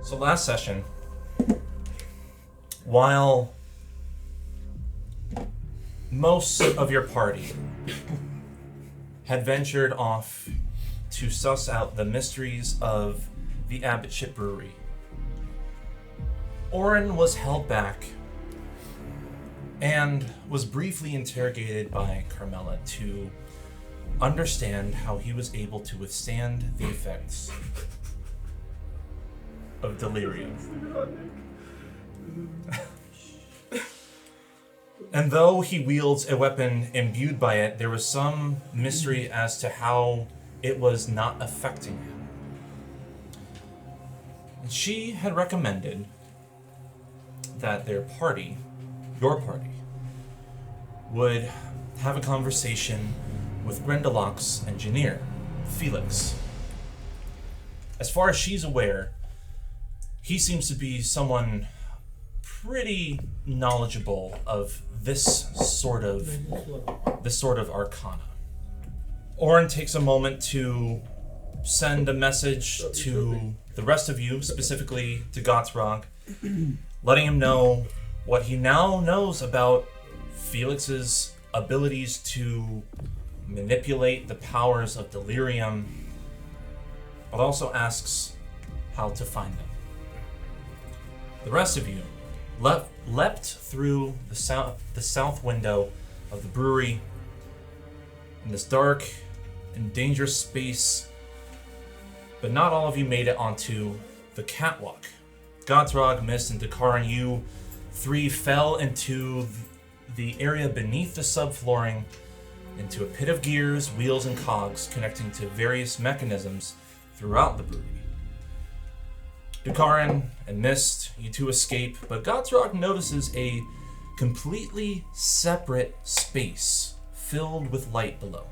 So last session, while most of your party had ventured off to suss out the mysteries of the Abbotship Brewery, Orin was held back and was briefly interrogated by Carmela to understand how he was able to withstand the effects of delirium. And though he wields a weapon imbued by it, there was some mystery as to how it was not affecting him. And she had recommended that their party, your party, would have a conversation with Grendeloc's engineer, Felix. As far as she's aware, he seems to be someone pretty knowledgeable of this sort of arcana. Orin takes a moment to send a message to the rest of you, specifically to Ghat'Rahg, letting him know what he now knows about Felix's abilities to manipulate the powers of delirium, but also asks how to find them. The rest of you leapt through the south window of the brewery in this dark and dangerous space, but not all of you made it onto the catwalk. Ghat'Rahg, Mizt, and Dakaran, you three fell into the area beneath the subflooring, into a pit of gears, wheels, and cogs connecting to various mechanisms throughout the brewery. Dakaran and Mizt, you two escape, but Ghat'Rahg notices a completely separate space filled with light below.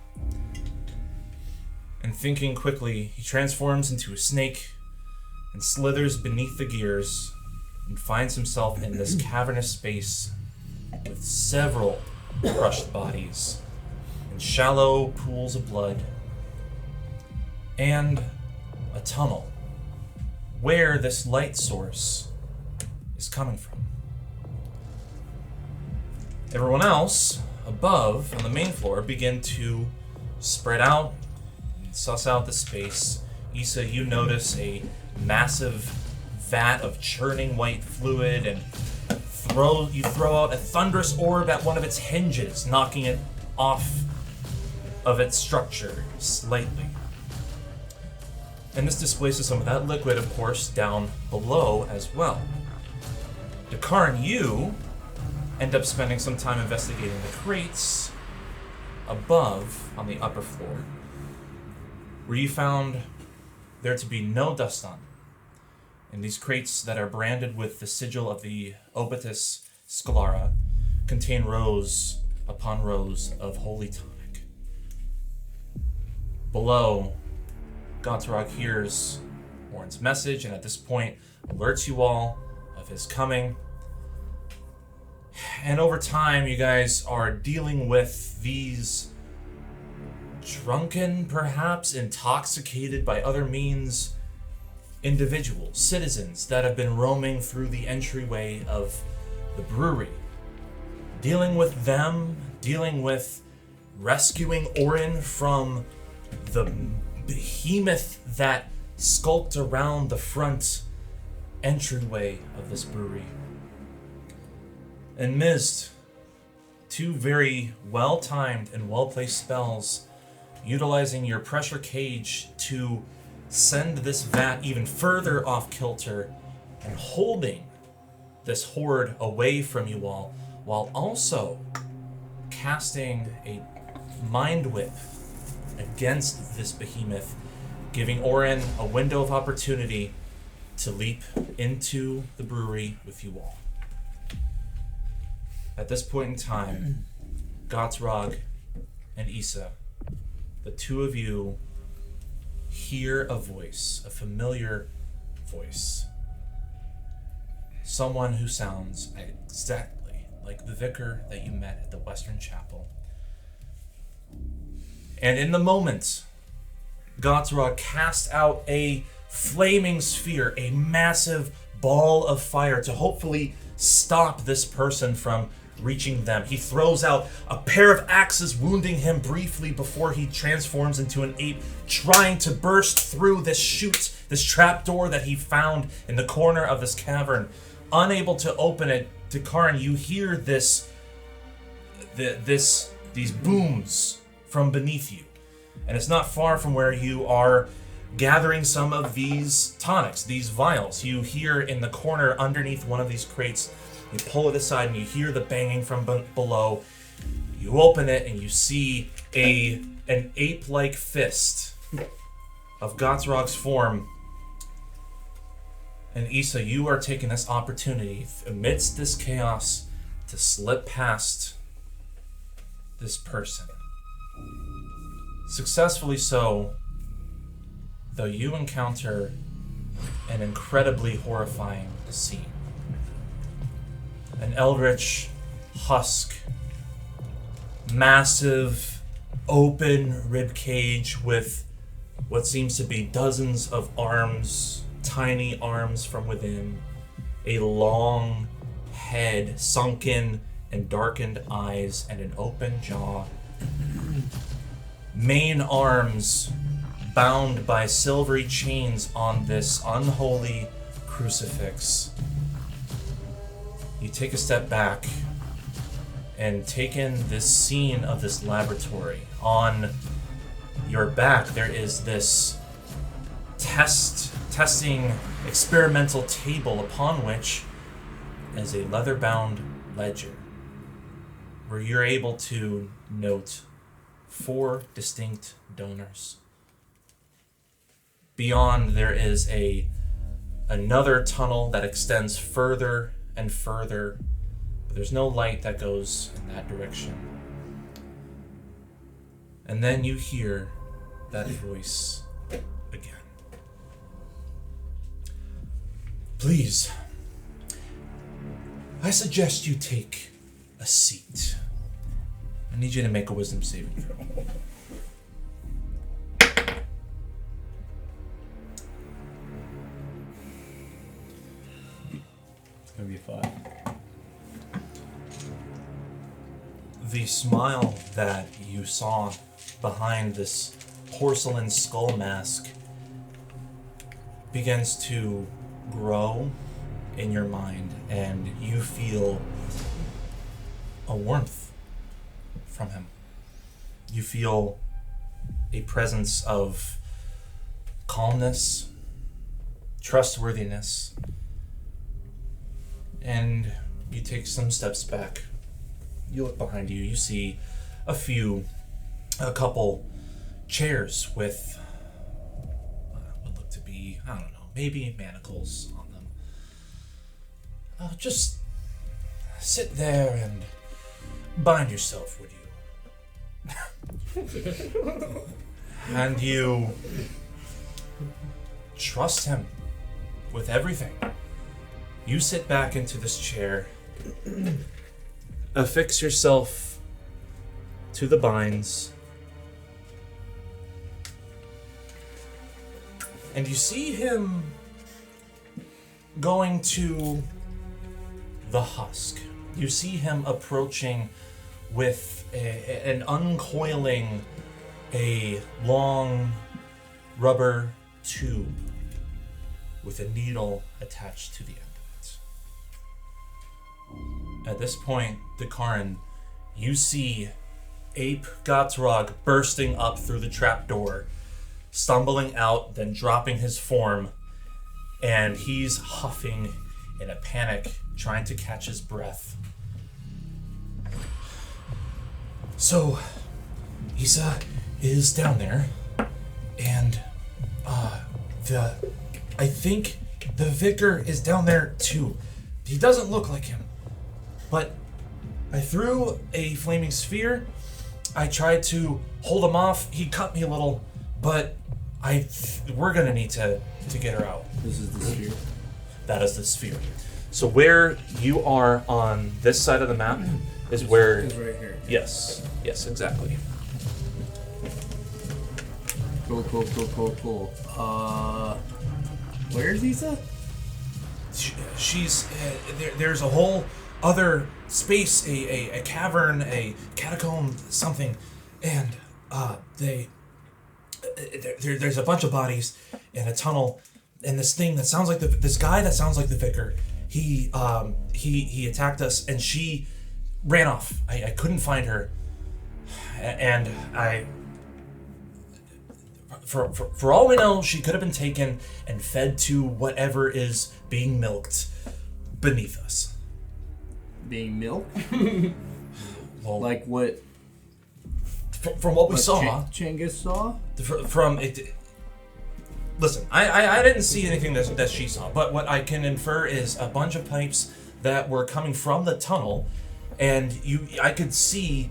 And thinking quickly, he transforms into a snake and slithers beneath the gears and finds himself in this cavernous space with several crushed bodies and shallow pools of blood and a tunnel where this light source is coming from. Everyone else above on the main floor begin to spread out and suss out the space. Isa, you notice a massive vat of churning white fluid and you throw out a thunderous orb at one of its hinges, knocking it off of its structure slightly. And this displaces some of that liquid, of course, down below as well. Dakaran, you end up spending some time investigating the crates above on the upper floor, where you found there to be no dust on. And these crates that are branded with the sigil of the Obitus Scalara contain rows upon rows of holy tonic. Below, Ghat'Rahg hears Orin's message, and at this point alerts you all of his coming. And over time, you guys are dealing with these drunken, perhaps intoxicated by other means, individuals, citizens that have been roaming through the entryway of the brewery. Dealing with them, dealing with rescuing Orin from the behemoth that skulked around the front entryway of this brewery. And Mizt, two very well-timed and well-placed spells, utilizing your pressure cage to send this vat even further off kilter and holding this horde away from you all, while also casting a mind whip against this behemoth, giving Orin a window of opportunity to leap into the brewery with you all. At this point in time, Ghat'Rahg and Isa, the two of you hear a voice, a familiar voice. Someone who sounds exactly like the vicar that you met at the Western Chapel. And in the moment, Ghat'Rahg cast out a flaming sphere, a massive ball of fire to hopefully stop this person from reaching them. He throws out a pair of axes, wounding him briefly before he transforms into an ape, trying to burst through this chute, this trapdoor that he found in the corner of this cavern. Unable to open it, Dakaran, you hear these booms from beneath you. And it's not far from where you are gathering some of these tonics, these vials. You hear in the corner underneath one of these crates, you pull it aside and you hear the banging from below. You open it and you see an ape-like fist of Ghat'Rahg's form. And Isa, you are taking this opportunity amidst this chaos to slip past this person. Successfully so, though you encounter an incredibly horrifying scene. An eldritch husk, massive open rib cage with what seems to be dozens of arms, tiny arms from within, a long head, sunken and darkened eyes, and an open jaw. Main arms bound by silvery chains on this unholy crucifix. You take a step back and take in this scene of this laboratory. On your back, there is this testing experimental table upon which is a leather-bound ledger where you're able to note 4 distinct donors. Beyond, there is another tunnel that extends further and further, but there's no light that goes in that direction. And then you hear that voice again. Please, I suggest you take a seat. I need you to make a wisdom saving throw. It's gonna be 5. The smile that you saw behind this porcelain skull mask begins to grow in your mind, and you feel a warmth from him. You feel a presence of calmness, trustworthiness, and you take some steps back. You look behind you, you see a couple chairs with what look to be, I don't know, maybe manacles on them. Just sit there and bind yourself, would you? And you trust him with everything. You sit back into this chair, affix yourself to the binds, and you see him going to the husk. You see him approaching with an uncoiling a long rubber tube with a needle attached to the end of it. At this point, Dakaran, you see Ape Ghat'Rahg bursting up through the trapdoor, stumbling out, then dropping his form, and he's huffing in a panic, trying to catch his breath. So, Isa is down there, and I think the vicar is down there too. He doesn't look like him, but I threw a flaming sphere. I tried to hold him off. He cut me a little, but we're gonna need to get her out. This is the sphere. That is the sphere. So where you are on this side of the map is where. It's right here. Yes, exactly. Cool. Where's Isa? She's there's a whole other space, a cavern, a catacomb, something, and there's a bunch of bodies in a tunnel, and this thing that sounds like this guy that sounds like the vicar. He attacked us, and she ran off. I couldn't find her, and For all we know, she could have been taken and fed to whatever is being milked beneath us. Being milked? Well, Like what? From what we saw, Chengis saw? from it. Listen, I didn't see anything that she saw, but what I can infer is a bunch of pipes that were coming from the tunnel, and I could see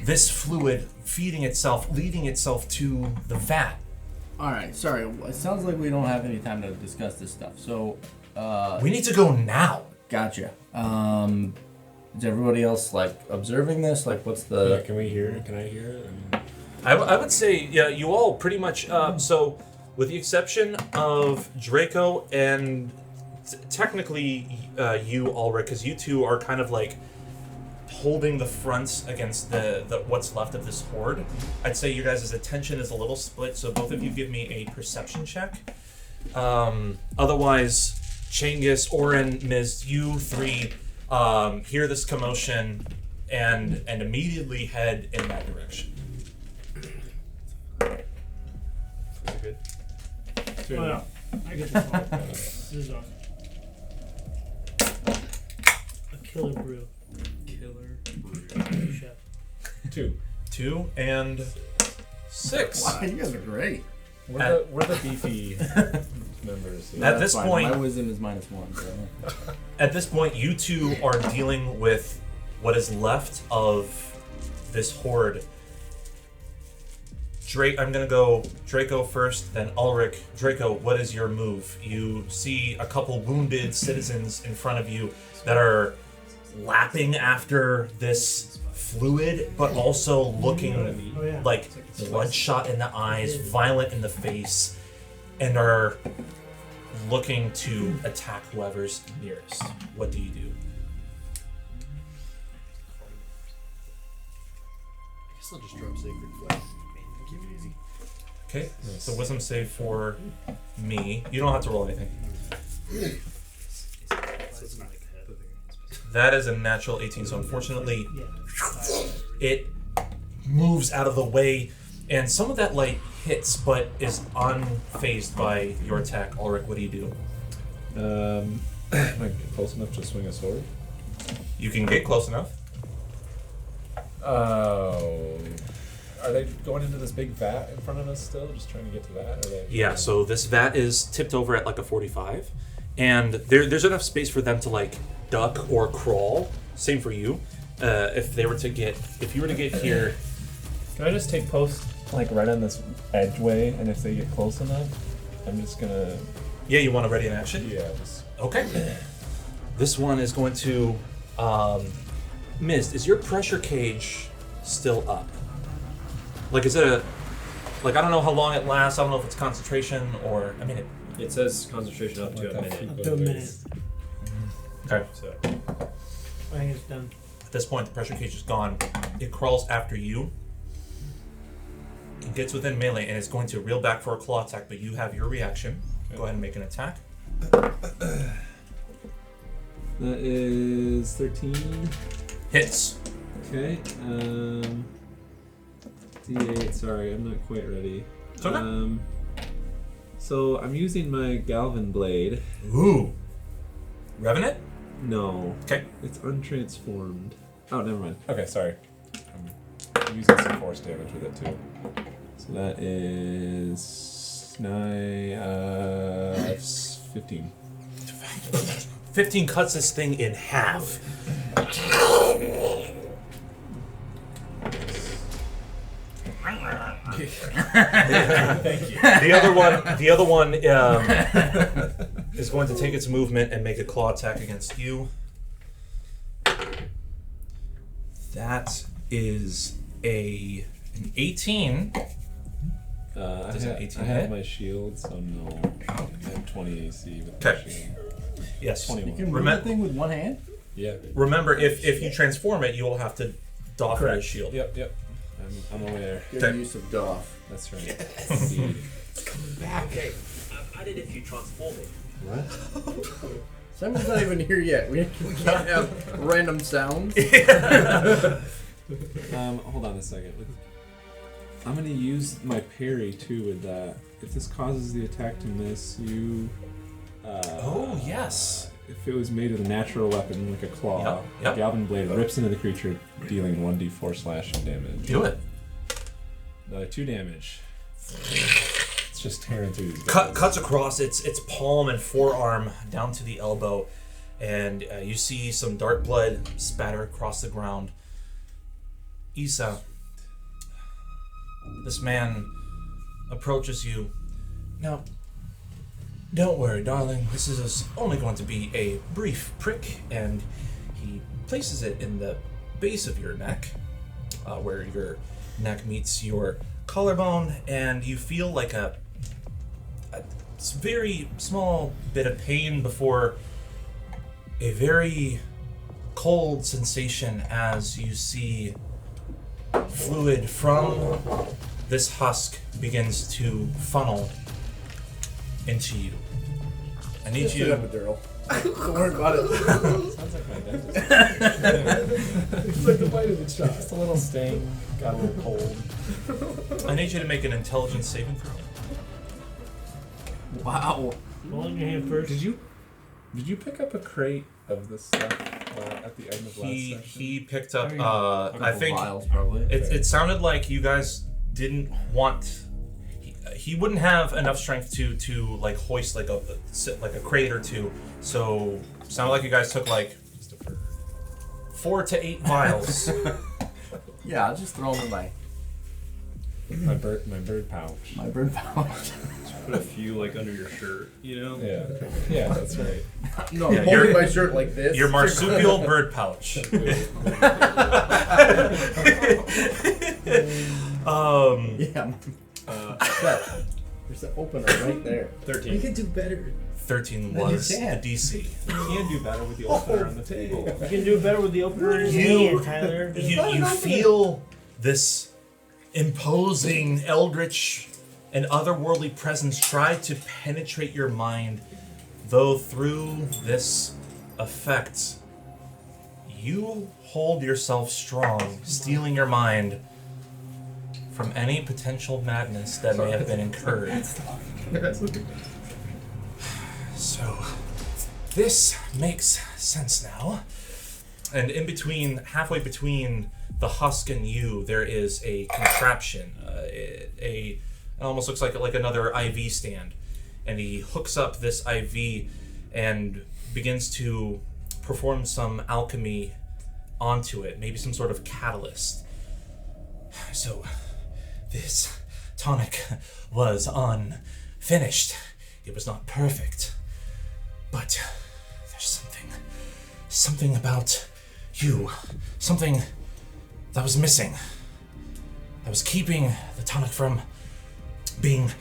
this fluid feeding itself, leading itself to the vat. Alright, sorry. It sounds like we don't have any time to discuss this stuff. So, We need to go now. gotcha. Is everybody else, like, observing this? Like, what's the... Can we hear it? Can I hear it? I would say, yeah, you all pretty much, so with the exception of Draco and technically you, Ulrich, because you two are kind of like holding the fronts against the what's left of this horde. I'd say you guys' attention is a little split, so both of you give me a perception check. Otherwise, Chengis, Orin, Mizt, you three hear this commotion and immediately head in that direction. Is it good? Oh, yeah. I get this one. This is awesome. A killer brew. Chef. 2. 2 and 6. Wow, you guys are great. We're the beefy members. At That's this fine. point- My wisdom is -1, so... At this point, you two are dealing with what is left of this horde. I'm gonna go Draco first, then Ulrich. Draco, what is your move? You see a couple wounded citizens in front of you that are lapping after this fluid, but also looking like bloodshot in the eyes, violent in the face, and are looking to attack whoever's nearest. What do you do? I guess I'll just drop Sacred Flame. Keep it easy. Okay, so wisdom save for me. You don't have to roll anything. That is a natural 18, so unfortunately, it moves out of the way, and some of that light hits, but is unfazed by your attack. Ulrich, what do you do? Am I close enough to swing a sword? You can get close enough. Oh. Are they going into this big vat in front of us still? Just trying to get to that? Or they... Yeah, so this vat is tipped over at like a 45, and there's enough space for them to like duck or crawl. Same for you. If you were to get here, Can I just take post like right on this edgeway, and if they get close enough, I'm just gonna... yeah, you want to ready an action? Yeah, just... Okay. This one is going to, Mizt, is your pressure cage still up? Like, is it I don't know how long it lasts. I don't know if it's concentration or, I mean, It says concentration up to a minute. Up to a minute. okay. So I think it's done. At this point, the pressure cage is gone. It crawls after you. It gets within melee, and it's going to reel back for a claw attack, but you have your reaction. Okay. Go ahead and make an attack. That is 13. Hits. Okay. D8. Sorry, I'm not quite ready. It's okay. So I'm using my Galvin blade. Ooh. Revenant? No. Okay. It's untransformed. Oh, never mind. Okay, sorry. I'm using some force damage with it too. So that is 15. 15 cuts this thing in half. Thank you. The other one is going to take its movement and make a claw attack against you. That is an 18. I does an 18 I have hit? my shield, so no. I have 20 AC with Okay. my shield. Yes. 21. You can move that thing with one hand? Yeah. Remember, if you transform it, you will have to doff Correct. your shield. Yep. I'm aware. Good Okay. use of doff. That's right. Indeed. Okay, I've added if you transform it. What? Simon's not even here yet. We can't have random sounds. Hold on a second. I'm gonna use my parry too with that. If this causes the attack to miss, you. Oh, yes. If it was made with a natural weapon like a claw, Yep. the Galvin blade rips into the creature, dealing 1d4 slashing damage. Do it. 2 damage. It's just tearing through these guys. Cuts across its palm and forearm down to the elbow, and you see some dark blood spatter across the ground. Isa, this man approaches you. Now, don't worry, darling. This is only going to be a brief prick, and he places it in the base of your neck, where your neck meets your collarbone, and you feel like a very small bit of pain before a very cold sensation as you see fluid from this husk begins to funnel into you. I need Just you. an epidural. Don't worry about it. Sounds like my dentist. It's like the vitamin shot. Just a little sting, got a little cold. I need you to make an intelligence saving throw. Wow. Hold in your hand first. Did you pick up a crate of this stuff at the end of last He session? he picked up. A I couple think vials, probably. it sounded like you guys didn't want. He wouldn't have enough strength to like hoist like a crate or two. So sounded like you guys took like 4 to 8 vials. Yeah, I'll just throw them in my bird pouch. my bird pouch. Put a few like under your shirt, you know? Yeah, that's right. No, Yeah, holding you're- my shirt like this. Your marsupial bird pouch. Yeah. There's the opener right there. 13. can do better. 13 No, you was the can't. DC. You can do better with the opener on the table. You can do better with the opener in his You- hand, Tyler. You feel this imposing eldritch and otherworldly presence try to penetrate your mind, though through this effect, you hold yourself strong, stealing your mind from any potential madness that may have been incurred. So, this makes sense now. And in between, halfway between the husk and you, there is a contraption. It almost looks like another IV stand. And he hooks up this IV and begins to perform some alchemy onto it, maybe some sort of catalyst. So, this tonic was unfinished. It was not perfect. But there's something about you, something that was missing, that was keeping the tonic from being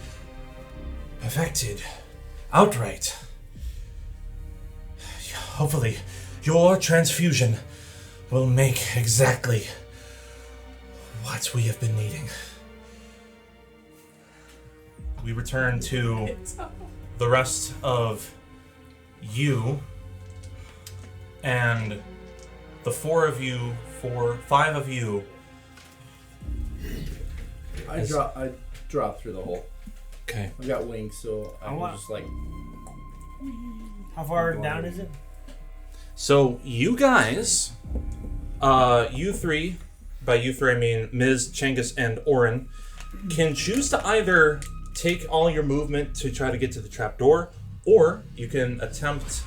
perfected outright. Hopefully, your transfusion will make exactly what we have been needing. We return to the rest of you, and the 5 of you. I drop through the hole. Okay. I got wings, so I want- can just like. How far down is it? So you guys, you three, by you three I mean Ms., Chengis, and Orin, can choose to either take all your movement to try to get to the trapdoor, or you can attempt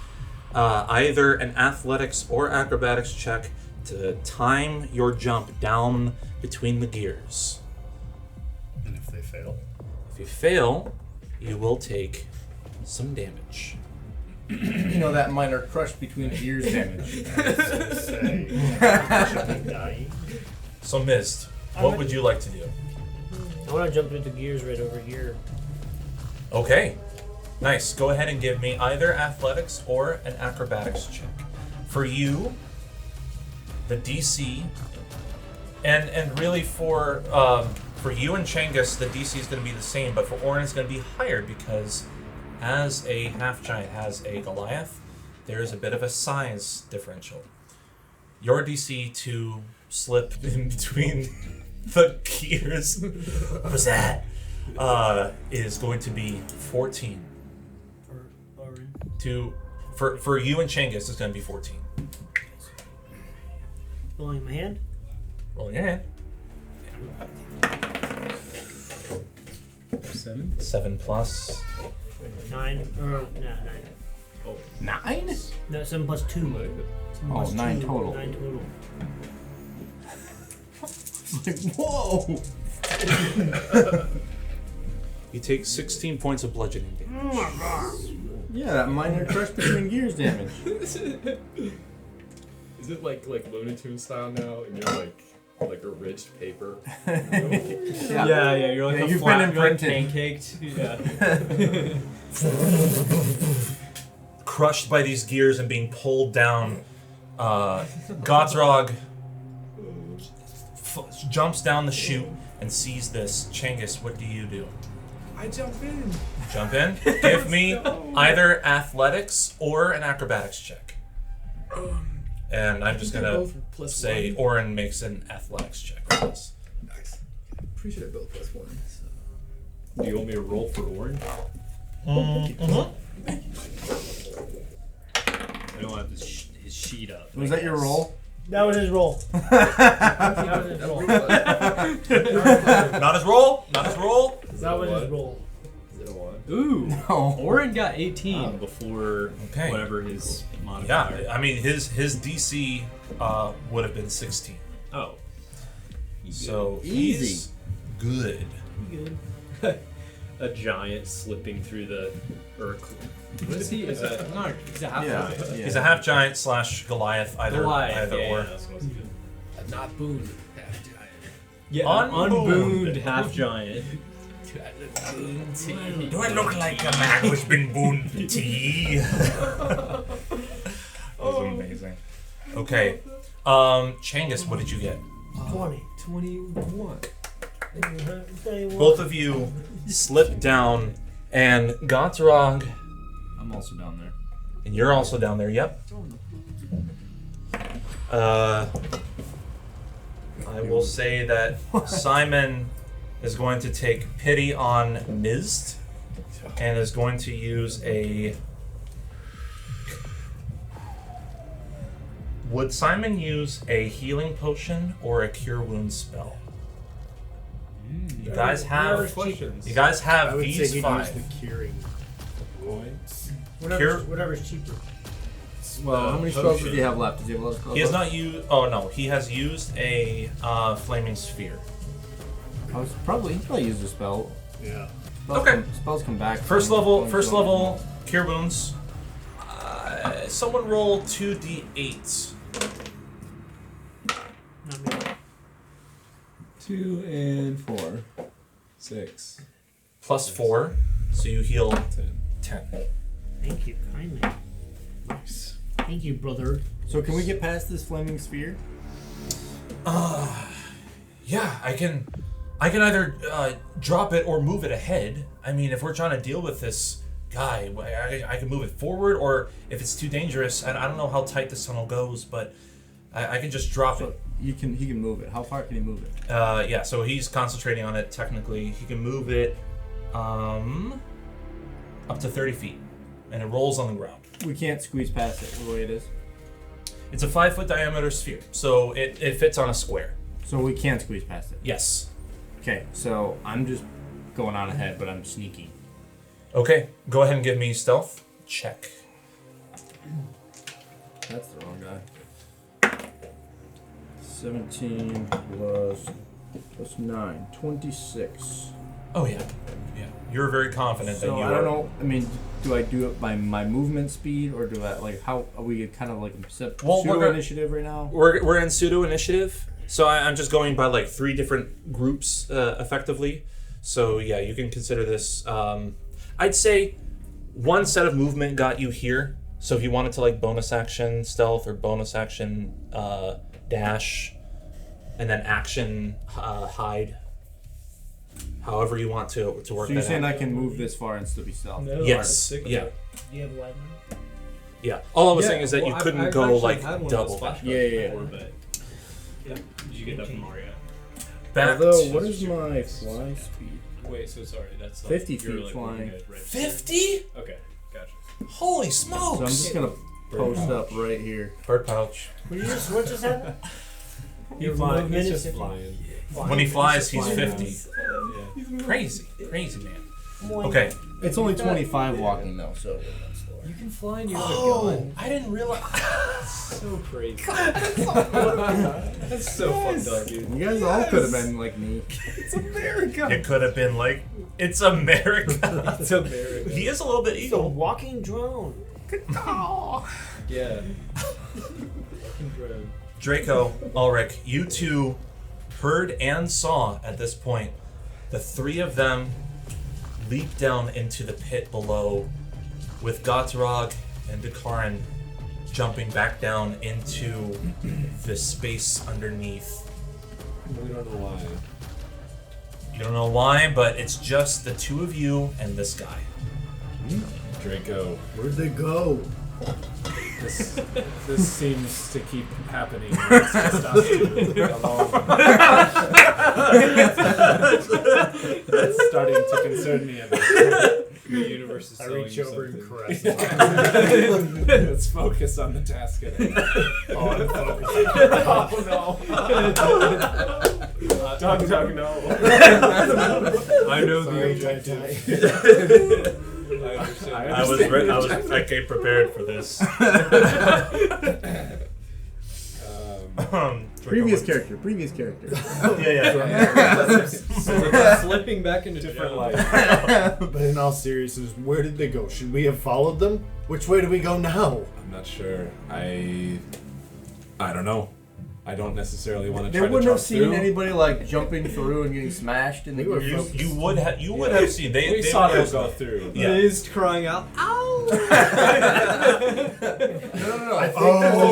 either an athletics or acrobatics check to time your jump down between the gears. And if they fail? If you fail, you will take some damage. You know, that minor crush between the ears damage. Say, should be dying. So Ms., what would you like to do? I want to jump into gears right over here. Okay. Nice. Go ahead and give me either athletics or an acrobatics check. For you, the DC, and really for you and Chengis, the DC is going to be the same, but for Orin, it's going to be higher because as a half giant has a Goliath, there is a bit of a size differential. Your DC to slip in between the gears, what was that? Is going to be 14. For you and Chengis, it's going to be 14. Rolling my hand. Roll your hand. 7 plus. 9. No, 9. 9? No, 7 plus 2. 7 plus 9 2. total. 9 total. Whoa! You take 16 points of bludgeoning damage. Yeah, that minor crush between gears damage. Is it like Looney Tunes style now, and you're like a ridged paper? Yeah, you're like Yeah, a you've flat, been you're like imprinted. pancaked. Yeah. Crushed by these gears and being pulled down, Ghat'Rahg jumps down the chute and sees this. Chengis, what do you do? I jump in. Jump in? Give me either athletics or an acrobatics check. And I'm just gonna say Orin makes an athletics check for this. Nice. Pretty sure they're both +1. So. Do you want me to roll for Orin? Mm-hmm. I don't have his sheet up. Was that your roll? That was his roll. That was his roll. Not his roll. Not his roll. That was his roll. Is it a 1? Ooh, No. Orin got 18 before Okay. whatever his modifier. Yeah, I mean his DC would have been 16. Oh. So Easy. he's good. Good. A giant slipping through the what is he? Is that no? He's a half giant. Yeah. He's a half giant / Goliath, either Goliath, or. yeah, that's what I was thinking. Not boon. Half giant. Yeah, Unbooned. unbooned half giant. Do I look like a man who's been booned tea? That was amazing. Okay, Chengis, what did you get? 20. 21. 21. Both of you slip down, and Ghat'Rahg, I'm also down there. and you're also down there. Yep. I will say that Simon is going to take pity on Mizt and is going to use a. Would Simon use a healing potion or a cure wounds spell? You guys have. Questions. You guys I have would say these he'd 5. use the curing. Whatever's cheaper. Well, how many spells does he have left? Does he have a lot of spells He has left? not used. Oh no, he has used a flaming sphere. He's probably used a spell. Yeah. Spells come back. First from- level, from first spell. level, cure wounds. Someone roll 2d8s. Not me. 2 and 4. 6. Plus 4, so you heal 10. 10. Thank you kindly. Nice. Thank you, brother. So can we get past this flaming sphere? Yeah, I can either drop it or move it ahead. I mean, if we're trying to deal with this guy, I can move it forward, or if it's too dangerous, and I don't know how tight this tunnel goes, but I can just drop So it. he can move it. How far can he move it? Yeah, so he's concentrating on it technically. He can move it up to 30 feet, and it rolls on the ground. We can't squeeze past it the way it is. It's a 5-foot diameter sphere, so it fits on a square. So we can't squeeze past it. Yes. Okay, so I'm just going on ahead, but I'm sneaky. Okay, go ahead and give me stealth check. That's the wrong guy. 17 plus 9, 26. Oh yeah, yeah. You're very confident that So you I are. don't know. I mean, do I do it by my movement speed, or do I how are we kind of like Well, we're gonna- initiative right now? We're in pseudo initiative, so I'm just going by like 3 different groups effectively. So yeah, you can consider this. I'd say one set of movement got you here. So if you wanted to like bonus action stealth or bonus action dash, and then action hide. However you want to work So you're that saying out. I can move this far and still be stealth? No. Yes. Alright, Yeah. Do you have lightning? Yeah. All I was Yeah, saying is that well, you I've couldn't actually go like had one of double. those flashbacks Yeah. before, but did you get that from Mario? Back Although, to what is my fly speed? Wait, so sorry, that's like 50 you're, feet like, flying. looking at right- 50? Okay, gotcha. Holy So I'm smokes! just gonna post up right here. Bird pouch. What just happened? He's flying, He's he's just just flying. When he flies, he's flying 50. Yeah. Crazy man. Okay. It's only 25 walking though, so. You can fly and you have a Oh, gun. I didn't realize. So crazy. That's so fucked up, dude. You guys all could have been like me. It's America. It could have been like, it's America. It's America. He is a little bit It's a eagle. walking drone. Yeah. Draco, Ulrich, you two heard and saw at this point the three of them leap down into the pit below, with Ghat'Rahg and Orin jumping back down into the space underneath. We don't know why. You don't know why, but it's just the two of you and this guy. Draco. Where'd they go? This seems to keep happening. It's just us two alone. That's starting to concern me a bit. The universe is I telling reach you over and something. caress. Let's focus on the task at hand. Oh, I'm focused. Doug, no. I know Sorry, the objective. Ty-Ty. I understand. I came prepared for this. Previous character. Yeah. Slipping back into Different Joe. life. But in all seriousness, where did they go? Should we have followed them? Which way do we go now? I'm not sure. I don't know. I don't necessarily want to They try to wouldn't jump have seen through. anybody like jumping through and getting smashed in the We were gears. You would have seen. They We saw would them have go through. Yeah. Mizt crying out, "Ow!" No. I think there's a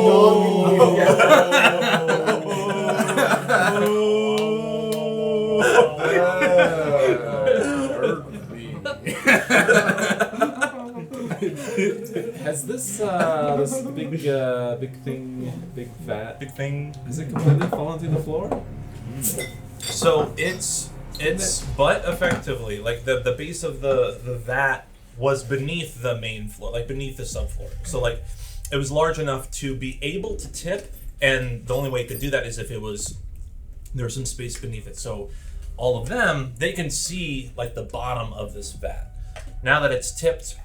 Has this big vat, Big thing. has it completely fallen through the floor? So it's but effectively like the base of the vat was beneath the main floor, like beneath the subfloor. So like it was large enough to be able to tip, and the only way it could do that is if there was some space beneath it. So all of them, they can see like the bottom of this vat. Now that it's tipped,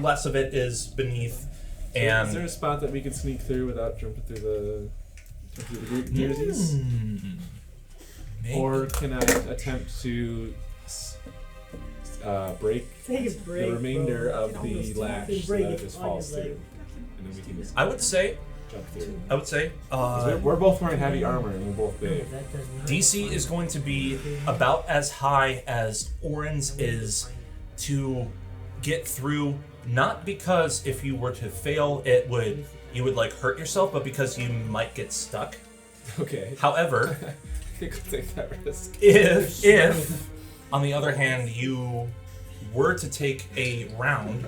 less of it is beneath, and Is there a spot that we can sneak through without jumping through the Greek jerseys? Maybe. Or can I attempt to break Take a break. the remainder bro. of Get on the this lash fucking so break that it it just on falls your through? leg. And then we can just I would say jump through. 'Cause we're both wearing heavy armor and we're both big. That does not DC is going to be about as high as Orin's is to get through, not because if you were to fail you would like hurt yourself, but because you might get stuck. Okay. However, I think I'll take that risk. if on the other hand you were to take a round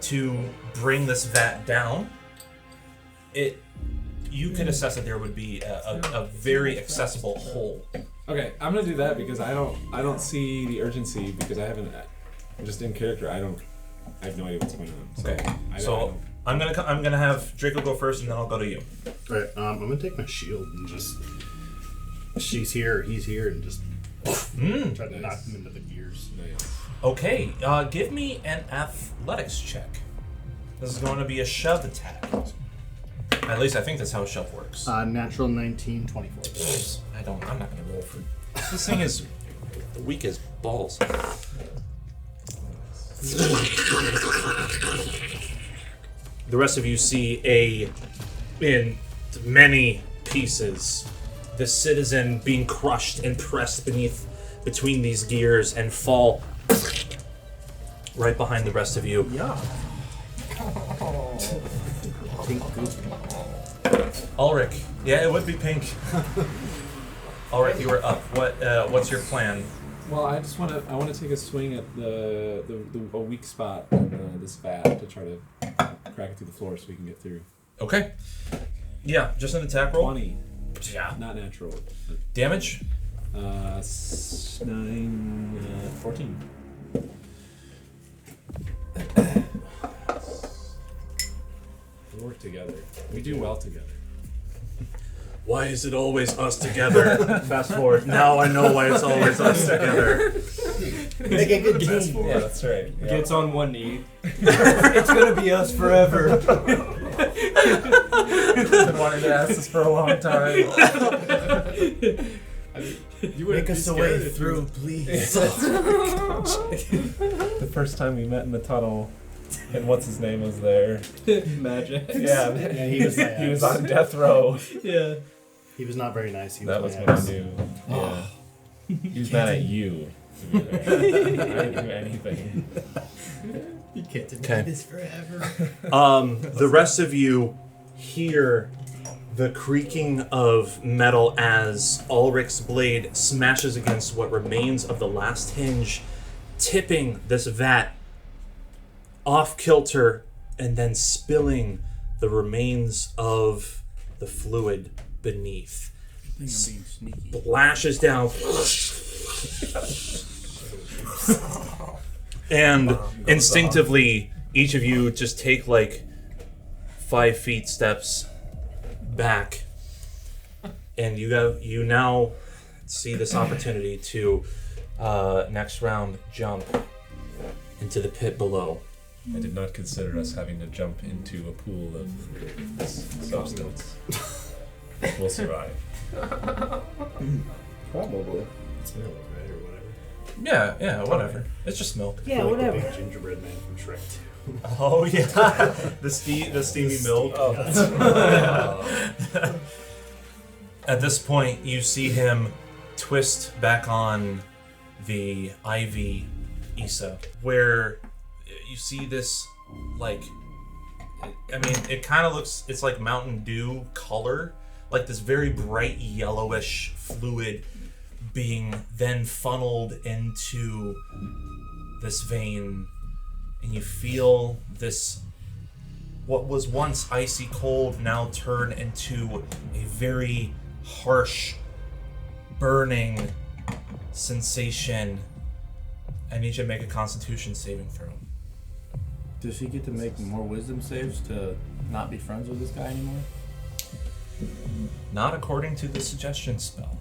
to bring this vat down, you could assess that there would be a very accessible hole. Okay, I'm gonna do that because I don't see the urgency because I'm just in character. I have no idea what's going on. So Okay, I so don't- I'm gonna have Draco go first, and then I'll go to you. Alright, I'm gonna take my shield and just. She's here, he's here, and just try to knock him into the gears. Nice. Okay, give me an athletics check. This is going to be a shove attack. At least I think that's how a shove works. Natural 19, 24. I'm not gonna roll for. This thing is weak as balls. The rest of you see in many pieces, the citizen being crushed and pressed beneath between these gears and fall right behind the rest of you. Yeah. Ulrich. Yeah, it would be pink. Ulrich, you were up. What's your plan? Well, I want to take a swing at a weak spot in this vat to try to crack it through the floor so we can get through. Okay. Yeah, just an attack roll. 20. Yeah. Not natural. Damage? 14. We work together. We do well together. Why is it always us together? Fast forward. Now I know why it's always us together. Make a good team. Yeah, that's right. Yeah. Gets on one knee. It's gonna be us forever. Been wanting to ask this for a long time. You Make us a way through, please. The first time we met in the tunnel, and what's his name was there. Magic. Yeah, he was he was on death row. Yeah. He was not very nice. He That was was my when I ex. knew. Yeah. He was mad at you. To be there. I didn't do anything. You can't deny Okay. this forever. The rest of you hear the creaking of metal as Ulrich's blade smashes against what remains of the last hinge, tipping this vat off kilter and then spilling the remains of the fluid beneath. I think I'm being sneaky. Splashes down. And instinctively, each of you just take like 5 feet steps back, and you now see this opportunity to next round jump into the pit below. I did not consider us having to jump into a pool of this substance. We'll survive. Probably. It's milk, right, or whatever. Yeah, whatever. It's just milk. I feel like the big gingerbread man from Shrek 2. Oh yeah, the steamy milk. At this point, you see him twist back on the IV Isa, where you see this, like, I mean, it kind of looks, it's like Mountain Dew color, like this very bright yellowish fluid being then funneled into this vein, and you feel this, what was once icy cold now turn into a very harsh, burning sensation. I need you to make a Constitution saving throw. Does he get to make more wisdom saves to not be friends with this guy anymore? Not according to the suggestion spell.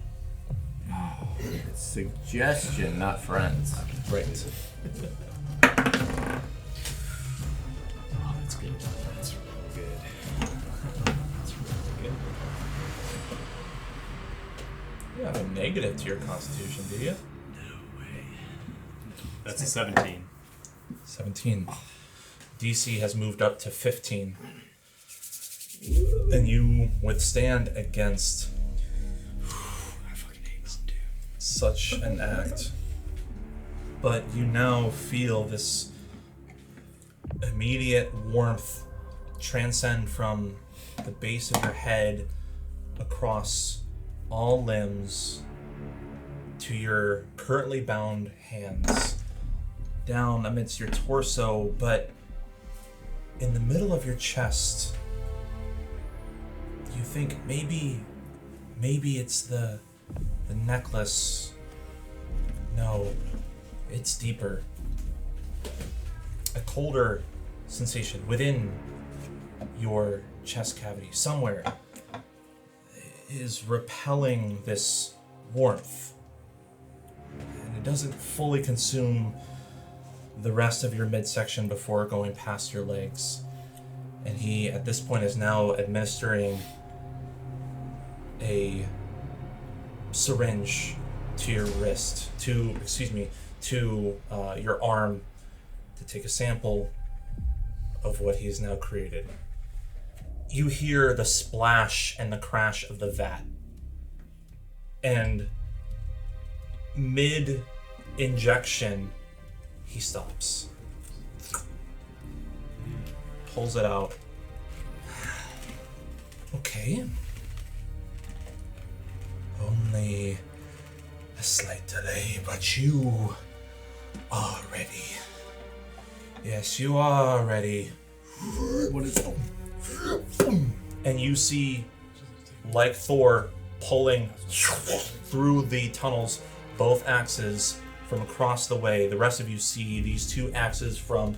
It's suggestion, not friends. Right. Oh, that's good. That's real good. That's really good. You have a negative to your Constitution, do you? That's a 17. 17. DC has moved up to 15. And you withstand against such an act. But you now feel this immediate warmth transcend from the base of your head across all limbs to your currently bound hands, down amidst your torso, but in the middle of your chest. You think maybe it's the necklace. No, it's deeper. A colder sensation within your chest cavity, somewhere, is repelling this warmth. And it doesn't fully consume the rest of your midsection before going past your legs. And he, at this point, is now administering a syringe to your wrist, to your arm, to take a sample of what he's now created. You hear the splash and the crash of the vat. And mid-injection, he stops. Pulls it out. Okay. Only a slight delay, but you are ready. Yes, you are ready. What is it? And you see, like Thor, pulling through the tunnels, both axes from across the way. The rest of you see these two axes from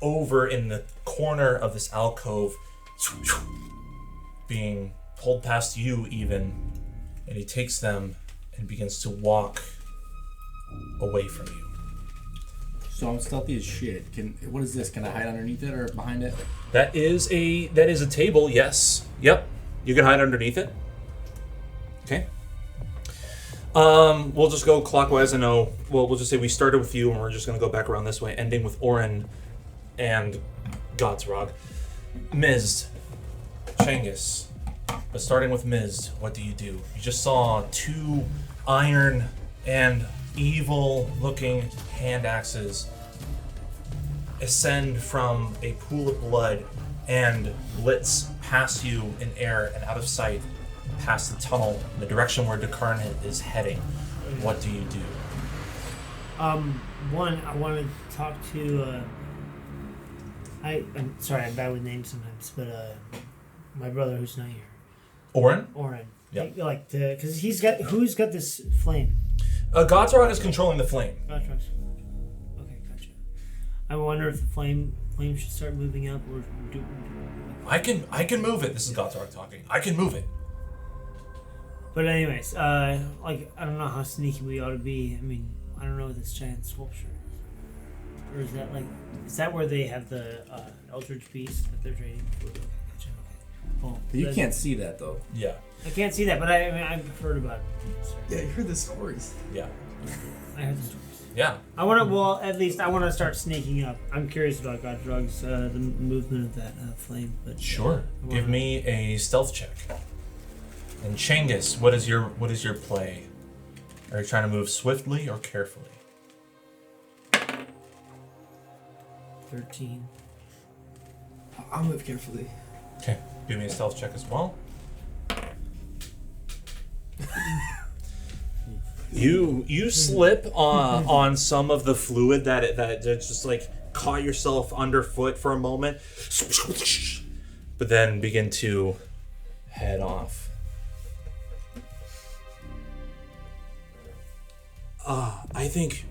over in the corner of this alcove being pulled past you even, and he takes them and begins to walk away from you. So I'm stealthy as shit. What is this? Can I hide underneath it or behind it? That is a table, yes. Yep. You can hide underneath it. Okay. We'll just go clockwise. I know. Well, we'll just say we started with you, and we're just gonna go back around this way, ending with Orin and Ghat'Rahg. Mizt, Chengis. But starting with Mizt, what do? You just saw two iron and evil-looking hand axes ascend from a pool of blood and blitz past you in air and out of sight past the tunnel in the direction where Dekarn is heading. What do? One, I want to talk to. I'm sorry, I'm bad with names sometimes, but my brother who's not here. Orin? Orin. Yeah. Because who's got this flame? Ghat'Rahg is controlling the flame. Gotcha. Okay, gotcha. I wonder if the flame should start moving up or do. I can move it. This is Ghat'Rahg talking. I can move it. But anyways, I don't know how sneaky we ought to be. I mean, I don't know this giant sculpture. Or is that where they have the Eldritch Beast that they're trading for? Okay, gotcha. Okay. Well, You can't see that though. Yeah. I can't see that, but I've heard about it. Yeah, you heard the stories. Yeah. I heard the stories. Yeah. At least I want to start sneaking up. I'm curious about Ghat'Rahg's the movement of that flame. But Sure. Give me a stealth check. And Chengis, what is your play? Are you trying to move swiftly or carefully? 13. I'll move carefully. Okay. Give me a stealth check as well. You slip on some of the fluid that just like caught yourself underfoot for a moment, but then begin to head off. I think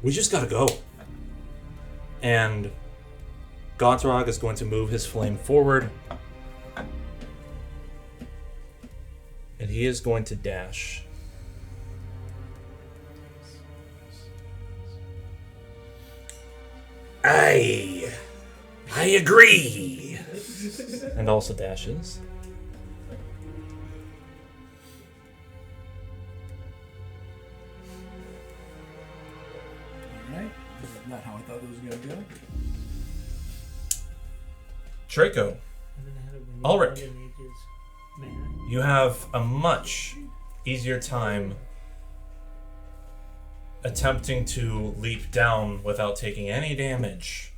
we just gotta go. And Ghat'Rahg is going to move his flame forward. And he is going to dash. I agree. And also dashes. Alright. Not how I thought it was gonna go. Draco, Ulrich, you have a much easier time attempting to leap down without taking any damage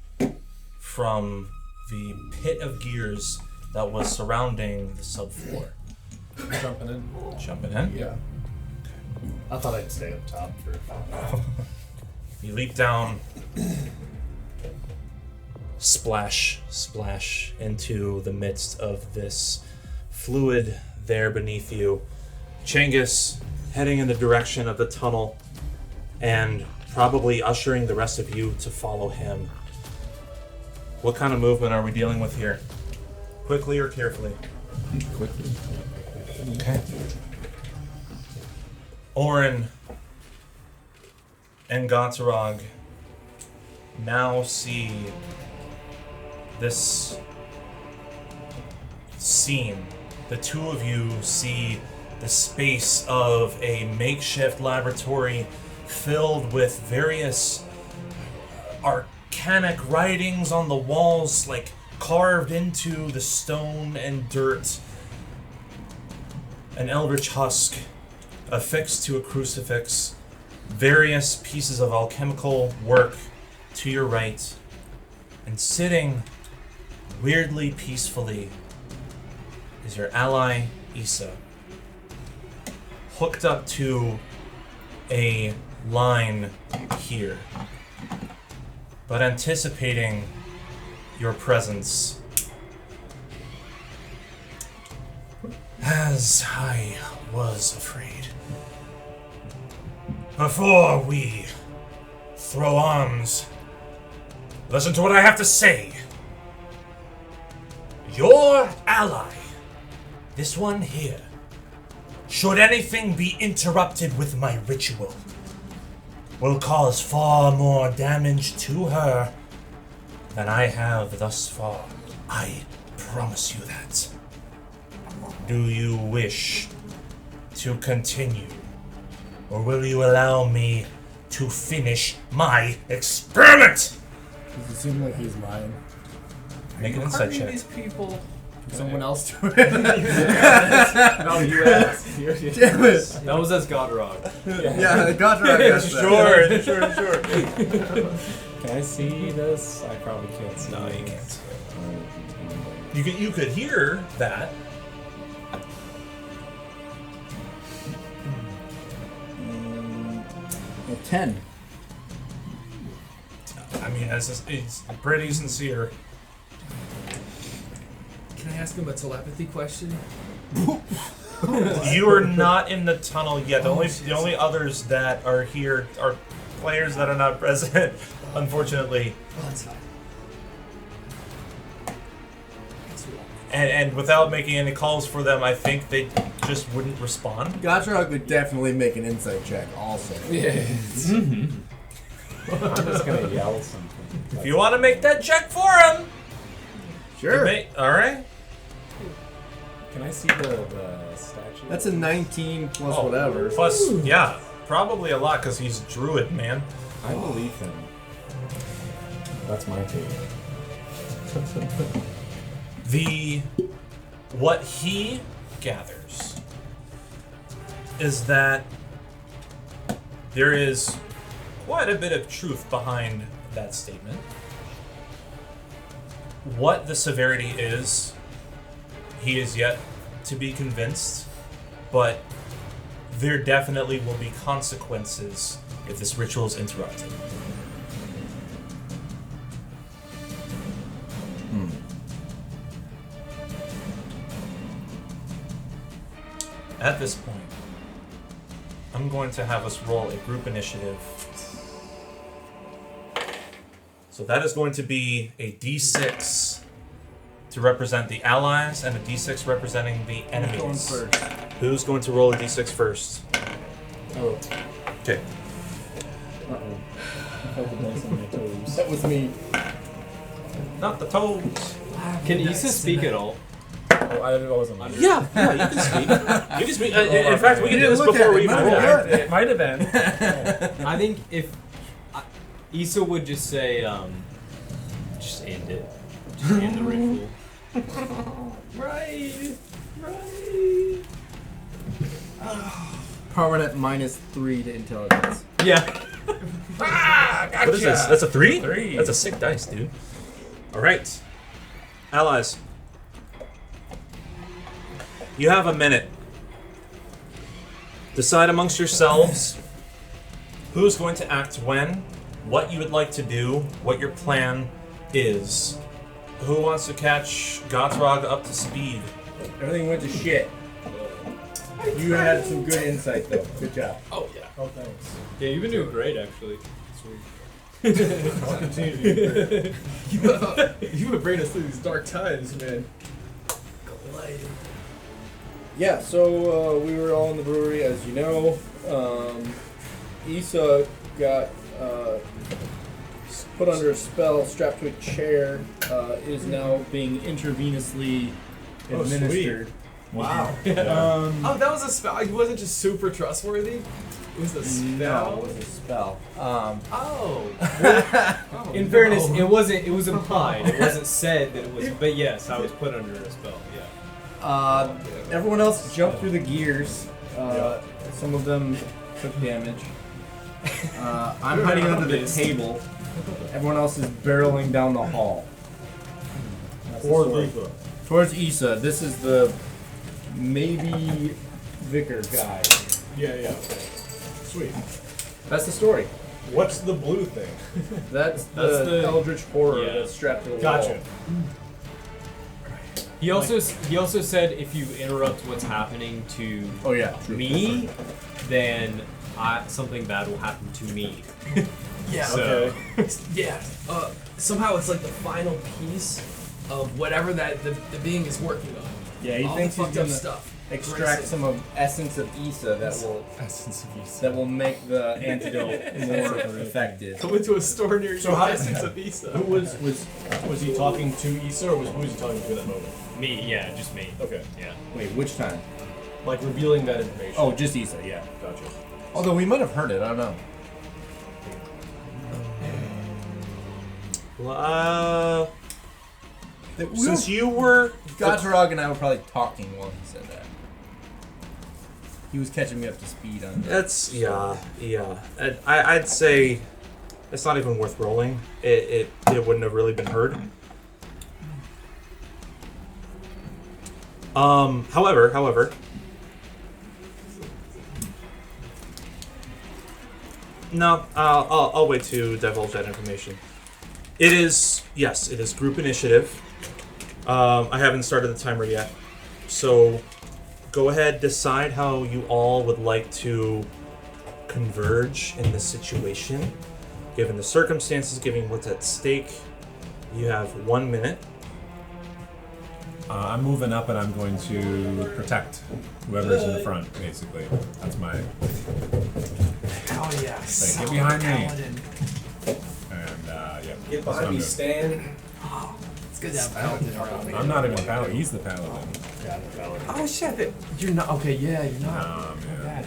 from the pit of gears that was surrounding the subfloor. Jumping in? Yeah. I thought I'd stay up top for. You leap down, splash into the midst of this fluid there beneath you. Chengis heading in the direction of the tunnel and probably ushering the rest of you to follow him. What kind of movement are we dealing with here? Quickly or carefully? Quickly. Okay. Orin and Ghat'Rahg now see this scene. The two of you see the space of a makeshift laboratory filled with various arcanic writings on the walls, like carved into the stone and dirt. An eldritch husk, affixed to a crucifix, various pieces of alchemical work to your right, and sitting weirdly peacefully is your ally, Isa, hooked up to a line here, but anticipating your presence. As I was afraid. Before we throw arms, listen to what I have to say. Your ally, this one here, should anything be interrupted with my ritual, will cause far more damage to her than I have thus far. I promise you that. Do you wish to continue, or will you allow me to finish my experiment? Does it seem like he's lying? Make an insight check. These people. Someone else do it. No, you asked. Damn it. That was as Ghat'Rahg. Yeah, Ghat'Rahg. Sure. Can I see this? I probably can't see. No, you it. can't. You could hear that. Well, 10. I mean, it's pretty sincere. Can I ask him a telepathy question? You are not in the tunnel yet. The only others that are here are players that are not present, unfortunately. Oh, that's fine. And without making any calls for them, I think they just wouldn't respond. Ghat'Rahg would definitely make an insight check also. Yeah. I'm just gonna yell something. If you want to make that check for him, Sure. all right. Can I see the statue? That's a 19 plus Oh, whatever. Plus, yeah, probably a lot because he's druid, man. I believe him. That's my take. What he gathers is that there is quite a bit of truth behind that statement. What the severity is, he is yet to be convinced, but there definitely will be consequences if this ritual is interrupted. At this point, I'm going to have us roll a group initiative. So that is going to be a D6 to represent the allies and a D6 representing the enemies. Going first. Who's going to roll a D6 first? Oh. Okay. Uh-oh. I felt the dice on my toes. That was me. Not the toads. Can Isa speak at all? Oh, I wasn't under. Yeah, you can speak. You can speak. In fact, we can do this look before at we it, even might roll. have been. It might have been. I think if Isa would just say, just end it. Just end the ritual. Right. Permanent -3 to intelligence. Yeah. What is this? That's a 3? 3. That's a sick dice, dude. All right. Allies. You have a minute. Decide amongst yourselves who's going to act when, what you would like to do, what your plan is. Who wants to catch Ghat'Rahg up to speed? Everything went to shit. You had some good insight though. Good job. Oh, yeah. Oh, thanks. Yeah, you've been doing great, actually. I'll continue to be great. You've been bringing us through these dark times, man. Yeah, so we were all in the brewery, as you know. Isa got put under a spell, strapped to a chair. Is now being intravenously administered. Wow. Oh, that was a spell. It wasn't just super trustworthy. It was a spell. No, it was a spell. Oh. In fairness, it wasn't. It was implied. It wasn't said that it was. But yes, I was put under a spell. Yeah. Everyone else jumped through the gears. Some of them took damage. I'm hiding under the table. Everyone else is barreling down the hall. Towards Isa. This is the maybe vicar guy. Yeah. Sweet. That's the story. What's the blue thing? That's the eldritch horror that's strapped to the wall. Gotcha. He also said if you interrupt what's happening to me, then something bad will happen to me. Yeah. So, Yeah. Somehow it's like the final piece of whatever that the being is working on. Yeah, he All thinks the he's fucked up gonna stuff. extract some of essence of Isa that will make the antidote more effective. Come into a store near you. Essence of Isa. Who was he talking to Isa, or who was he talking to at that moment? Me, yeah, just me. Okay. Yeah. Wait, which time? Like revealing that information. Oh, just Isa, yeah. Gotcha. Although we might have heard it, I don't know. Since you were Ghat'Rahg and I were probably talking while he said that. He was catching me up to speed on that. That's yeah. I'd say it's not even worth rolling. It wouldn't have really been heard. However. No, I'll wait to divulge that information. It is group initiative. I haven't started the timer yet, so go ahead, decide how you all would like to converge in this situation, given the circumstances, given what's at stake. You have 1 minute. I'm moving up and I'm going to protect whoever's in the front, basically. That's my... Hell yes. Like, get behind me. Paladin. And, yeah. Get that's what behind I'm me, doing. Stan. Oh, it's good to have Paladin around. I'm not even a paladin. He's the paladin. Yeah, I'm valid. Oh shit, you're not. Okay, yeah, you're not. Yeah. Bad.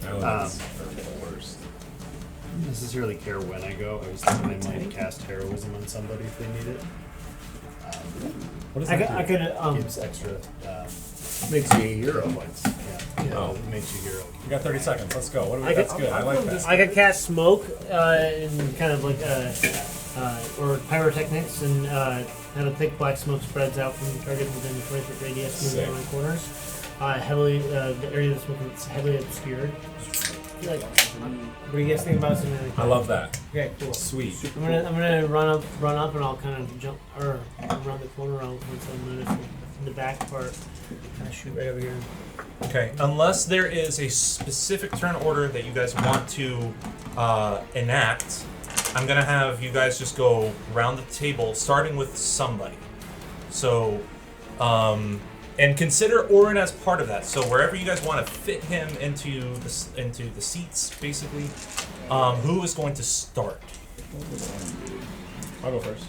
Paladins are the worst. I don't necessarily care when I go. I was thinking I might cast heroism on somebody if they need it. What does I that could, do? Gives extra. Makes you a hero. Points. Yeah. Oh. It makes you hero. We got 30 seconds. Let's go. What do we, I that's could- good. I like that. I could cast smoke and kind of like or pyrotechnics and have a thick black smoke spreads out from the target within the 20-foot radius, moving Sick. around corners. Heavily, the area that's smoking is heavily obscured. Like, what do you guys think about something like that? I love that. Okay, cool. Sweet. I'm gonna run up, and I'll kind of jump or around the corner. Once I notice in the back part, kind of shoot right over here. Okay, unless there is a specific turn order that you guys want to enact, I'm gonna have you guys just go around the table, starting with somebody. So, and consider Orin as part of that. So wherever you guys want to fit him into the seats, basically, who is going to start? I'll go first.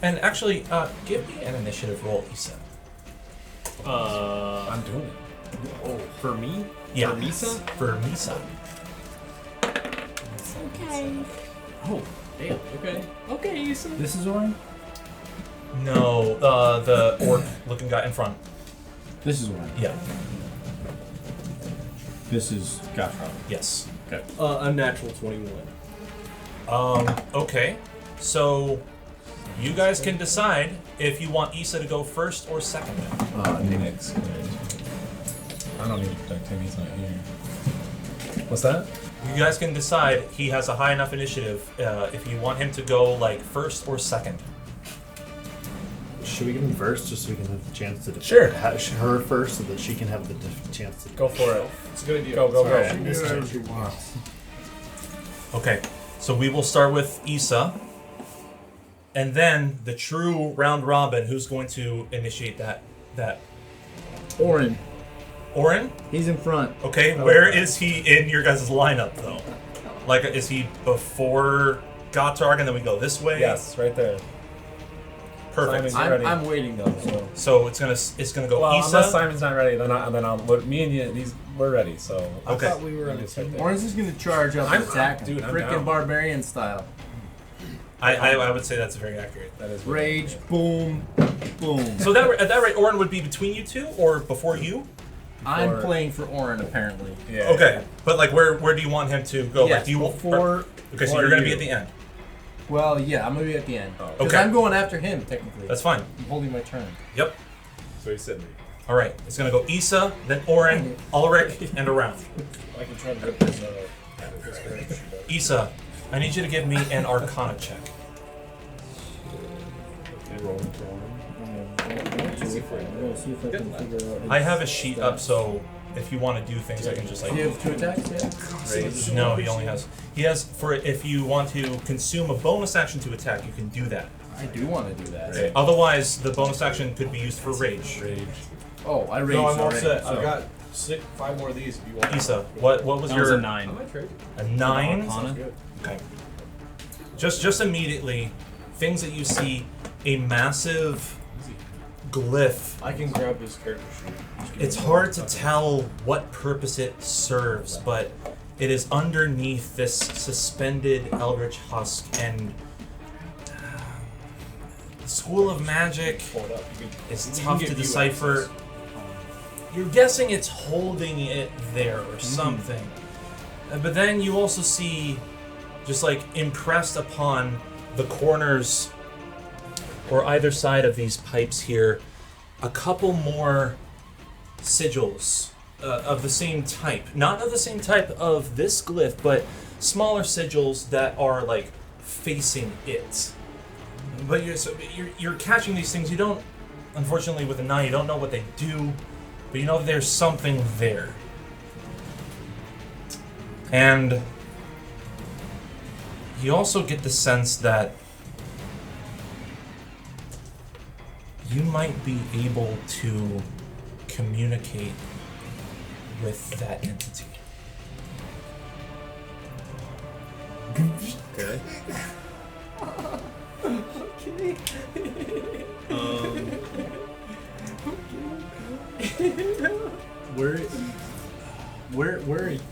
And actually, give me an initiative roll, Isa. I'm doing it. Oh, for me? Yeah. For Misa? For Misa. Okay. Oh, damn. Okay. Okay, Isa. This is Orin? No, the orc-looking guy in front. This is Orin. Yeah. This is Ghat'Rahg. Yes. Okay. Unnatural 21. Okay. So, you guys can decide if you want Isa to go first or second. Nick's good. I don't need to protect him. He's not here. What's that? You guys can decide. He has a high enough initiative. If you want him to go like first or second. Should we give him first, just so we can have the chance to Sure. her first, so that she can have the chance to Go for it. It's a good idea. Go, go, go. Sorry. Okay. So we will start with Isa, and then the true round robin. Who's going to initiate that? Orin. Orin. He's in front. Okay. Where is he in your guys' lineup though? Like, is he before Ghat'Rahg, and then we go this way? Yes, right there. Perfect. Simon's ready. I'm waiting though, so. So it's gonna go Well, Isa. unless Simon's not ready, then I'll. But me and you, we're ready. So Okay. We were on a Just right team. there. Orin's just gonna charge up and attack. dude, I'm Frickin' down. barbarian style. I would say that's very accurate. That is Rage, boom, boom. So at that rate, Orin would be between you two or before you? I'm playing for Orin, apparently. Yeah. Okay, but like, where do you want him to go? Yeah, Like, do you want? Okay, so before you're gonna be you. at the end. Well, yeah, I'm gonna be at the end. Because Okay. I'm going after him, technically. That's fine. I'm holding my turn. Yep. So he said me. All right. It's gonna go Isa, then Orin, Ulrich, and around. I can try to rip this Isa, I need you to give me an Arcana check. Okay, rolling for Orin. Easy for him. I have a sheet up, so if you want to do things, I can just like. Do you have 2 attacks? Yeah. No, he only has. He has for if you want to consume a bonus action to attack, you can do that. I do want to do that. Okay. Otherwise, the bonus action could be used for rage. Oh, I raged No, I'm all already, set. so- I've got 5 more of these if you want. Isa, what was That your was a 9. a 9? Arcana. Good. Okay. Just immediately, things that you see, a massive glyph. I can grab his character sheet. It's hard to tell what purpose it serves, but it is underneath this suspended eldritch husk, and the School of Magic Pull it up. is you can tough get to view decipher. access. You're guessing it's holding it there or something. But then you also see, just like impressed upon the corners or either side of these pipes here, a couple more sigils of the same type. Not of the same type of this glyph, but smaller sigils that are like facing it. But you're catching these things. You don't, unfortunately, with a 9, you don't know what they do, but you know there's something there. And you also get the sense that you might be able to communicate with that entity. Okay.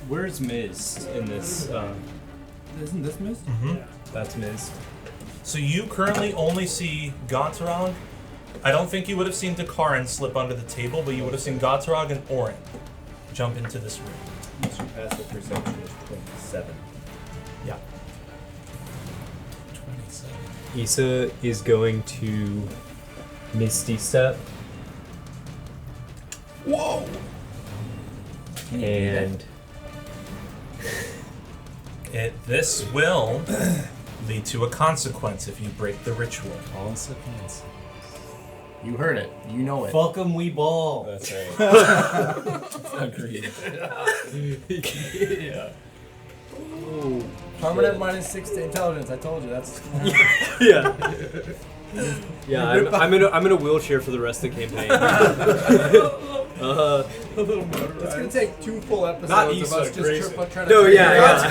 Where's Miz in this? Isn't this Mist? That's Miz. So you currently only see Ghat'Rahg. I don't think you would have seen Dakaran slip under the table, but you would have seen Ghat'Rahg and Orin jump into this room. Once you pass the perception is 27. Yeah. Isa is going to Misty Step. Whoa! And This will lead to a consequence if you break the ritual. Consequences. You heard it. You know it. Fuck 'em, we ball. That's right. Agreed. yeah. Ooh. Permanent -6 to intelligence. I told you that's. Yeah. Yeah, I'm in a wheelchair for the rest of the campaign. It's gonna take 2 full episodes Not of Isa, us just Grayson. trying to. No, yeah.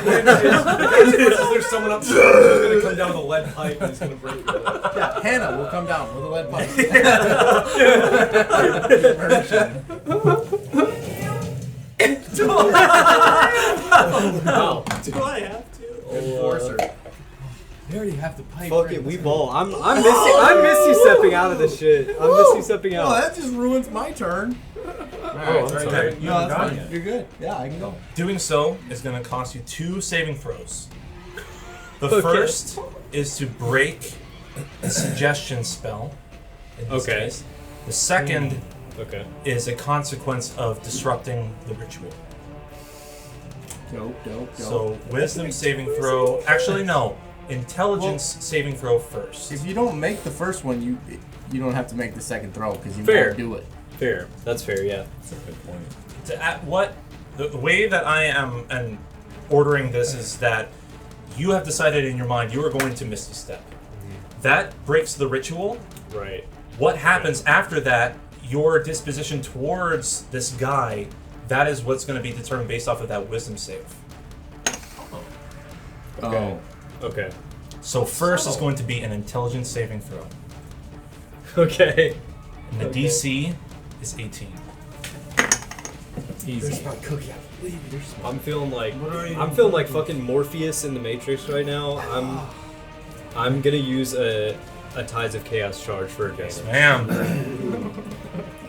There's someone up there who's gonna come down the lead pipe and it's gonna break it. Yeah, Hannah will come down with a lead pipe. Wow. Do I have to? Enforcer. We already have the pipe. Fuck ready. it, we ball. I'm misty stepping out of this shit. I'm misty stepping Oh, out. that just ruins my turn. I'm sorry. No, that's fine. You're good. Yeah, I can go. Doing so is going to cost you 2 saving throws. The Okay. first is to break a suggestion spell. In this Okay. case. The second Okay. is a consequence of disrupting the ritual. Dope. So, wisdom saving throw. Actually, no. Intelligence saving throw first. If you don't make the first one, you don't have to make the second throw because you Fair. won't do it. Fair. That's fair, yeah. That's a good point. The way that I am and ordering this is that you have decided in your mind you are going to Misty Step. That breaks the ritual. Right. What happens after that, your disposition towards this guy, that is what's going to be determined based off of that wisdom save. Oh. Okay. So first is going to be an intelligence saving throw. Okay. And the DC is 18. Easy. I'm feeling like fucking Morpheus in the Matrix right now. I'm gonna use a Tides of Chaos charge for advantage. Ma'am.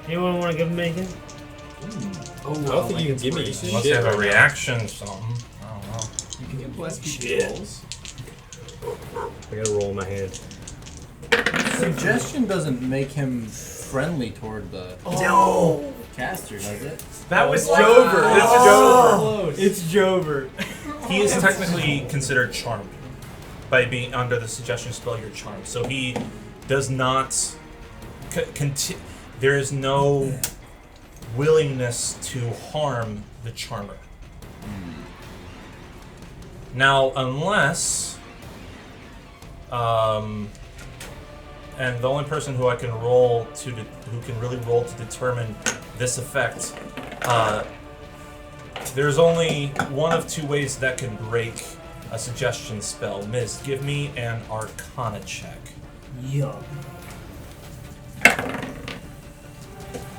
Anyone want to give him anything? I don't think you can give me Unless shit you have a right now. reaction or something. I don't know. You can get plus rolls. I gotta roll my hand. Suggestion doesn't make him friendly toward the No! caster, does it? That was Jover. It's Jover. He is technically considered charmed by being under the suggestion spell. You're charmed, so he does not. There is no willingness to harm the charmer. Now, unless, and the only person who I can roll to who can really roll to determine this effect. There's only one of two ways that can break a suggestion spell. Mizt, give me an Arcana check. Yeah.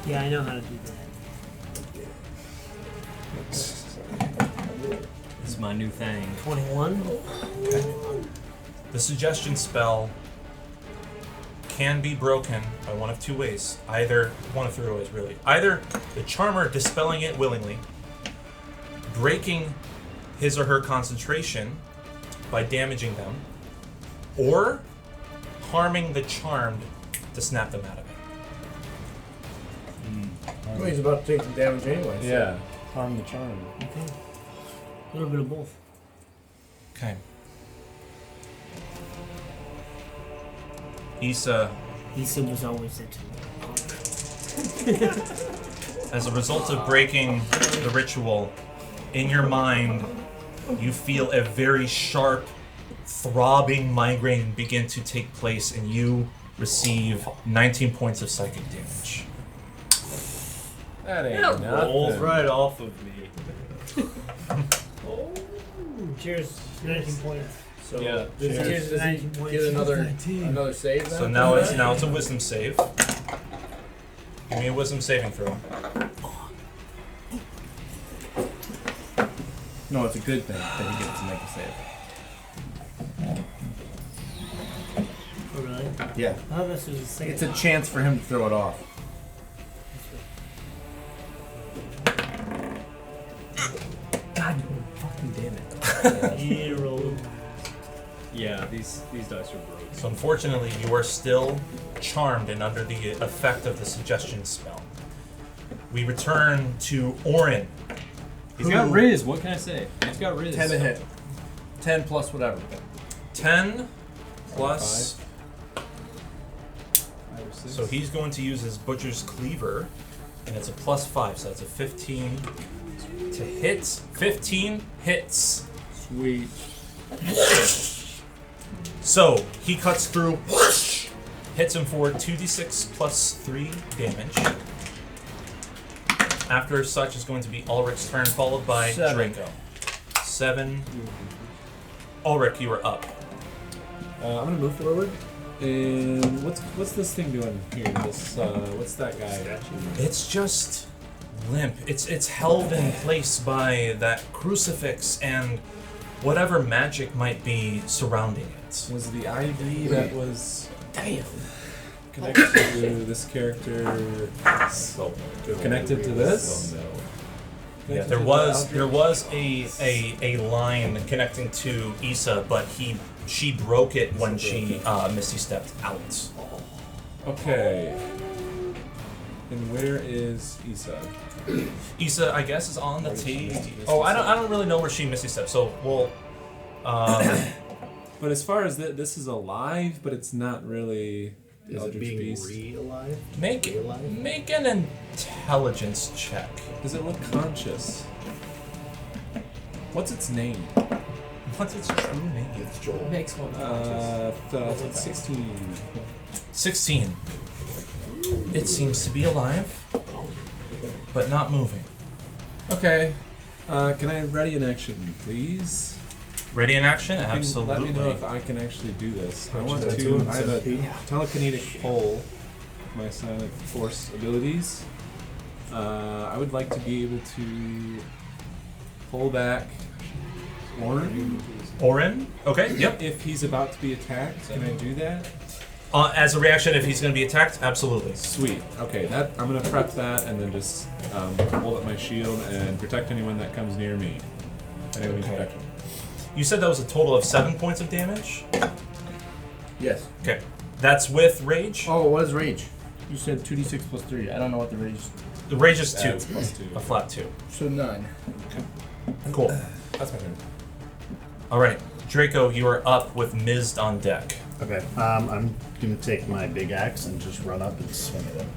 Yeah, I know how to do that. It's my new thing. 21? The suggestion spell can be broken by one of two ways. Either, one of three ways really. Either the charmer dispelling it willingly, breaking his or her concentration by damaging them, or harming the charmed to snap them out of it. Well, he's about to take some damage anyway. So. Yeah. Harm the charm. Okay. A little bit of both. Okay. Isa, Isa was always into as a result of breaking the ritual, in your mind, you feel a very sharp, throbbing migraine begin to take place, and you receive 19 points of psychic damage. That ain't Rolls nothing. right off of me. Cheers. 19 points. So Yeah. Cheers to 19 points. get another save then? So now it's a wisdom save. Give me a wisdom saving throw. No, it's a good thing that he gets to make a save. Oh, really? Yeah. Oh, this was a second. It's a chance for him to throw it off. God fucking damn it. Yeah, roll. Yeah, these dice are broken. So unfortunately, you are still charmed and under the effect of the suggestion spell. We return to Orin. He's got Riz, what can I say? He's got Riz. 10 to hit. 10 plus whatever. 10 plus. 5 or 6. So he's going to use his Butcher's Cleaver, and it's a +5, so that's a 15 to hit. 15 hits. Sweet. So he cuts through, hits him for 2d6 plus 3 damage. After such is going to be Ulrich's turn, followed by 7. Draco. 7. Ulrich, you are up. I'm gonna move forward. And what's this thing doing here? This what's that guy? It's just limp. It's held in place by that crucifix and whatever magic might be surrounding it. Was the ID that was Damn. connected to this character connected to this? Yeah, there was a line connecting to Isa, but she broke it when she Misty stepped out. Okay. And where is Isa? Isa, I guess, is on the table. Oh, I don't really know where she Misty stepped. So we'll. But as far as this is alive, but it's not really. Is it Eldritch being Beast. re-alive? make an intelligence check. Does it look conscious? What's its name? What's its true name? It's Joel. Makes one. 16. 16. It seems to be alive, but not moving. Okay. Can I ready an action, please? Ready in action? Let Absolutely. me know if I can actually do this. I want that to. to I have a him? telekinetic pull. My silent force abilities. I would like to be able to pull back Orin. Orin? Okay, yep. If he's about to be attacked, can I do that? As a reaction, if he's going to be attacked, absolutely. Sweet. Okay, that I'm gonna prep that and then just hold up my shield and protect anyone that comes near me. Anyone needs protection. You said that was a total of 7 points of damage? Yes. Okay. That's with rage? Oh, what is rage? You said 2d6 plus 3. I don't know what the rage is. The rage is 2. That's plus 2. A flat 2. So 9. Cool. That's my turn. Alright. Draco, you are up with Mizt on deck. Okay. I'm gonna take my big axe and just run up and swing at him.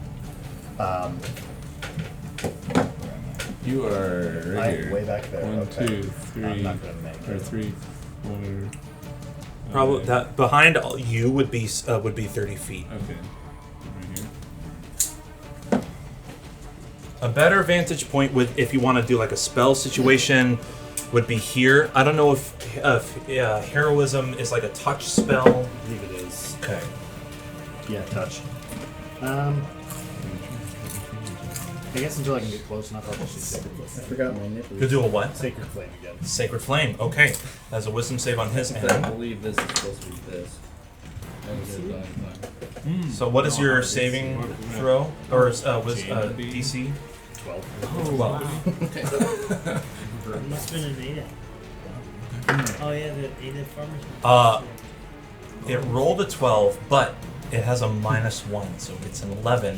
You are right I'm here. way back there. 1, okay. 2, 3, I'm not gonna make or it. 3, 4. Probably Okay. that behind you would be 30 feet. Okay. Right here. A better vantage point would, if you want to do like a spell situation, would be here. I don't know if heroism is like a touch spell. I believe it is. Okay. Yeah, touch. I guess until I can get close enough, I'll just use Sacred I Flame. forgot my nipples. You'll do a what? Sacred Flame again. Sacred Flame. Okay. That's a wisdom save on his I end. believe this is supposed to be this. So what is your saving throw? Or was DC? 12. Well, It must have been an ADA. Oh yeah, the ADA farmers. it rolled a 12, but it has a -1, so it's an 11.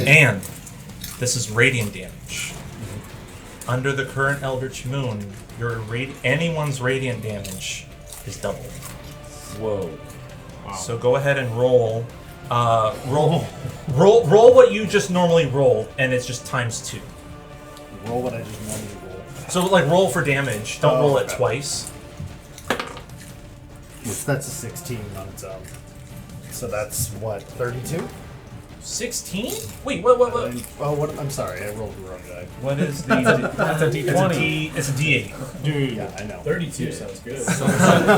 And this is radiant damage. Under the current Eldritch Moon, anyone's radiant damage is doubled. Whoa. So go ahead and roll. Roll what you just normally roll, and it's just ×2. Roll what I just normally roll. So like roll for damage. Don't roll it okay. twice. That's a 16 on its own. So that's what, 32? 16? Wait, what? Oh, what? I'm sorry, I rolled the wrong die. What is the? That's a D20. It's a D8. Dude. Yeah, I know. 32 sounds good.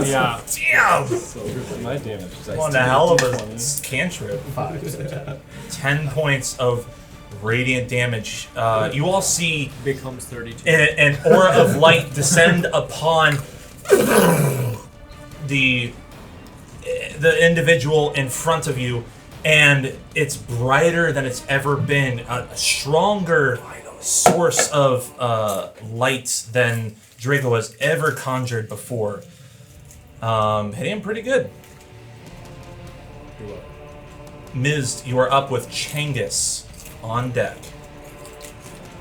Yeah. Damn! My damage is On the hell of a cantrip. 5, so 10. 10 points of radiant damage. You all see Becomes 32. an aura of light descend upon the individual in front of you, and it's brighter than it's ever been. A stronger source of light than Draco has ever conjured before. Hitting him pretty good. Mizt, you are up with Chengis on deck.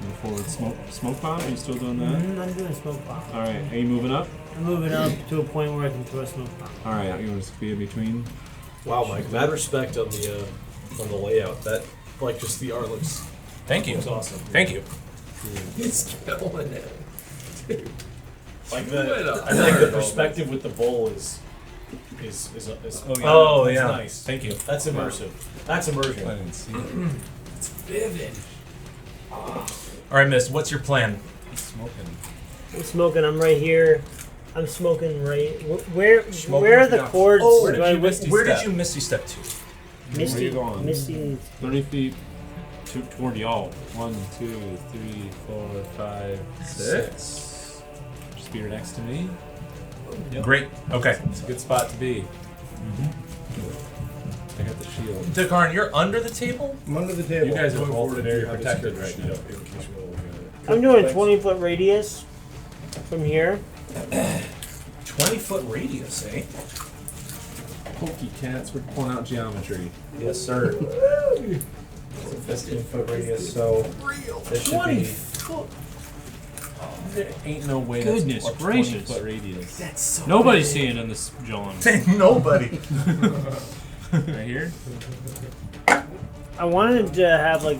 Move forward. Smoke bomb? Are you still doing that? I'm doing a smoke bomb. Alright. Are you moving up? I'm moving up to a point where I can throw a smoke bomb. Alright. You want to be in between? Wow, Mike. Mad respect on the layout. That just the art looks Thank you. awesome. Thank you. He's killing it. Dude. Like I think the perspective with the bowl is Oh, that's yeah. nice. Thank you. That's immersive. That's I immersion. didn't see it. It's vivid. All right, Mizt, what's your plan? He's smoking. I'm smoking. I'm right here. I'm smoking right. Where Smoking are the down. cords? Oh, do I Where did you Misty step to? Where are Misty, you going? Misty. 30 feet toward y'all. 1, 2, 3, 4, 5, 6. Just be next to me. Great. Okay. It's a good spot to be. I got the shield. Dakarn, you're under the table? I'm under the table. You guys are Going both forward if very you have this protected good right shield now. in case we all look at it. I'm doing a 20-foot radius from here. 20-foot radius, eh? Pokey cats, we're pulling out geometry. Yes, sir. It's a 15-foot radius, so this should be... There ain't no way Goodness that's a gracious. 20-foot radius. That's so Nobody's seeing in this, John. Nobody. Right here? I wanted to have like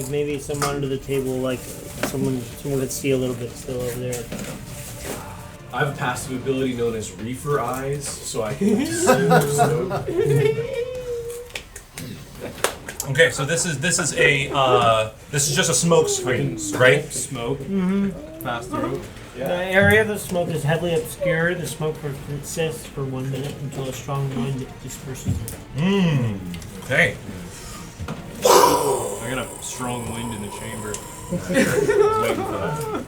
maybe someone under the table, like someone could see a little bit still over there. I have a passive ability known as reefer eyes, so I can see smoke. Okay, so this is just a smoke screen, right? Smoke. Pass through. The area of the smoke is heavily obscured. The smoke persists for 1 minute until a strong wind disperses it. Okay. I got a strong wind in the chamber. I was waiting for that.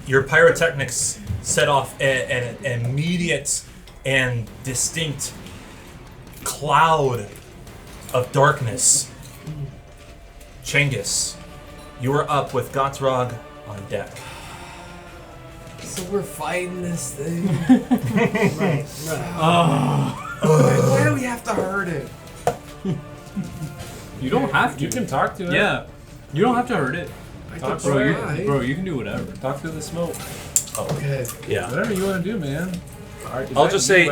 Your pyrotechnics set off an immediate and distinct cloud of darkness. Chengis, you are up with Ghat'Rahg on deck. So we're fighting this thing. Right. Why do we have to hurt it? You don't have to. You can talk to it. Yeah. You don't have to hurt it. Talk to Bro, it. bro, you can do whatever. Talk through the smoke. Okay. Yeah. Whatever you want to do, man. I'll just say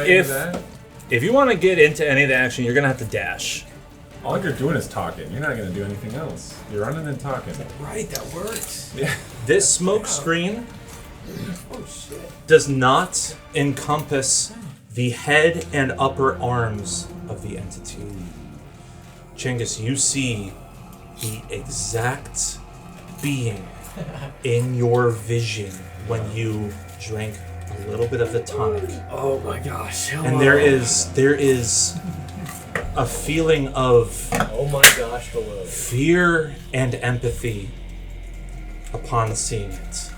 if you want to get into any of the action, you're gonna have to dash. all you're doing is talking. You're not gonna do anything else. You're running and talking. Right, that works. Yeah. This smoke screen Oh shit. does not encompass the head and upper arms of the entity. Chengis, you see the exact being in your vision when you drank a little bit of the tonic. Oh my gosh. Hello. And there is a feeling of Oh my gosh, hello. fear and empathy upon seeing it.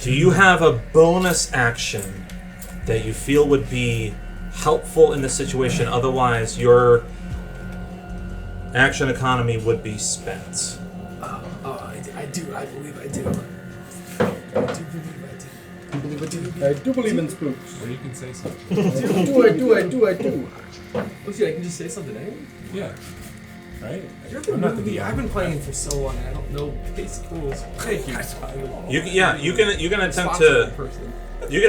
Do you have a bonus action that you feel would be helpful in the situation? Otherwise, your action economy would be spent. I do. I believe I do. I do believe I do. I do believe in spooks. Or you can say something. I do. Oh shit, I can just say something, eh? Yeah. Right? You're the I'm not the movie. DM. I've been playing for so long, I don't know basic rules. Thank you. You can attempt Responsible to person. you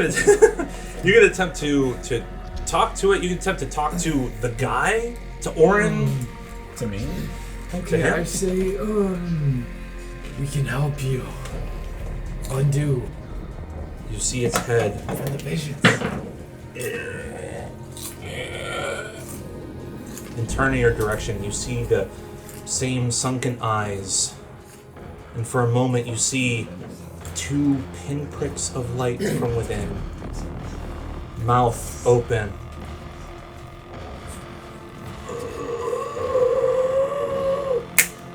can attempt to talk to it. You can attempt to talk to the guy, to Orin. To me? Okay, him? I say, we can help you undo You see its head. from the visions. And turn in your direction, you see the same sunken eyes. And for a moment, you see two pinpricks of light from within. Mouth open.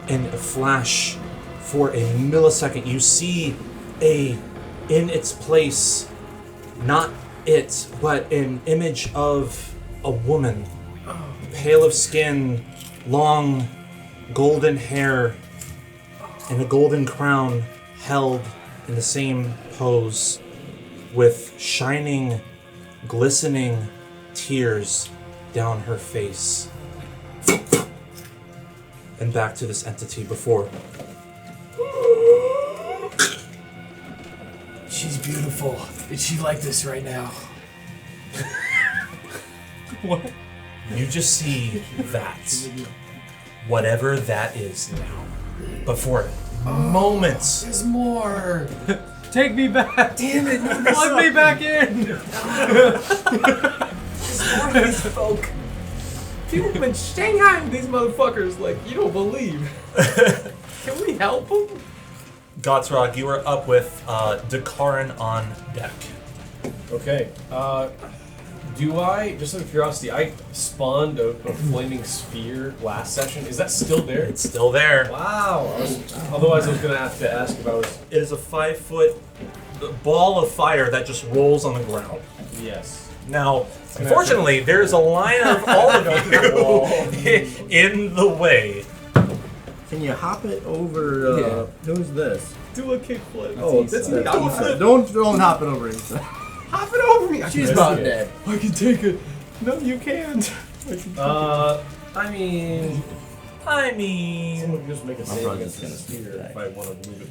In a flash, for a millisecond, you see in its place, not it, but an image of a woman. Pale of skin, long golden hair, and a golden crown held in the same pose, with shining, glistening tears down her face. And back to this entity before. She's beautiful. Is she like this right now? What? You just see that. Whatever that is now. Before moments. There's more. Take me back! Damn it! Plug me back in! There's more of these folk. People have been Shanghaiing these motherfuckers like you don't believe. Can we help them? Ghat'Rahg, you are up with Dakaran on deck. Okay. Do I, just out of curiosity, I spawned a flaming sphere last session. Is that still there? It's still there. Wow. Otherwise, I was going to have to ask if I was. It is a 5-foot ball of fire that just rolls on the ground. Yes. Now, unfortunately, there's a line of all of you in the way. Can you hop it over? Yeah. Who's this? Do a kickflip. Oh, that's Isa. me. Isa. Don't hop it over Isa. Hop it over me. She's about dead. I can take it. No, you can't. I mean. I Just make a I'm save probably against just the gonna sphere steal if I want to move it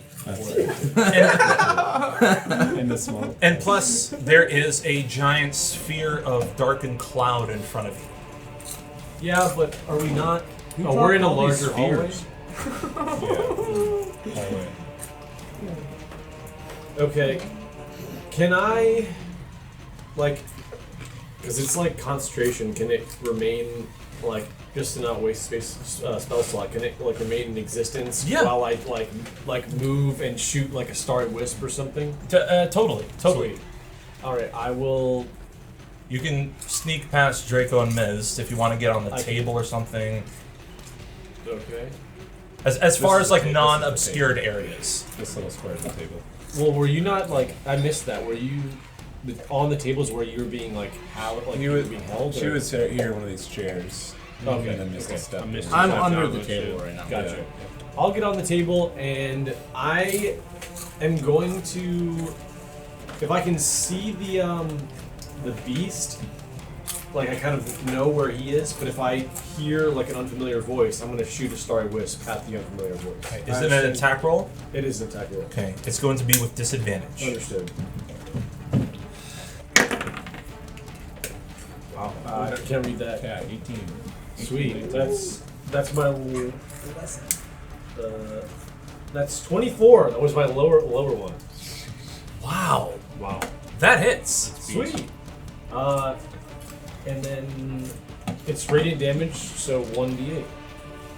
forward. In the smoke. and plus, there is a giant sphere of darkened cloud in front of you. Yeah, but are we not? Who Oh, we're in a dropped all these larger hallway. spheres? Hallway. Okay. Can I, like, because it's like concentration, can it remain, like, just to not waste space, spell slot, can it, like, remain in existence Yeah. while I, like, move and shoot, like, a starry wisp or something? Totally. Sweet. Alright, I will, You can sneak past Draco and Mizt if you want to get on the I can- table or something. okay. As far is as like the- this is the non-obscured areas. This little square at the table. Well, were you not, like, I missed that, were you, on the tables where you're being like you were being held. She was here in one of these chairs. Okay. And then Mizt stepped in. I'm under the table right now. Gotcha. Yeah. I'll get on the table and I am going to, if I can see the beast, like I kind of know where he is, but if I hear like an unfamiliar voice, I'm going to shoot a starry wisp at the unfamiliar voice. Is it an attack roll? It is an attack roll. Okay, it's going to be with disadvantage. Understood. Wow. I can't read that. Yeah, 18. Sweet. That's my. That's 24. That was my lower one. Wow, Wow. that hits. Sweet. And then it's radiant damage, so 1d8.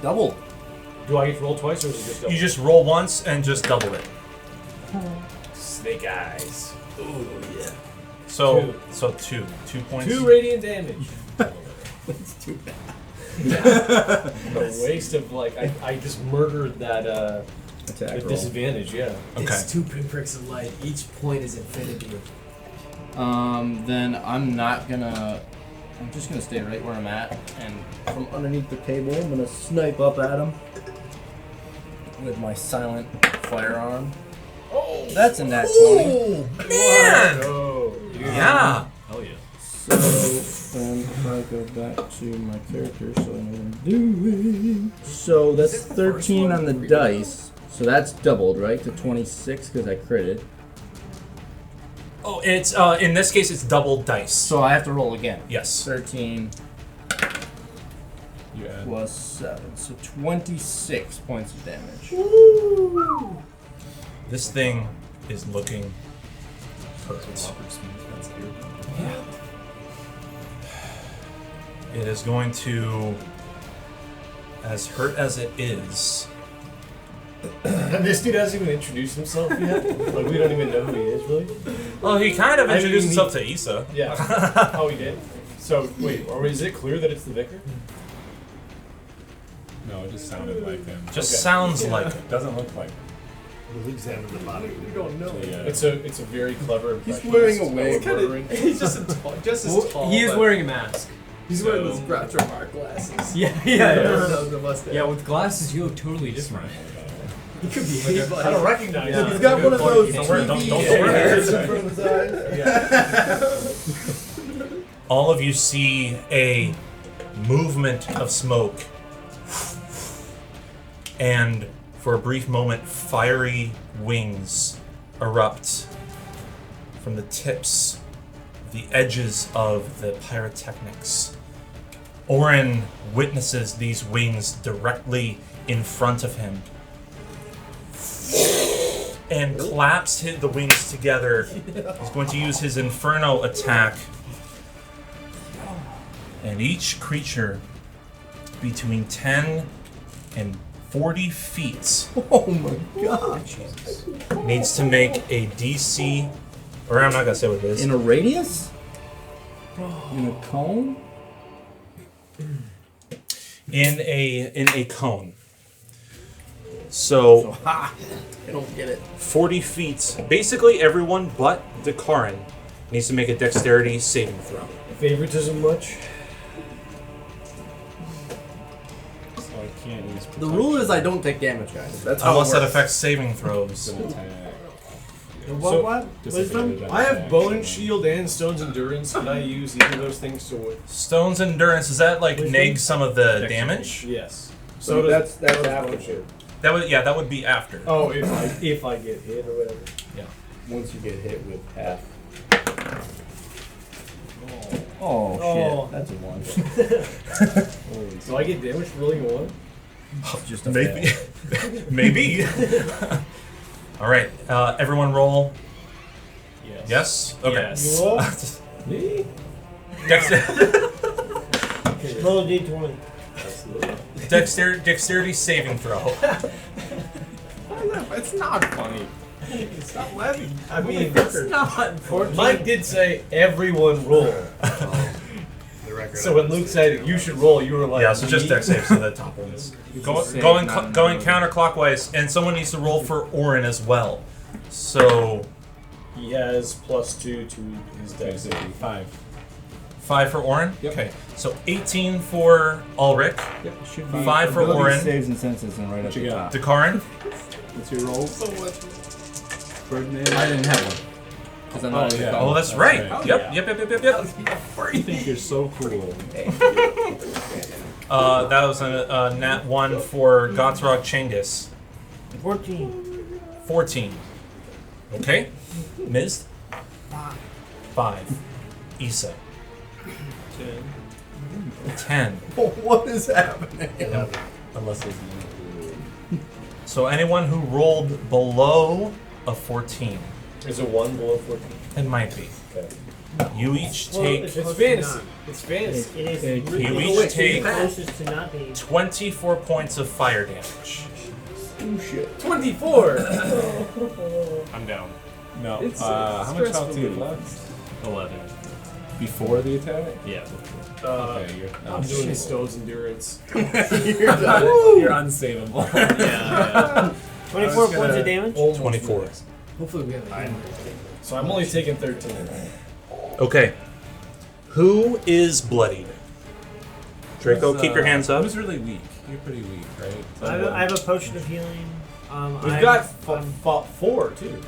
Double. Do I get to roll twice, or is it just double? You just roll once and just double it. Snake eyes. Ooh, yeah. So two points. 2 radiant damage. That's too bad. A waste of like I just murdered that Attack with roll. disadvantage. Yeah. Okay. It's 2 pinpricks of light. Each point is infinity. Then I'm not gonna. I'm just gonna stay right where I'm at, and from underneath the table, I'm gonna snipe up at him with my silent firearm. Oh, that's a nat 20. Man! Oh, Yeah. hell yeah. So then if I go back to my character, so I know what I'm doing. So that's 13 on the dice. So that's doubled, right, to 26 because I critted. Oh, it's in this case it's double dice. So I have to roll again. Yes. 13 You add. plus 7, so 26 points of damage. This thing is looking hurt. It is going to, as hurt as it is. And this dude hasn't even introduced himself yet. Like we don't even know who he is, really. Well, he kind of I introduced mean, himself to Isa. Yeah. Oh, he did. So wait, or is it clear that it's the vicar? No, it just sounded like him. Just Okay. sounds like it. It doesn't look like him. We'll examine the body. We don't know. So, yeah. It's a very clever. He's impression. wearing a It's wig. murdering. He's just as tall. He is but wearing a mask. He's wearing those Ghat'Rahg glasses. Yeah, The mustache. Yeah, with glasses, you look totally different. He could be. I don't recognize him. He's got one of those Don't worry, TV don't worry. hairs in front of his eyes. All of you see a movement of smoke, and for a brief moment, fiery wings erupt from the tips, the edges of the pyrotechnics. Orin witnesses these wings directly in front of him and claps the wings together. He's going to use his Inferno attack. And each creature between 10 and 40 feet Oh my god. needs to make a DC, or I'm not going to say what it is. In a radius? In a cone? In a cone. So I don't get it. 40 feet. Basically everyone but Dakarin needs to make a dexterity saving throw. Favoritism much? So I can't use The rule is I don't take damage, guys. That's how Unless it that works. affects saving throws. an attack. What? Disadvantage on I have attack. bone shield and stone's endurance. Can I use either of those things to? Stone's endurance, does that like neg some of the damage? Yes. So does- that's does after. bone shield. That would be after. Oh, if I get hit or whatever. Once you get hit with half. Oh, Oh. shit. That's a 1. So I get damage for rolling a 1? Just a Maybe. fail. Maybe. All right, everyone roll. Yes. Yes? Okay. Yes. You roll? Me? Roll a d20. Absolutely. Dexterity saving throw. It's not funny. It's not Levy. I mean, It's not. Mike did say everyone roll. The record. So when Luke said you should roll, you were like, Yeah, so just me? dex save so the top ones. Going counterclockwise, and someone needs to roll for Orin as well. So He has +2 to his dex. 5. 5 for Orin? Yep. Okay, so 18 for Ulrich. Yep. Should be 5 for ability Orin. Saves and senses and right What up you the got? top. Dakarin. What's your roll? So much. Birdman. I didn't have one. Because I'm not. yeah. Oh, that's right. right. Yep, yep. I think you're so cool. That was a nat 1 for Ghat'Rahg Chengis. 14. 14. Okay. Mizt. 5. 5. Isa. 10. What is happening? 11. Unless it's So anyone who rolled below a 14, Is it 1 below 14? it might be. Okay. You each Well, take it's It's close to fantasy. not. It's fantasy. It is. You it's each take closest to not being. 24 points of fire damage. Oh shit. 24! I'm down. No. It's, How much health do you have stressful. left? 11. Before the attack? Yeah. Okay, you're. I'm doing Stowe's endurance. You're unsavable. Yeah. 24 points of damage? 24. Hopefully we have a So I'm only taking 13. Okay. Who is bloodied? Draco, keep your hands up. Who's really weak? You're pretty weak, right? I have a potion of healing. We've got 4 too.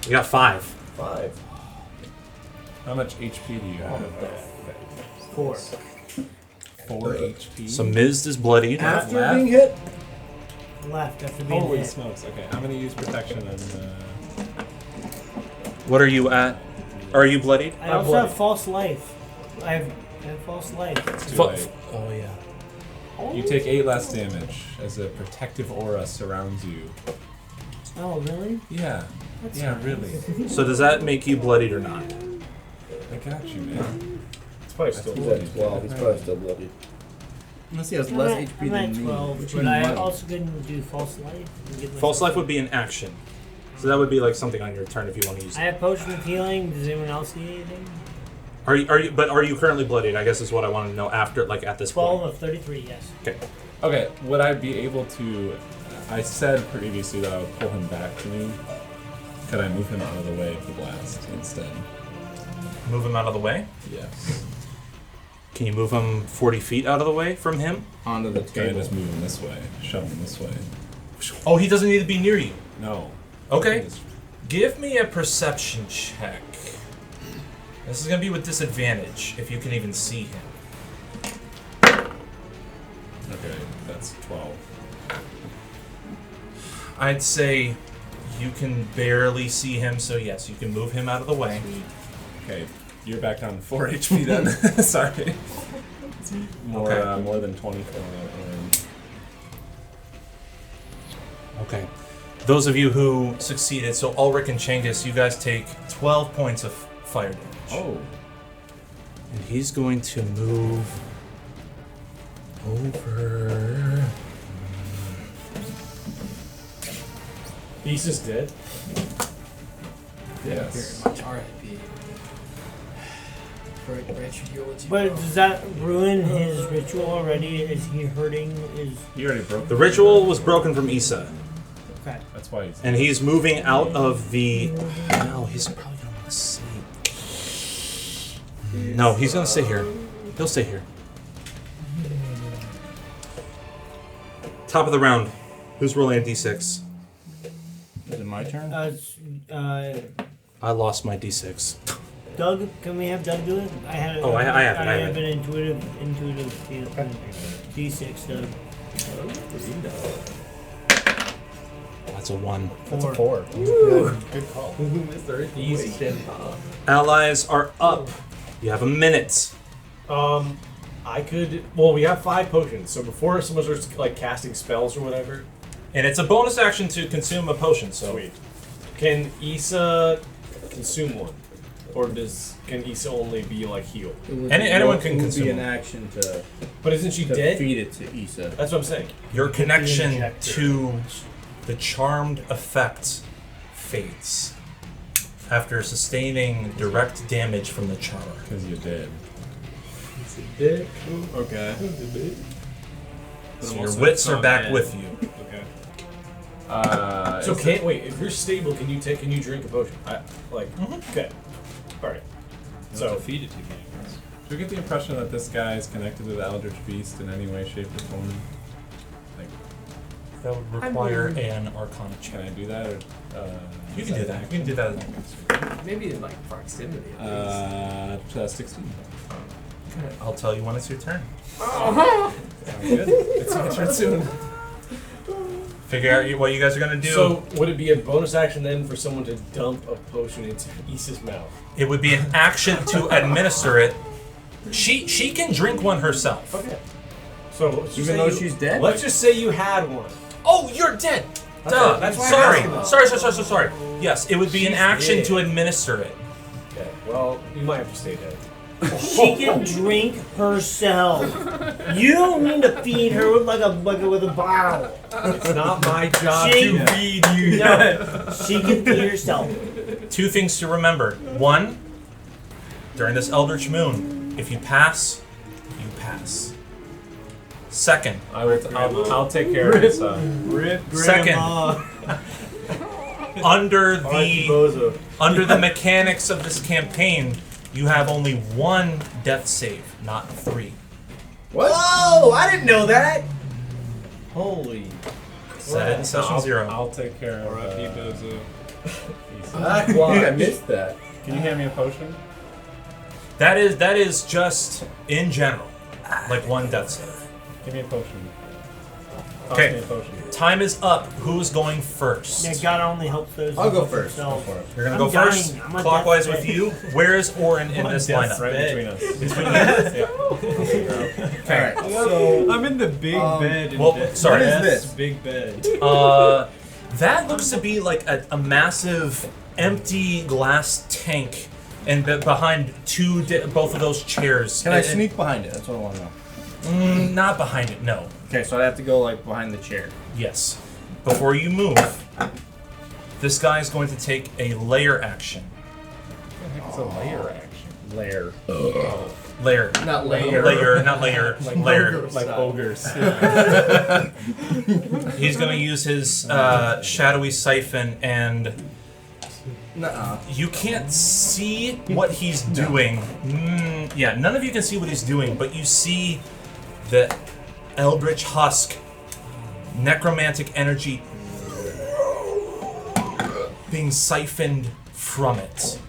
You got 5. 5. How much HP do you have? 4. 4 HP. So Mizt is bloodied. After Left. being hit? Left after being Holy hit. smokes! Okay, I'm gonna use protection on. What are you at? Are you bloodied? I also have false life. I have false life. It's too Fu- late. Oh yeah. You take 8 less damage as a protective aura surrounds you. Oh, really? Yeah. That's Yeah, nice. really. So does that make you bloodied or not? I got you, man. It's probably still He's good. at 12. He's probably still bloody. Unless he has I'm less at, HP I'm than at me. 12, which but he I might. also couldn't do false life. and get False myself- life would be an action. So that would be like something on your turn if you want to use I it. have potion of healing. Does anyone else need anything? Are you currently bloodied? I guess is what I want to know after, like at this 12 point. of 33, yes. Okay. Okay, would I be able to? I said previously that I would pull him back to me. Could I move him out of the way of the blast instead? Move him out of the way. Yes. Can you move him 40 feet out of the way from him? Onto the Can I table. just move him this way? Shove him this way? Oh, he doesn't need to be near you. No. Okay. Just- Give me a perception check. This is gonna be with disadvantage if you can even see him. Okay, that's 12. I'd say you can barely see him, so yes, you can move him out of the way. Okay, you're back on 4 HP then. Sorry. It's more, Okay. more than 20 for Orin. Okay. Those of you who succeeded, so Ulrich and Chengis, you guys take 12 points of fire damage. Oh. And he's going to move over. Isa's dead. Yes. Very much R.I.P. Brad should heal what you But does that ruin his ritual already? Is he hurting his... You already broke The ritual was broken from Isa, Okay. That's why he's. and he's moving out of the. No, he's probably gonna want to sleep. No, he's gonna stay here. He'll stay here. Top of the round. Who's rolling a d6? Is it my turn? I lost my d6. Doug, can we have Doug do it? I had. Oh, I have it, I I have have an intuitive feel. D6, Doug. That's a 1. That's a 4. 4. Good call. Easy. Allies are up. You have a minute. I could. Well, we have 5 potions, so before someone starts like casting spells or whatever. And it's a bonus action to consume a potion, so. Sweet. Can Isa consume one, or can Isa only be like healed? Anyone can It would consume be an it. action to But isn't she dead? feed it to Isa. That's what I'm saying. Your connection injector. to the charmed effect fades after sustaining direct damage from the charmer. Because you're dead. Dick. Okay. So your wits are back with you. Okay. So can't wait. If you're stable, can you drink a potion? Okay. All right. So feed it to me. Do we get the impression that this guy is connected to the Eldritch Beast in any way, shape, or form? Like, That would require an Arcana check. can I do that? Or, You can do that. You can do that. Maybe in like proximity. 16. Okay, I'll tell you when it's your turn. Sounds good. it's my turn soon. Figure out what you guys are gonna do. So would it be a bonus action then for someone to dump a potion into Isa's mouth? It would be an action to administer it. She can drink one herself. Okay. So let's just Even say though she's dead? Let's just say you had one. Oh, you're dead. Duh. That's why I'm Sorry. asking. Sorry. Yes, it would be an She's action dead. to administer it. Okay. Well, you might have to stay dead. She can drink herself. You don't need to feed her with with a bottle. It's not my job She- to feed you. No, she can feed herself. 2 things to remember. 1, during this Eldritch Moon, if you pass, you pass. 2nd, I'll take care of this. Second, under the mechanics of this campaign, you have only 1 death save, not 3. What? Whoa! I didn't know that. Holy. Set it in session 0. I'll take care of R.I.P. Bozo. I missed that. Can you hand me a potion? That is just in general, like 1 death save. Give me a potion. Toss Okay. me a potion. Time is up. Who's going first? Yeah, God only helps those. I'll who go help first. themselves. Go for it. You're gonna I'm go first. dying. I'm on Clockwise death's with bed. you. Where is Orin in this lineup? Right between us. Between you. Alright, so I'm in the big bed. In Well, death. sorry. what is this? Big bed. That looks to be like a massive empty glass tank, and behind both of those chairs. Can I sneak behind it? That's what I want to know. Not behind it. No. Okay, so I'd have to go like behind the chair. Yes. Before you move, this guy is going to take a layer action. It's a layer action. Lair. Layer. Not Layer, not layer. Layer. Like ogres. He's going to use his shadowy siphon, and Nuh-uh. you can't see what he's doing. Yeah, none of you can see what he's doing, but you see the eldritch husk, necromantic energy being siphoned from it.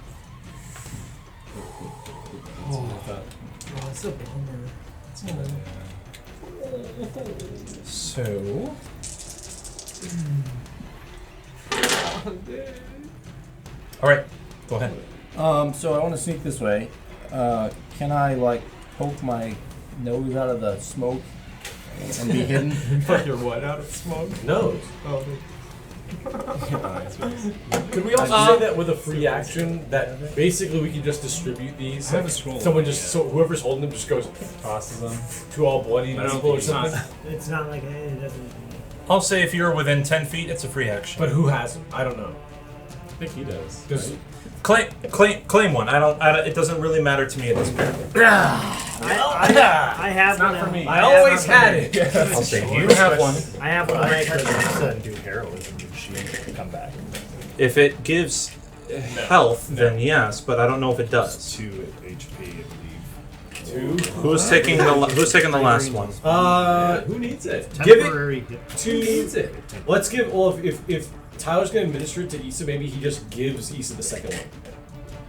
That's a bummer. So, all right, go ahead. So I want to sneak this way. Can I like poke my nose out of the smoke and be hidden? Fuck your what out of smoke? No. Oh, Could we also say that with a free action that basically we can just distribute these? I have a scroll. Someone just so whoever's holding them just goes Tosses them. to all bloody people or something. It's not like it doesn't. I'll say if you're within 10 feet, it's a free action. But who has them? I don't know. I think he does. Does Claim one. I don't. It doesn't really matter to me at this point. I have one. not for me. I always had it. I'll say you have one. I have one right here. and do heroism and she come back. If it gives health, then yes, but I don't know if it does. 2 HP, I Who's taking the last one? Who needs it? believe. Give it to needs it. Let's give. Well, if Tyler's gonna administer it to Isa, maybe he just gives Isa the second one.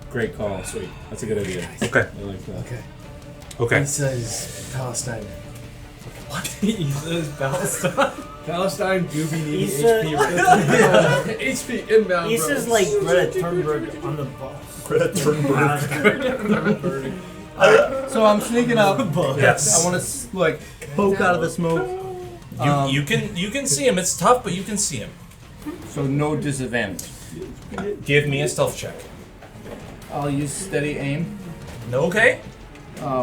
Great call. Sweet. That's a good idea. Okay. I like that. Okay. says Palestine. What? Isa's Palestine. Palestine, Gooby needing Isa- HP right now. HP inbound. Issa's like Greta Thunberg on the bus. Greta Thunberg. So I'm sneaking up. Yes. I want to like poke out of the smoke. You can see him. It's tough, but you can see him. So no disadvantage. Give me a stealth check. I'll use steady aim, No, okay.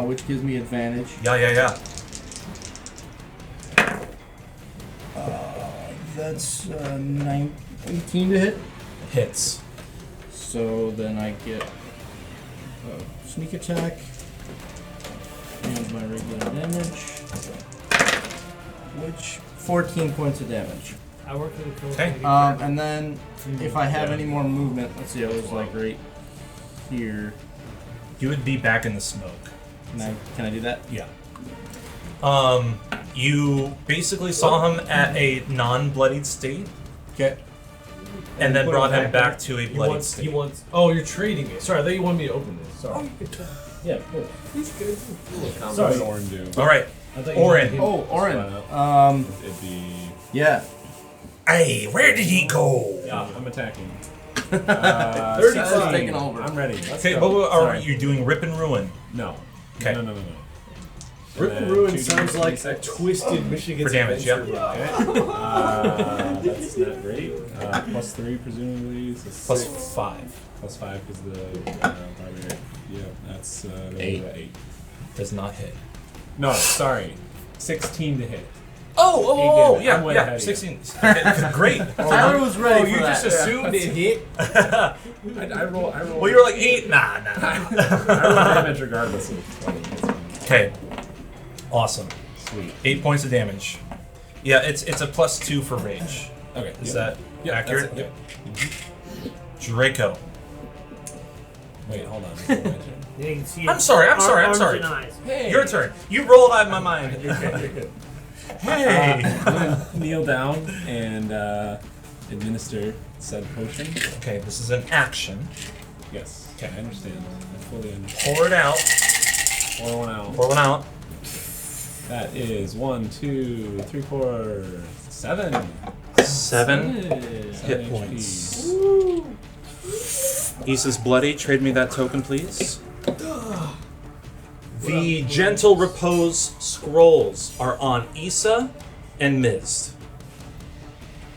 which gives me advantage. Yeah. That's 18 to hit. Hits. So then I get sneak attack and my regular damage, which 14 points of damage. I work in the Okay. And then if I have any more movement, let's see, I was like right here. You would be back in the smoke. Can I do that? Yeah. You basically saw him at a non-bloodied state. Okay. And then put brought him him back back to a He bloodied wants. state. He wants. Oh, you're trading it. Sorry, I thought you wanted me to open this. Sorry. Yeah, cool. He's good. What Sorry. would Orin do? All right. I thought you Orin. wanted him Oh, to Orin. spot out. It'd be. Yeah. Hey, where did he go? Yeah, I'm attacking. 35. Taking over. I'm ready. Let's Okay, go. but are Sorry. you doing rip and ruin? No. Okay. No. Rip and Ruin sounds like a 2d6. twisted Michigan For damage, adventure. Okay. That's not great. +3 presumably. So Plus 6. 5. +5 because the barbarian. Yeah, that's 8. Does not hit. No, sorry. 16 to hit. Oh, damage. I'm way ahead of you. 16. Okay, great. Tyler was ready Oh, for you that. just assumed it hit? I roll. Well, you were like 8. Nah. I roll damage regardless of 20. It's fine. Okay. Awesome. Sweet. 8 points of damage. Yeah, it's a +2 for rage. Okay. Is yeah. that Yeah, accurate? that's it, yeah. Draco. Wait, hold on. It's my turn. Yeah, you can see I'm sorry. arms and eyes. Your turn. You roll out of my mind. You're good. Hey. I'm gonna kneel down and administer said potion. Okay, this is an action. Yes. Okay, I understand. I fully understand. Pour it out. Pour one out. Pour one out. That is 1, 2, 3, 4, 7. 7 hit 7 points. HP. Isa's bloody. Trade me that token, please. The Gentle Repose scrolls are on Isa and Mizt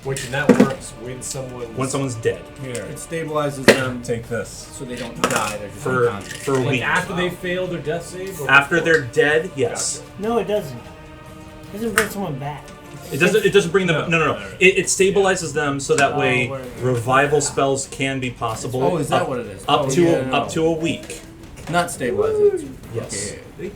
Which and that works when someone's dead Here, It stabilizes them take this. so they don't die. They're just for unconscious. a like week. after they fail their death save. Or After before? they're dead, yes. No, it doesn't. It doesn't bring someone back. It doesn't bring them. No. It stabilizes them so that way right. revival spells can be possible. Oh, is that up, what it is? Up Oh, to yeah, up to a week. Not stabilize it. Yes. Okay.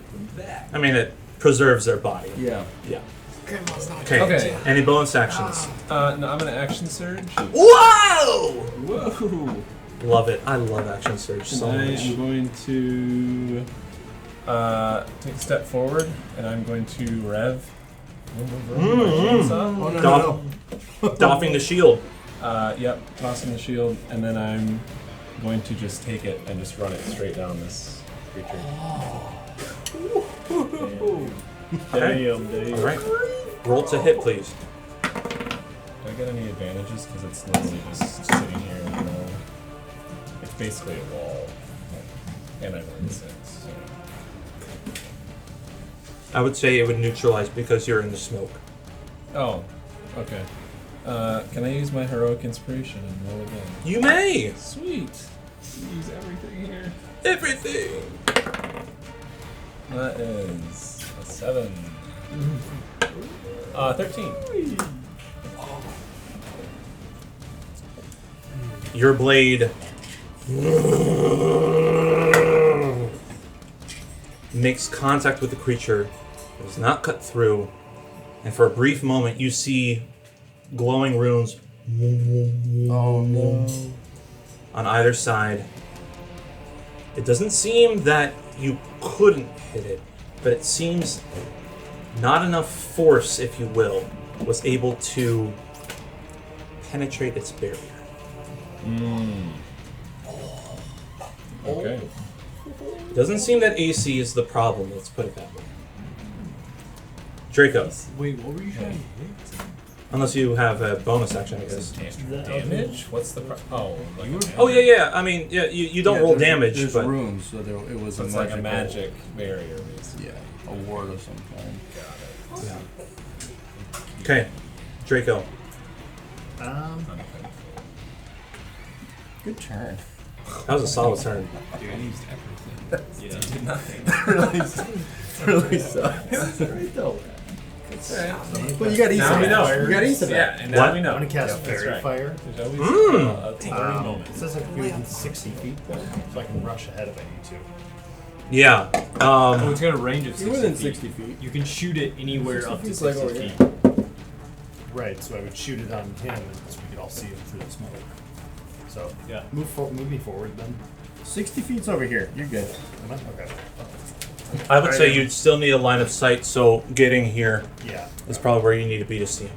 I mean, it preserves their body. Yeah. Yeah. Okay. Okay. Any bonus actions? No, I'm gonna action surge. Whoa! Whoa! Love it. I love action surge so I much. am going to take a step forward, and I'm going to rev. Oh, no, Doff- Doffing the shield. Yep, tossing the shield, and then I'm going to just take it and just run it straight down this creature. Okay. Damn. All right. Roll to hit, please. Do I get any advantages? Because it's literally just sitting here in the middle. It's basically a wall. And I rolled 6. So. I would say it would neutralize because you're in the smoke. Oh, okay. Can I use my heroic inspiration and roll again? You may. Sweet. Use everything here. Everything. That is a 7. 13. Your blade makes contact with the creature. It does not cut through. And for a brief moment, you see glowing runes Oh no. on either side. It doesn't seem that you couldn't hit it, but it seems not enough force, if you will, was able to penetrate its barrier. Okay. Doesn't seem that AC is the problem, let's put it that way. Draco, Wait, what were you trying to hit? unless you have a bonus action, I guess. Damage? What's the oh? Like Oh, yeah. I mean, yeah, you don't roll damage, There's but runes, so it was it's like a magic barrier, basically. Yeah, a ward of some kind. okay, Draco. Good turn. That was a solid turn. Dude, I used everything. Yeah, did nothing. really sucks. Well, you got Isa. Now we know. You got Isa Yeah, back. and now What? we know. I'm gonna cast That's Fairy right. Fire. There's always a teetering moment. It says I can be within 60 feet though, so I can rush ahead if I need to. Yeah. Oh, it's got a range of 60 You're within feet. 60 feet. You can shoot it anywhere 60 up to feet's like 60 over feet. here. Right, so I would shoot it on him, so we could all see him through the smoke. So Yeah. move me forward then. 60 feet's over here. You're good. Am I? Okay. I would say you'd still need a line of sight, so getting here Yeah. is probably where you need to be to see him.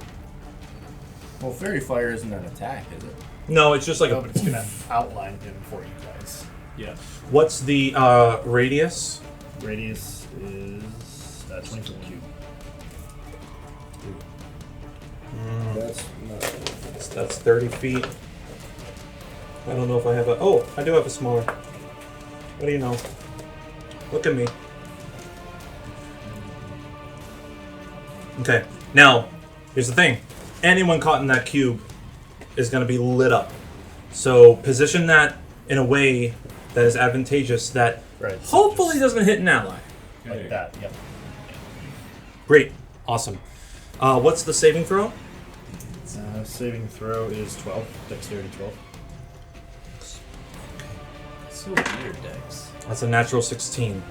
Well, fairy fire isn't an attack, is it? No, it's just like No, a. but it's gonna outline him for you guys. Yeah. What's the radius? Radius is 20 foot cube. That's not. That's 30 feet. I don't know if I have a. Oh, I do have a smaller. What do you know? Look at me. Okay, now, here's the thing. Anyone caught in that cube is going to be lit up. So position that in a way that is advantageous that Right. so hopefully just doesn't hit an ally. like that. Yep. Great. Awesome. What's the saving throw? Saving throw is 12. Dexterity 12. So weird, Dex. That's a natural 16.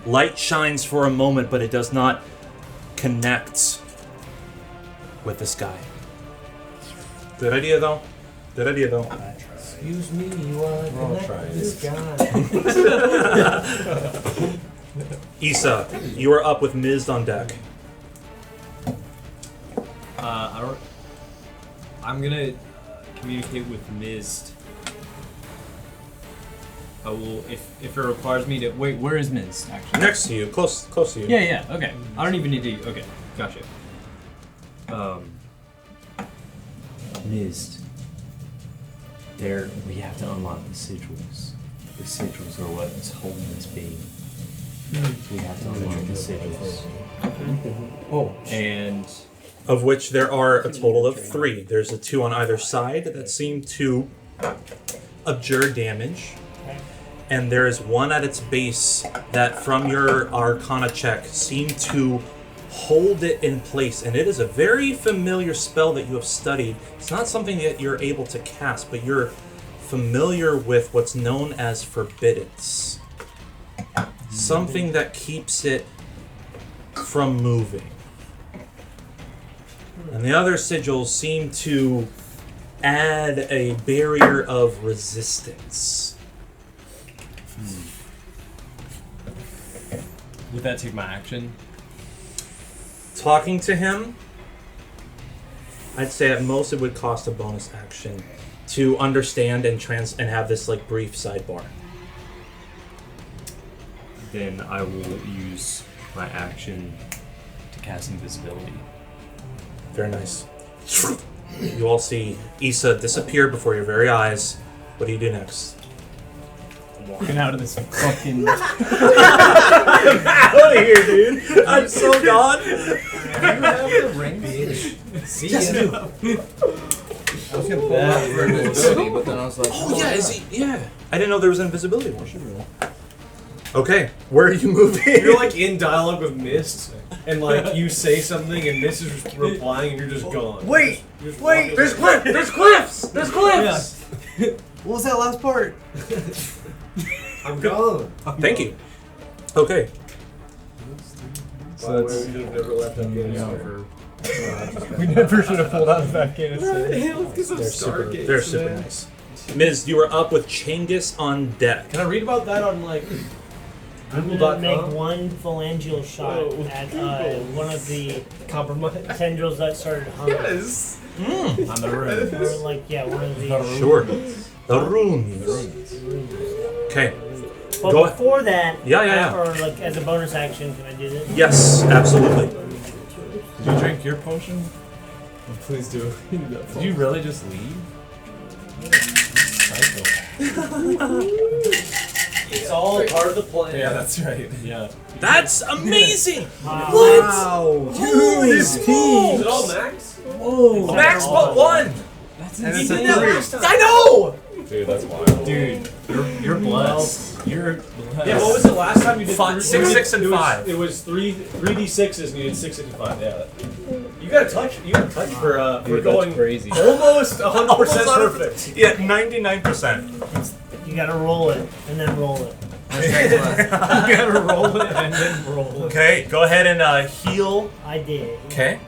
Light shines for a moment, but it does not connect with this guy. Good idea, though. Good idea, though. I try. Excuse me, you want to We're all connect trying. with this guy? Isa, you are up with Mizt on deck. I'm gonna communicate with Mizt. I will, if it requires me to wait. Where is Mizt actually? Next to you, close to you. Yeah. Okay. I don't even need to. Okay. Gotcha. Mizt. There, we have to unlock the sigils. The sigils are what's holding this being. We have to unlock the sigils. Oh, and Of which there are a total of 3. There's a 2 on either side that seem to abjure damage. And there is one at its base that, from your Arcana check, seemed to hold it in place. And it is a very familiar spell that you have studied. It's not something that you're able to cast, but you're familiar with what's known as forbiddance. Something that keeps it from moving. And the other sigils seem to add a barrier of resistance. would that take my action? Talking to him, I'd say at most it would cost a bonus action to understand and have this like brief sidebar. Then I will use my action to cast invisibility. Very nice. You all see Isa disappear before your very eyes. What do you do next? I'm walking out of this fucking. I'm out of here, dude. I'm so gone. See ya. I was gonna pull out for invisibility, but then I was like, Oh yeah, is he? Yeah. I didn't know there was an invisibility one. Okay, where are you moving? You're like in dialogue with Mizt, and like you say something, and Mizt is just replying, and you're just gone. Wait, You're just wait, walking There's away. cliffs! There's cliffs! There's cliffs! what was that last part? I'm gone. Thank you. Okay. So that's we never left Afghanistan. We never should have pulled out of Afghanistan. Let's get some Stargates. They're super nice. Miz, you are up with Chengis on deck. Can I read about that on like I'm gonna make one phalangeal shot at one of the compromise? tendrils that started humming. Yes. On the room. Or like, yeah, one of the. Sure. The runes. Okay. But Go ahead. before that, Yeah. or like as a bonus action, can I do this? Yes, absolutely. Did you drink your potion? Please do. Did you really just leave? It's all part of the plan. Yeah, that's right. Yeah. That's amazing! Wow. Wow, Holy Is it all Max? Oh, Max but 1! that's He insane. did that last time. I know! Dude, that's wild. Dude, you're blessed. You're blessed. Yeah, what was it last time you did? Five, six, six, and it was, 5. It was 3d6s and you did 6 and 5. Yeah. You got a touch. You got a touch for Dude, going that's crazy. almost 100% Almost perfect. Yeah, 99%. You gotta roll it and then roll it. You gotta roll it and then roll it. Okay, go ahead and heal. I did. Okay.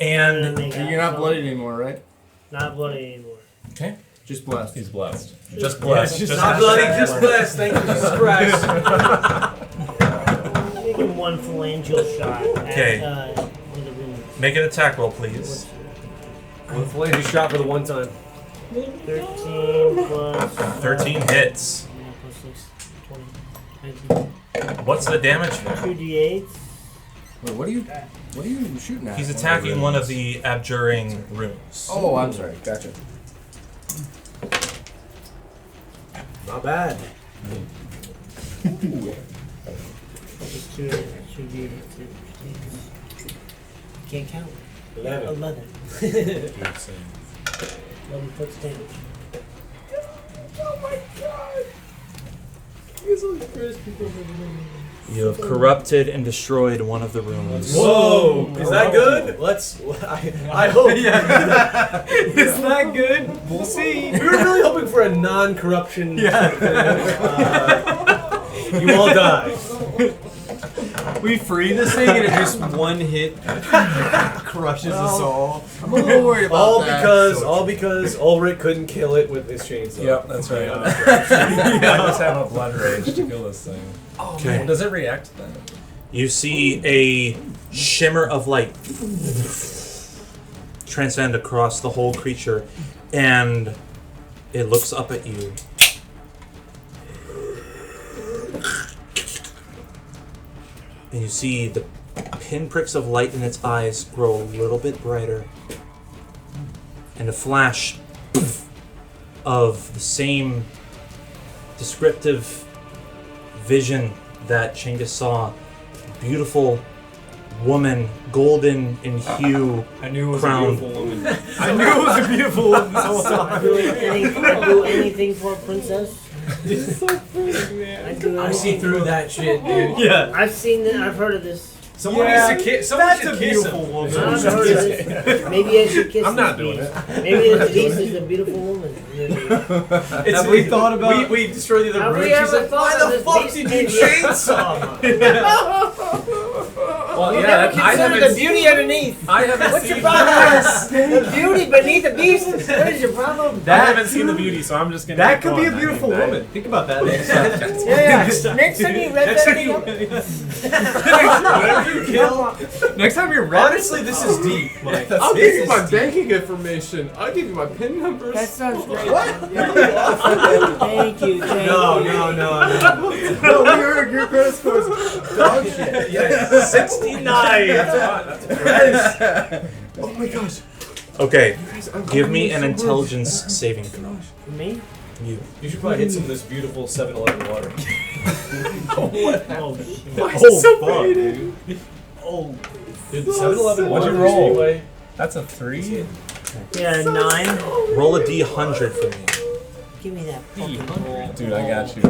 And You're not bloodied anymore, right? Not bloody anymore. okay, Just blessed. He's blessed. just blessed. Just Just not bloody, just blessed. Thank you, Jesus Christ. Making one phalangeal shot Okay. at one of the rooms. make an attack roll, please. One flange shot for the one time. 13 plus 13 hits. yeah, plus 6, 20. 19. What's the damage? 2d8. Wait, what are you shooting at? He's attacking one of the abjuring runes. Oh, I'm sorry. Gotcha. Not bad. Just 2d8. Can't count. 11. 11. 11 points damage. Oh my god! He's on the first people. You have corrupted and destroyed one of the runes. Whoa! Is that good? I hope. Yeah. Is that good? We'll see. We were really hoping for a non-corruption. Yeah. You all die. We free this thing and it just one hit crushes us all. I'm a little worried about that. All because Ulrich couldn't kill it with his chainsaw. Yep, that's right. I just have a blood rage to kill this thing. Okay. Does it react to that? You see a shimmer of light transcend across the whole creature, and it looks up at you. And you see the pinpricks of light in its eyes grow a little bit brighter, and a flash of the same descriptive vision that Chengis saw. Beautiful woman, golden in hue, I knew it was crowned. a beautiful woman. I knew it was a beautiful woman this whole time. Do anything for a princess? It's so pretty, man. I do I see anything through for- that shit, dude. Yeah. I've seen it. I've heard of this. Someone Yeah, needs to kiss. Someone that's should a kiss beautiful him. woman. I've heard of this. Maybe I should kiss I'm not this doing beast. Maybe this beast is a beautiful woman. Have we thought about- We destroyed the Have other room. we She's ever like, thought why of the this fuck beast did you being- chainsaw me? Well, You yeah, never I considered haven't the beauty underneath. I haven't What's your seen problem? The beauty beneath the beast. What is your problem? I haven't seen the beauty, so I'm just gonna. That keep could be a going. beautiful I mean, woman. Think about that next time. Yeah. Next time you read Whatever you kill. Next time you're red. Honestly, this is deep. Like, I'll this give you is my deep. banking information. I'll give you my PIN numbers. that sounds great. What? Thank you. Thank No, you. no. No, we heard your credit score's dog shit. 69! Oh my gosh. Okay, Guys, I'm give me crying an so much. intelligence saving throw. Me? You. You should probably hit some of this beautiful 7-Eleven water. Oh shit. Why is Oh, it so fuck, faded? Dude, the 7-Eleven What'd water you roll? anyway. That's a 3. Yeah, 9. Roll a d100 for me. Give me that fucking roll. Dude, I got you.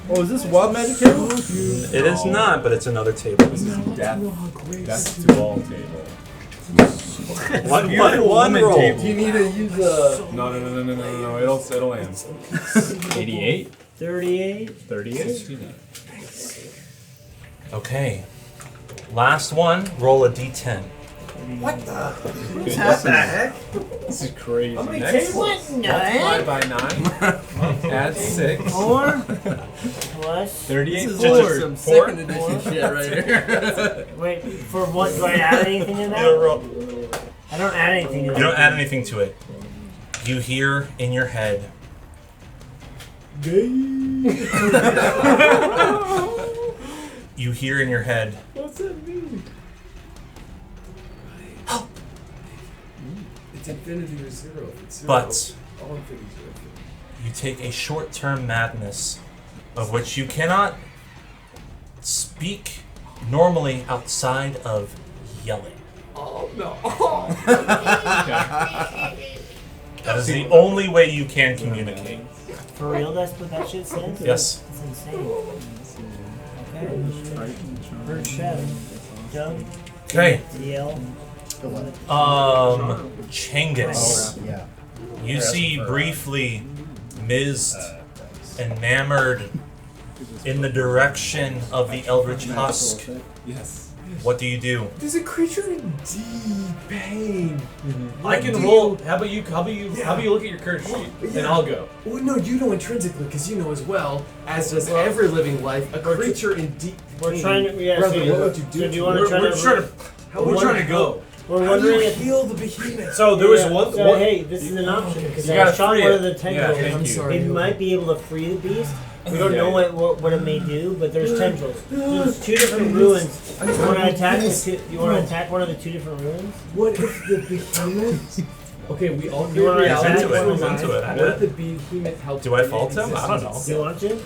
Oh, is this wild magic table? It is not, but it's another table. This is death. Death to all table. One woman roll. table. Do you need to use a... No. It'll land. 88. 38. 38. Okay. Last one, roll a d10. What the? This is crazy. Next, What? multiply 9? by 9. Add 6. 4? Plus. 38. This is Just some four? second edition shit right here. Wait, for what? Do I add anything in that? I don't add anything in that. You don't add anything to it. You hear in your head. You hear in your head. What's that mean? It's infinity or zero. It's zero. But All infinity zero. you take a short-term madness of which you cannot speak normally outside of yelling. Oh no. That is the only way you can communicate. For real, that's what that shit says? Yes. It's insane. Okay. Bird shadow. Doug. Okay. DL. Chengis. Yeah. You see briefly Mizt enamored in the direction of the Eldritch Husk, Yes. What do you do? There's a creature in deep pain. I can roll. How about you look at your curse sheet, and I'll go. Well, no, you know intrinsically, because you know as well, as does every living life, a creature in deep pain. We're trying to. Yeah, Brother, so what would you do? So do you want to try to? How are we trying to go? We're How do wondering you if. heal the behemoth? So there was Yeah, one. So, hey, this is an option because You I gotta shot free one it. of the Yeah, tendrils. thank I'm you. sorry. It might be able to free the beast. We don't know what it may do, but there's tendrils. So there's two different ruins. You want to attack the two? You want to attack one of the two different ruins? What if the behemoth? Okay, we all You wanna agree attack Into it, one into of it. mine? What if the behemoth helps? Do I fault him? I don't know. Do you want to?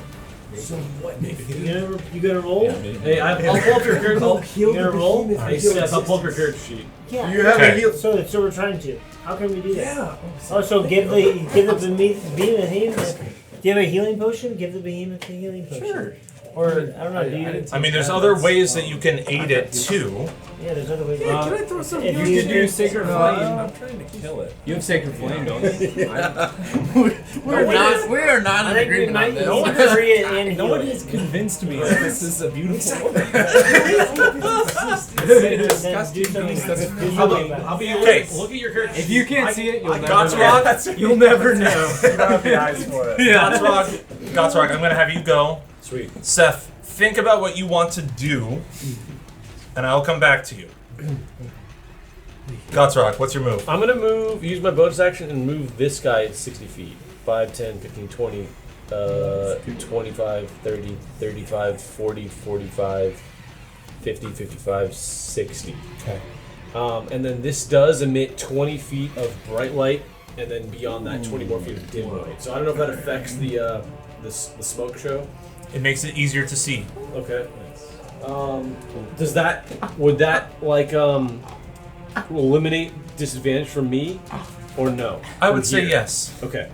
So what? You gonna roll? Hey, I'll pull up your character. I'll heal You the gonna roll? behemoth. Hey, Seth, I'll pull up your character sheet. Yeah. You have Okay. a heal. So we're trying to. How can we do that? Yeah. Oh, so give the behemoth. Do you have a healing potion? Give the behemoth a healing potion. Sure. Or I don't know. Do you? I mean, there's other ways that you can aid it too. Yeah, there's other ways. Yeah, can I throw some if healing? you You could do Sacred Flame. I'm trying to kill it. You have Sacred Flame, don't you? We are not I in think we agreement might on this. no one free it and heal Nobody it. has convinced me that this is a beautiful Then do something. How about you Okay. look at your character sheet? If you can't see it, you'll never Ghat'Rahg, You'll never know. You don't have the eyes for it. Ghat'Rahg, I'm gonna have you go. Sweet. Seth, think about what you want to do, and I'll come back to you. Ghat'Rahg, what's your move? I'm gonna use my bonus action and move this guy 60 feet. 5, 10, 15, 20, 25, 30, 35, 40, 45, 50, 55, 60. Okay. And then this does emit 20 feet of bright light, and then beyond that, 20 more feet of dim light. So I don't know if that affects the smoke show. It makes it easier to see. Okay. Would that eliminate disadvantage from me, or no? I would From say here? yes. Okay.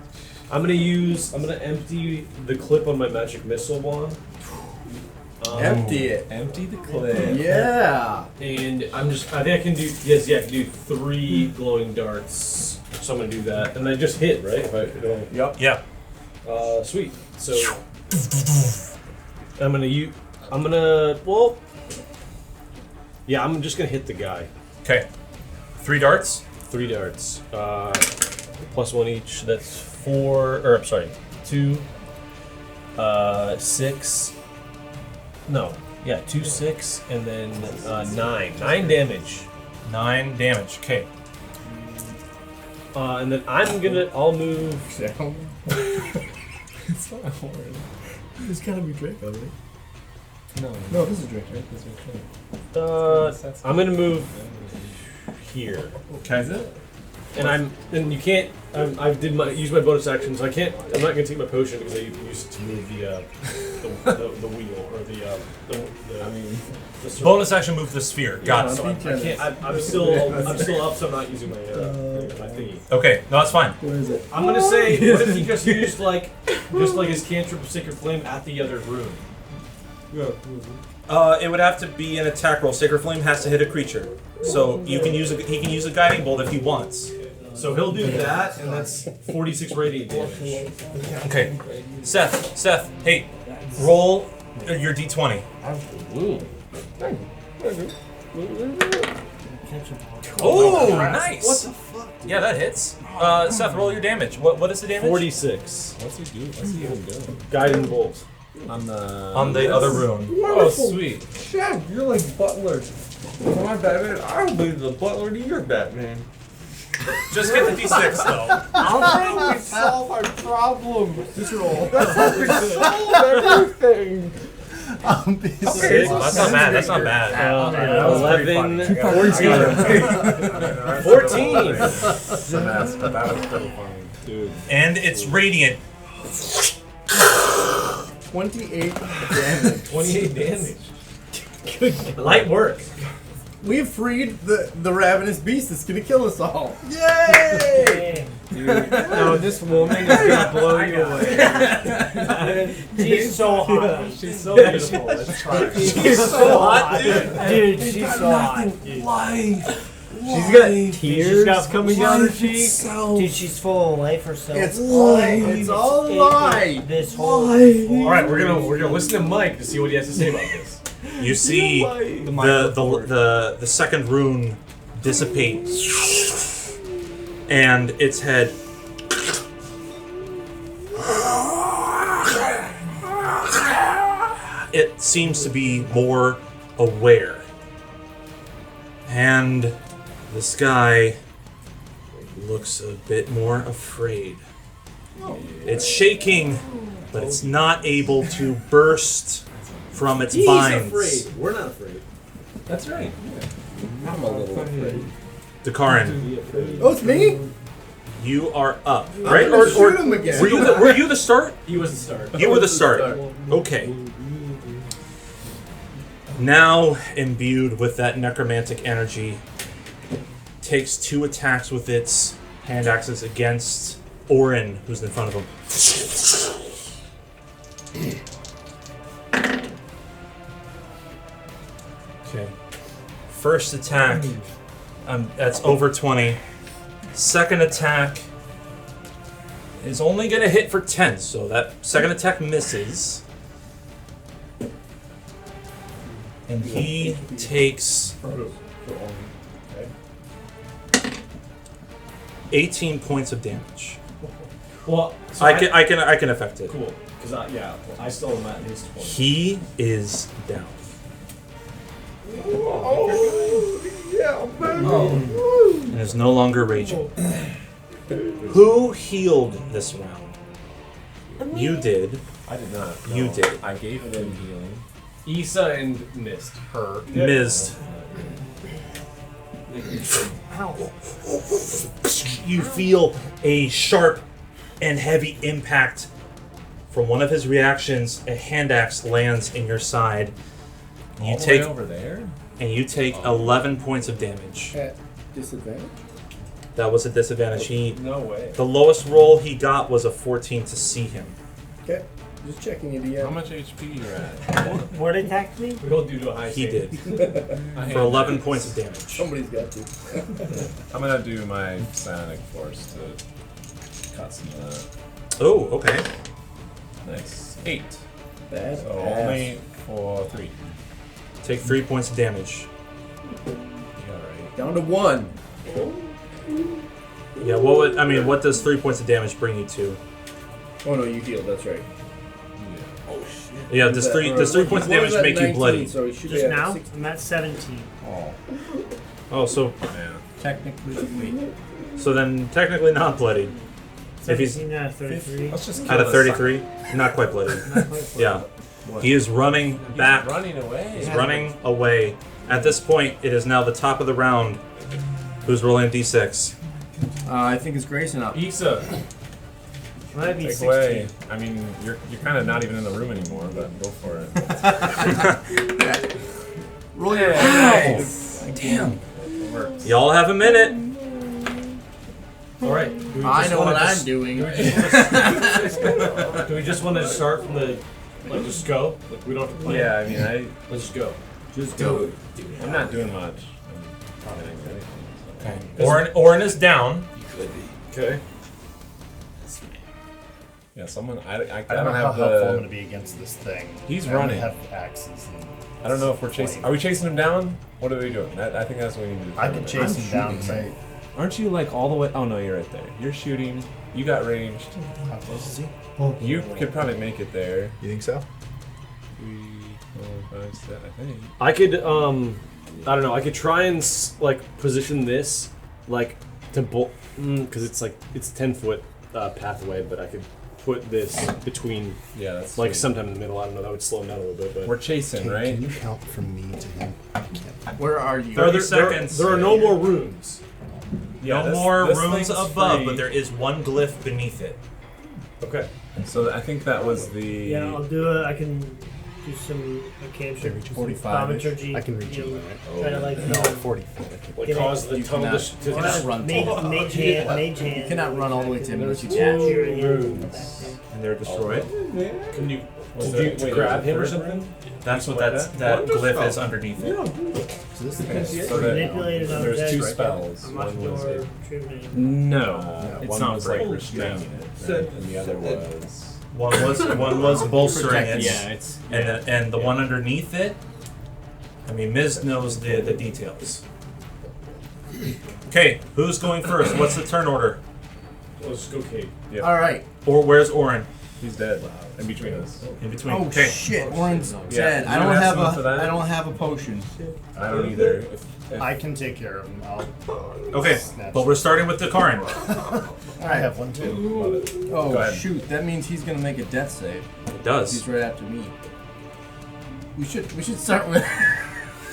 I'm gonna empty the clip on my magic missile wand. Empty it. Empty the clip. Yeah. And I think I can do, I can do 3 glowing darts. So I'm gonna do that. And I just hit, right? If I don't. Yep. Yeah. Sweet. So I'm just gonna hit the guy. Okay. 3 darts. 3 darts. +1 each. That's 4. Or I'm sorry, 2. 6. No. Yeah, 2, 6, and then 9. 9 damage. 9 damage. Okay. And then I'll move. It's not Orin. There's gotta be Draco, right? No, this is Draco. right? This is right. I'm gonna move here. Okay. Is it? And you can't. I use my bonus action, so I can't. I'm not gonna take my potion because I used it to move the wheel or the Bonus action move the sphere. Got it. So I can't. I'm still up, so I'm not using my thingy. Okay. No, that's fine. Where is it? I'm gonna say, what if he just used like his cantrip of Sacred Flame at the other room? It would have to be an attack roll. Sacred Flame has to hit a creature, so he can use a guiding bolt if he wants. So he'll do that, and that's 46 radiant damage. Okay. Seth. Hey, roll your d20. Oh, nice. What the fuck? Yeah, that hits. Seth, roll your damage. What is the damage? 46. What's he do? What's he even doing? Guiding bolt. On the other rune. Oh, sweet. Chef, you're like butler. My Batman. I'll be the butler to your Batman. Just get the d6 though. I'm trying to solve our problems. Just roll. That's how we solve everything. Okay, well, that's not bad. That's not bad. 11, 14. 14. That was pretty funny. Dude. And it's radiant. 28 damage. 28 damage. Good. Light work. We have freed the ravenous beast that's gonna kill us all. Yay! No, this woman is gonna blow you away. She's so hot. She's so beautiful. Let's try. She's so hot, dude. She's so hot. She's got tears coming down her cheek. Dude, she's full of life herself. It's light. It's all light. This whole. All right, we're gonna listen to Mike to see what he has to say about this. You see the second rune dissipate, and its head it seems to be more aware. And this guy looks a bit more afraid. It's shaking, but it's not able to burst from its He's binds. afraid. We're not afraid. That's right. I'm a little afraid. Dakarin, Oh, it's me? you are up, right? gonna shoot him again. Were you the start? He was the start. You were the start. Okay. Now imbued with that necromantic energy, takes 2 attacks with its hand axes against Orin, who's in front of him. Okay. First attack, that's over 20. Second attack is only going to hit for 10, so that second attack misses. And he takes 18 points of damage. Well, so I can affect it. Cool. Because I still am at least 20. He is down. And is no longer raging. Who healed this round? You did. I did not. You no. did. I gave them healing. Isa and Mizt. Her. Mizt. You feel a sharp and heavy impact from one of his reactions. A hand axe lands in your side. You All the take way over there? and you take 11 points of damage. At disadvantage? That was a disadvantage. No way. The lowest roll he got was a 14 to see him. Okay. Just checking it again. How much HP you at? What attacked me? We don't do to a high He save. did. For 11 points of damage. Somebody's got to. I'm gonna do my psionic force to cut some of that. Oh, okay. Nice. 8. Bad. So only for 3. Take 3 points of damage. Yeah, right. Down to 1. Yeah, what does 3 points of damage bring you to? Oh no, you healed. That's right. Yeah, does 3 points of damage make you bloody? So he should be Just at now? 16. I'm at 17. Oh, so Technically, wait. so then technically not bloodied. If he's 17 out of 33. Let's just out of 33, not quite bloodied. Not quite Yeah, he is running back. running away. He's running away. At this point, it is now the top of the round. Who's rolling a d6? I think it's Grayson up. Isa. Might be Take 16. away. I mean, you're kind of not even in the room anymore, but go for it. Roll your Nice. Damn. It works. Y'all have a minute. Alright. I know what I'm doing. Do we just want to start from the. Like, just go? Like, we don't have to plan. Yeah, I mean, Let's just go. Just go. I'm not doing much. I'm probably not doing anything. Okay. Orin is down. Okay. Yeah, someone. I I don't don't know how have helpful I'm going the. to be against this thing. He's I only running. have axes. And I don't know if we're chasing. Are we chasing him down? What are we doing? I think that's what we need to do. I can chase him down. Say, Aren't you like all the way? Oh no, you're right there. You're shooting. You got ranged. how close is he? You could probably make it there. You think so? 3, 4, 5, 6, I think. I could, I don't know, I could try and, position this, like, to because it's, like, it's 10-foot pathway, but I could put this between, Yeah, that's like, sweet. sometime in the middle. I don't know, that would slow him down a little bit, but... We're chasing, Can, right? Can you count from me to him? I can't. Where are you? 30 there, seconds. There are no more runes. Yeah, No this- more this rooms thing's above, free. but there is one glyph beneath it. Okay. So I think that was the. Yeah, I'll do it. I can do some cantrip, reach some 45 -ish. thaumaturgy. I can reach you him, know, right? try to like No, 40 feet. Like, Get cause the You tunnel cannot- to... you cannot run mage tall. hand. You cannot run all the way to him unless you Yeah, dash. you're in. And they're destroyed. Can you... Was Did you there- wait, grab was there him or third something? That's what Like that glyph is underneath it. So this is Okay, so Manipulated there, there's object. 2 spells. Unlock One was door, tribunal. no, it's one not was like like restraining it, right? And the other was One was bolstering it, Yeah, it's and the one underneath it I mean, Miz knows the details. Okay, who's going first? What's the turn order? Let's go, Kate. Yep. All right. Or where's Orin? He's dead. In between us. In between. Oh Okay. shit, Orin's Yeah. dead. Do I you don't have have some for that? I don't have a potion. I don't either. If I can take care of him. Okay, but we're starting with the Karin. I have one too. Oh Go ahead. shoot, that means he's gonna make a death save. It does. He's right after me. We should start with.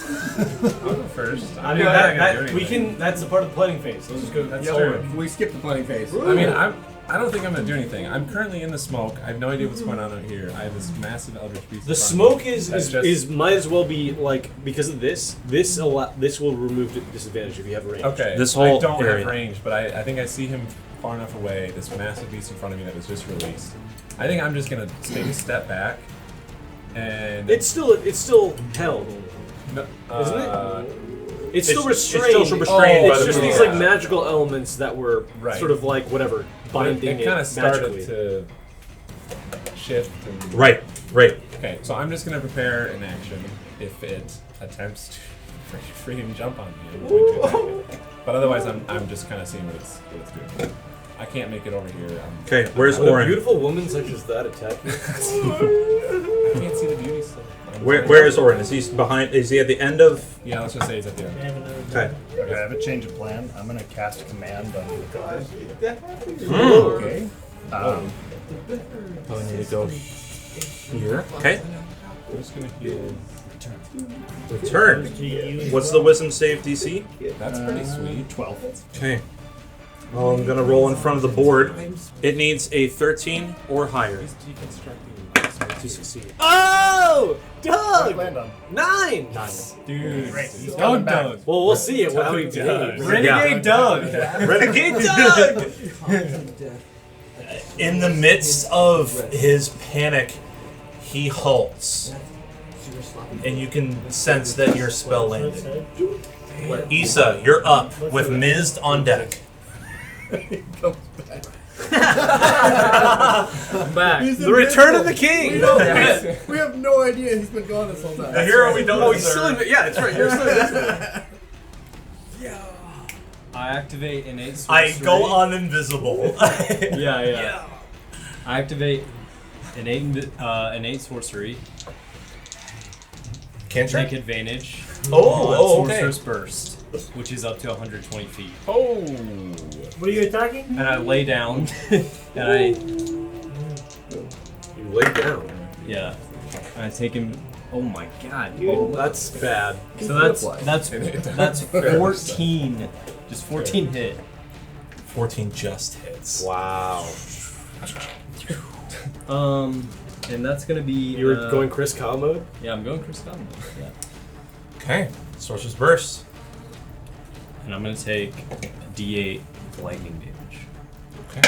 I'll go first. I mean, that's a part of the planning phase. Let's just go. That's Yeah, true. we skipped the planning phase. I mean, I don't think I'm gonna do anything. I'm currently in the smoke. I have no idea what's going on out here. I have this massive eldritch beast. The in front of smoke me. is That's just- might as well be like because of this. This will remove the disadvantage if you have range. Okay. This whole I don't area. have range, but I think I see him far enough away. This massive beast in front of me that was just released. I think I'm just gonna take a step back, and It's still held. no, isn't it? It's still It's restrained. still restrained by it's the just moon. these like magical elements that were Right. sort of like whatever binding it kind of started magically. to shift. And, Right. Okay, so I'm just gonna prepare an action if it attempts to freaking jump on me. I'm going to attack it. But otherwise, I'm just kind of seeing what it's doing. I can't make it over here. Okay, where's Would a Orin? beautiful woman such as that attack you? I can't see the beauty stuff. Where is Orin? Is he behind? Is he at the end of? Yeah, let's just say he's at the end. Okay. Okay, I have a change of plan. I'm gonna cast a command on the guard. Okay. Oh, I need to go here. Okay. I'm just gonna heal. Return. What's the wisdom save DC? That's pretty sweet. 12. Okay. Well, I'm gonna roll in front of the board. It needs a 13 or higher to succeed. Oh, Doug! Land on. 9. Dude. He's coming back. Well, we'll see it how he behaves. Renegade Doug. Renegade Doug! In the midst of his panic, he halts. And you can sense that your spell landed. Isa, you're up with Mizt on deck. I'm back. The return of the king! We have no idea he's been gone this whole time. The hero we don't He's still deserve. yeah, that's right. You're still I activate innate I sorcery. go on invisible. Yeah. I activate innate sorcery. Cantrip? Take advantage. Oh, on okay. Sorcerer's Burst, which is up to 120 feet. Oh! What are you attacking? And I lay down, and You lay down. and I take him. Oh my god, dude. Oh, that's bad. So that's 14. Just 14 hit. 14 just hits. Wow. And that's gonna be. You were going Chris Kyle mode? Yeah, I'm going Chris Collins. Yeah. Okay. Sorcerer's Burst. And I'm gonna take a D8 lightning damage. Okay.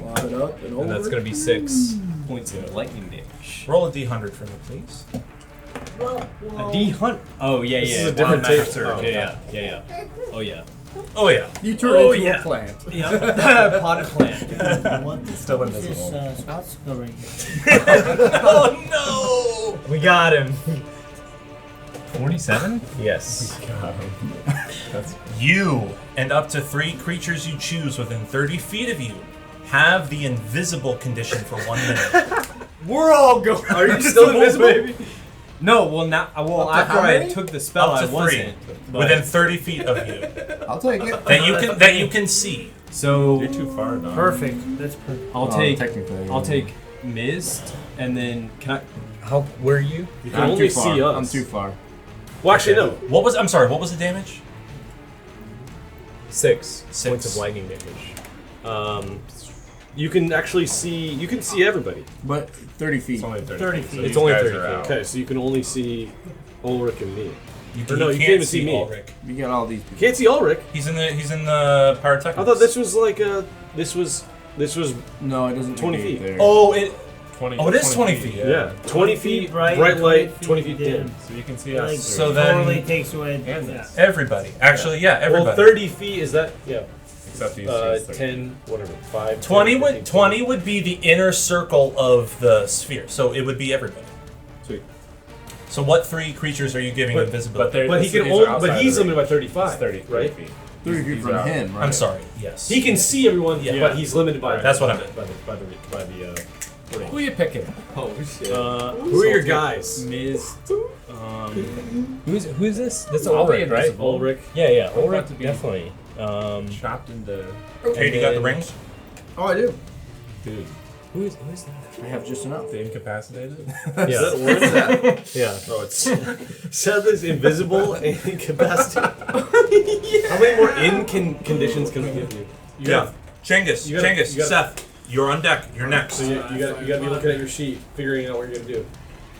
Lock it up and over. And that's gonna be 6 points of lightning damage. Roll a d100 for me, please. A D-hunt. Oh yeah, This yeah. is a different Magic tape. Surge. Oh, Yeah. Oh yeah. Oh, yeah. You turn Oh, into yeah. a plant. Yeah. Potted plant. What Still is this invisible. spot skill right here? Oh, no! We got him. 47? Yes. That's You and up to 3 creatures you choose within 30 feet of you have the invisible condition for 1 minute. We're all going. Are you still invisible? No, well now, well Up to after how I many? took the spell, Up to I 3 wasn't. but- within 30 feet of you I'll take it. that you can see. So You're too far, dog. Perfect. That's perfect. I'll Oh, take technically, I'll yeah. take Mizt, and then can I? How? Where are you? You can I'm only too far. see us. I'm too far. Well, actually, no. What was? I'm sorry. What was the damage? 6 6. points of lightning damage. You can actually see. You can see everybody. But 30 feet. It's only 30, 30 feet. feet. So It's these only guys 30 are feet. out. Okay, so you can only see Ulrich and me. You, Or no, you can't even see me. Ulrich. You got all these You people. can't see Ulrich. He's in the pyrotechnics. I thought this was like this was No, it doesn't 20 negate feet. there. Oh, it. 20, Oh, it is 20 feet. yeah 20 feet bright, bright, light, 20 20 feet feet dim. So you can see Like, us. So through. then- totally takes away. And yeah. this. Everybody. Actually, yeah, everybody. Well, 30 feet is that? Yeah. Except these two. 10, whatever, 5. 20 10, would 15, 20 would be the inner circle of the sphere, so it would be everybody. Sweet. So what 3 creatures are you giving invisibility? But he can only. But he's limited by 35. It's 30 right? feet. 30 feet from him, right? I'm sorry. Yes. He can see everyone, Yeah. but he's limited by. That's what I meant. By the Who are you picking? Oh shit. who are your guys? Mizt. Who's this? That's I'll be Ulrich, right? invisible. Ulrich. Yeah, I'm Ulrich about to be- definitely. Chopped into. Okay, you got the rings? Oh, I do. Dude, Who's that? I have just enough. the incapacitated? Yeah. What is that? Yeah. Oh, it's Seth is invisible and incapacitated. How many more conditions can we give you? Yeah. Chengis, you gotta- Chengis, you gotta- Seth, you're on deck. You're next. So you gotta be looking at your sheet, figuring out what you're gonna do.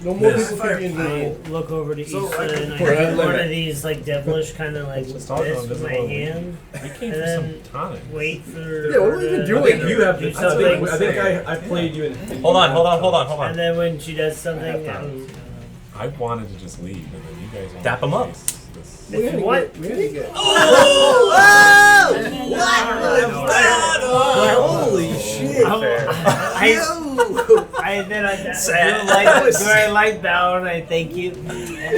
No more Miz. people can be I invisible. look over to So Isa I can and I put it do at one limit. of these like devilish kind of like Just all this going with my invisible. hand. We came And for then some tonic. wait for. Yeah, what are we her even to doing? I think you have. do I something. think I played you in. Hold on. And then when she does something, I wanted to just leave, and then you guys. Dap 'em up. if you want. We gotta get. Holy shit! I then I do Sad. a light bow and I thank you. And then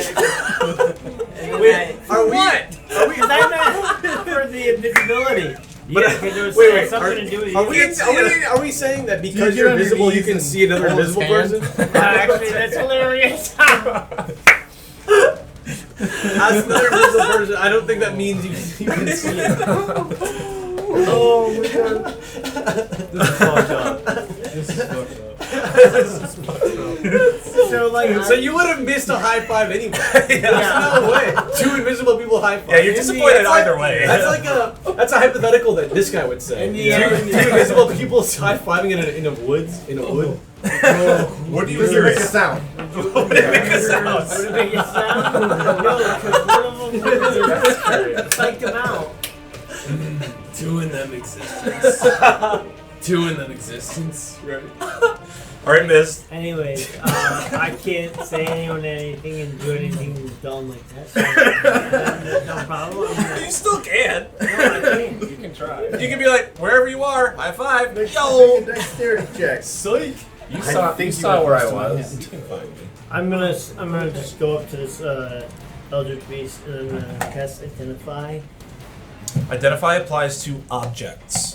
Wait, are we? Because I meant for the invisibility. But Yeah, because there was wait, something to do with are we saying that because get you're on your invisible, you knees can and see another hold his invisible hand? person? Actually, that's hilarious. As another invisible person, I don't think that means you can see it. Oh my god. This is fucked up. This is fucked up. So like, So you would have missed a high five anyway. yeah. No way. 2 invisible people high five. Yeah, you're disappointed either way. That's a hypothetical that this guy would say. In the end, Two invisible people high fiving in a woods in a wood. What do you Does it hear? make a sound? Would it make a sound? Would it make a sound? No, because one of them psyched him out. 2 in them existence. 2 in them existence. Right. All right, Miz. Anyways, I can't say anything and do anything dumb like that. So, no problem. You still can. No, I can't. You can try. You can be like, wherever you are, high five. Make Yo. a dexterity check. Psych. You I saw, think you you saw went where I first to my was. hand. You can find me. I'm gonna just go up to this Eldritch Beast and I'm gonna cast Identify. Identify applies to objects.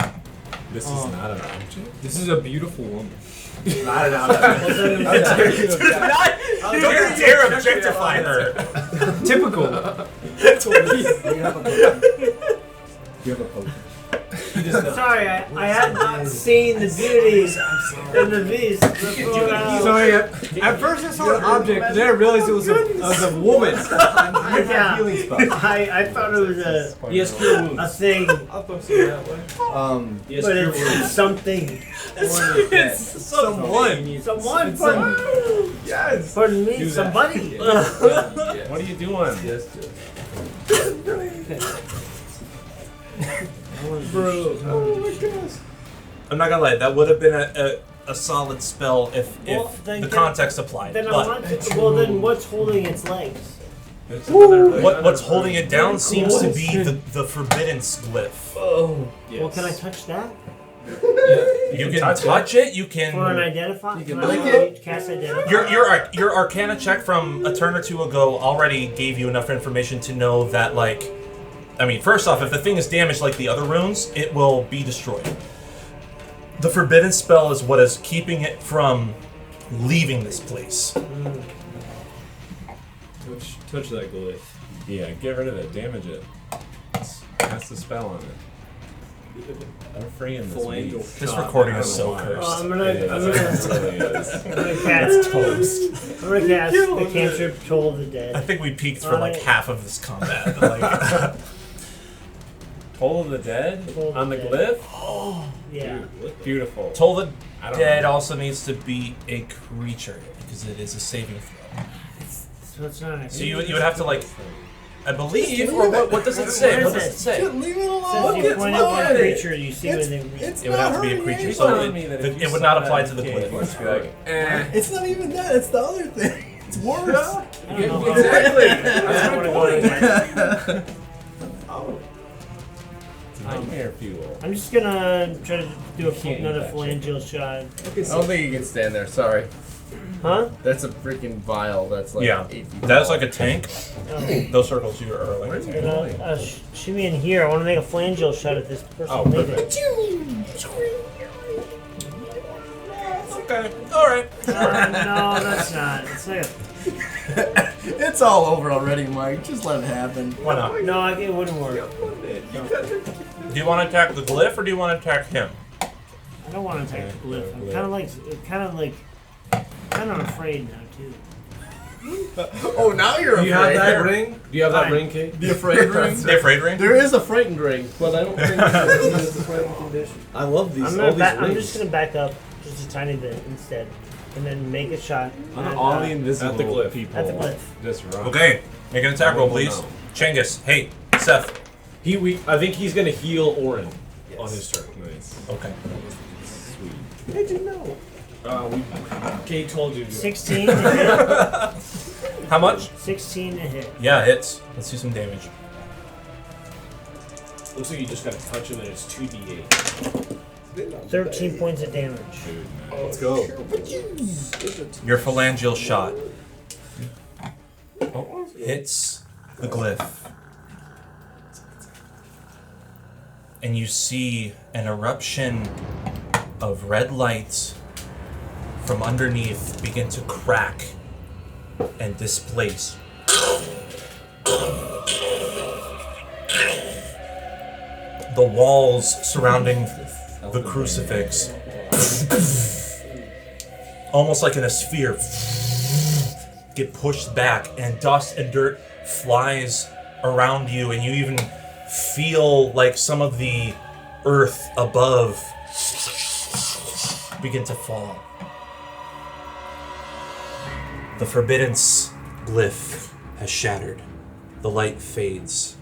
This is not an object. This is a beautiful woman. Not an object. Don't dare objectify her. Typical. You have a potion. Sorry, I had not seen the beauties in the beast before. Sorry, at first I saw an object, then I realized it was a woman. Yeah, Healing spell. I thought it was a Yes, cure wounds. a thing, I'll post it that way. Yes, but cure it's wounds. something. Someone, Yes. pardon me, Do that. somebody. What are you doing? Yes, Bro. Oh my goodness. I'm not gonna lie, that would have been a solid spell if Well, then the can- context applied. Then I But want to, well, then what's holding its legs? There's another- what's holding it down seems to be the forbidden glyph. Oh. Well, can I touch that You can touch it. You for an can. identify? You can I lick it. Cast identify. Your Arcana check from a turn or two ago already gave you enough information to know that, like, I mean, first off, if the thing is damaged like the other runes, it will be destroyed. The forbidden spell is what is keeping it from leaving this place. Touch that glyph. Yeah, get rid of it. Damage it. Cast a spell on it. I'm free in this Phalangeal week. This shot. recording I is don't so know why. cursed. I'm gonna, It is. I'm gonna, It really is. I'm gonna cast toast. I'm gonna cast the cantrip Toll of the I Dead. think we peaked for like Alright. half of this combat. Like, Toll of the Dead Toll of on the the glyph. Yeah. Beautiful. Toll the I don't Dead know. also needs to be a creature because it is a saving throw. So it's not. So you would have to, like, I believe, or what does it say? What What is does it say? Leave it Says alone. you point out one creature, you see It's- within reach. It's It would have to be a creature, so telling me that if you it would saw not that apply in to the cave, glyph. you'd just be like, eh. It's not even that. It's the other thing. It's worse. I don't know. Exactly. I That's don't my wanna go point. anywhere. Nightmare fuel. I'm just gonna try to do Can't eat another that phalangeal shot. I don't think you can stand there. Sorry. Huh? That's a freaking vial. That's like Yeah, 8 feet that's tall. like a tank. Oh. Those circles here are like a tank. Shimmy in here. I want to make a flanger shot at this person. Oh, leaving. perfect. Okay, alright. No, that's not. It's like It's all over already, Mike. Just let it happen. Why not? no, it wouldn't work. Do you want to attack the glyph or do you want to attack him? I don't want to attack the glyph. I'm kind of afraid now too. Oh, now you're Do you have that ring? Do you have that Fine. ring, Kate? The afraid ring? The afraid ring? There is a frightened ring, but I don't think it's a frightened condition. I love these. I'm just gonna back up just a tiny bit instead, and then make a shot. And, All the invisible at the glyph. people At the glyph. just run. Okay, make an attack roll, Oh, please. no. Chengis, hey, Seth. I think he's gonna heal Orin on his turn. Nice. Okay. Sweet. How'd you know? Kate told you. 16 to hit. How much? 16 to hit. Yeah, hits. Let's do some damage. Looks like you just got a touch and then it's 2d8. 13 points of damage. Let's go. Your phalangeal shot hits the glyph. And you see an eruption of red light from underneath begin to crack and displace. The walls surrounding the crucifix, almost like in a sphere, get pushed back, and dust and dirt flies around you, and you even feel like some of the earth above begin to fall. The forbiddance glyph has shattered. The light fades.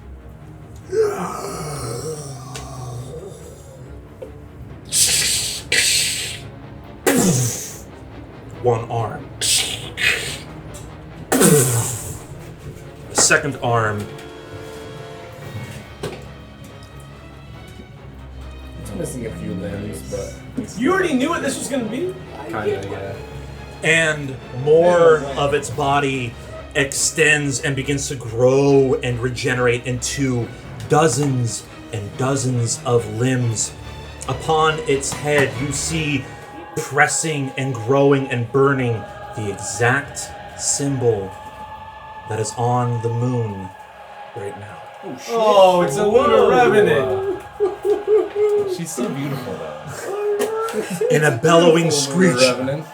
One arm. The second arm. It's missing a few limbs, but You already knew what this was gonna be? Kinda, yeah. And more of its body extends and begins to grow and regenerate into dozens and dozens of limbs. Upon its head, you see pressing and growing and burning the exact symbol that is on the moon right now. Oh, it's a lunar revenant. She's so beautiful though. In a bellowing screech, Revenant.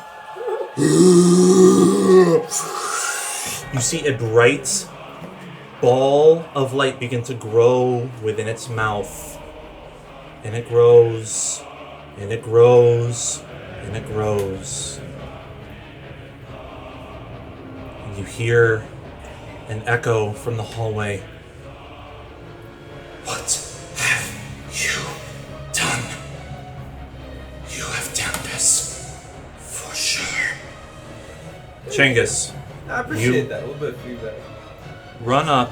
you see a bright ball of light begin to grow within its mouth. And it grows, and it grows, and it grows. And you hear an echo from the hallway. What have you done? You have done this for sure. Chengis, I appreciate You- that. A little bit of feedback. run up.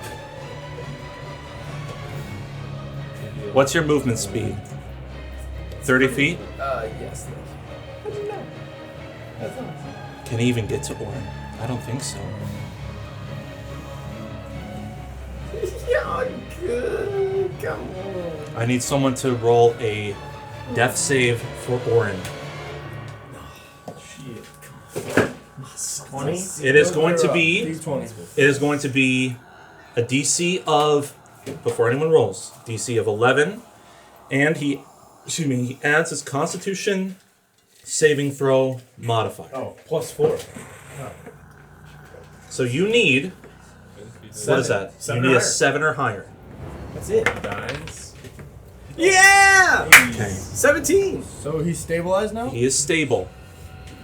What's your movement speed? 30 feet? Yes. Can he even get to Orin? I don't think so. Yeah, good. Come on. I need someone to roll a death save for Orin. 20? It is going to be D20. it is going to be a DC of, before anyone rolls, DC of 11, and he adds his Constitution saving throw modifier. Oh, +4. So you need, what is that? Seven you or need a higher. 7 or higher. That's it. Dies. Yeah! Okay. 17! So he's stabilized now? He is stable.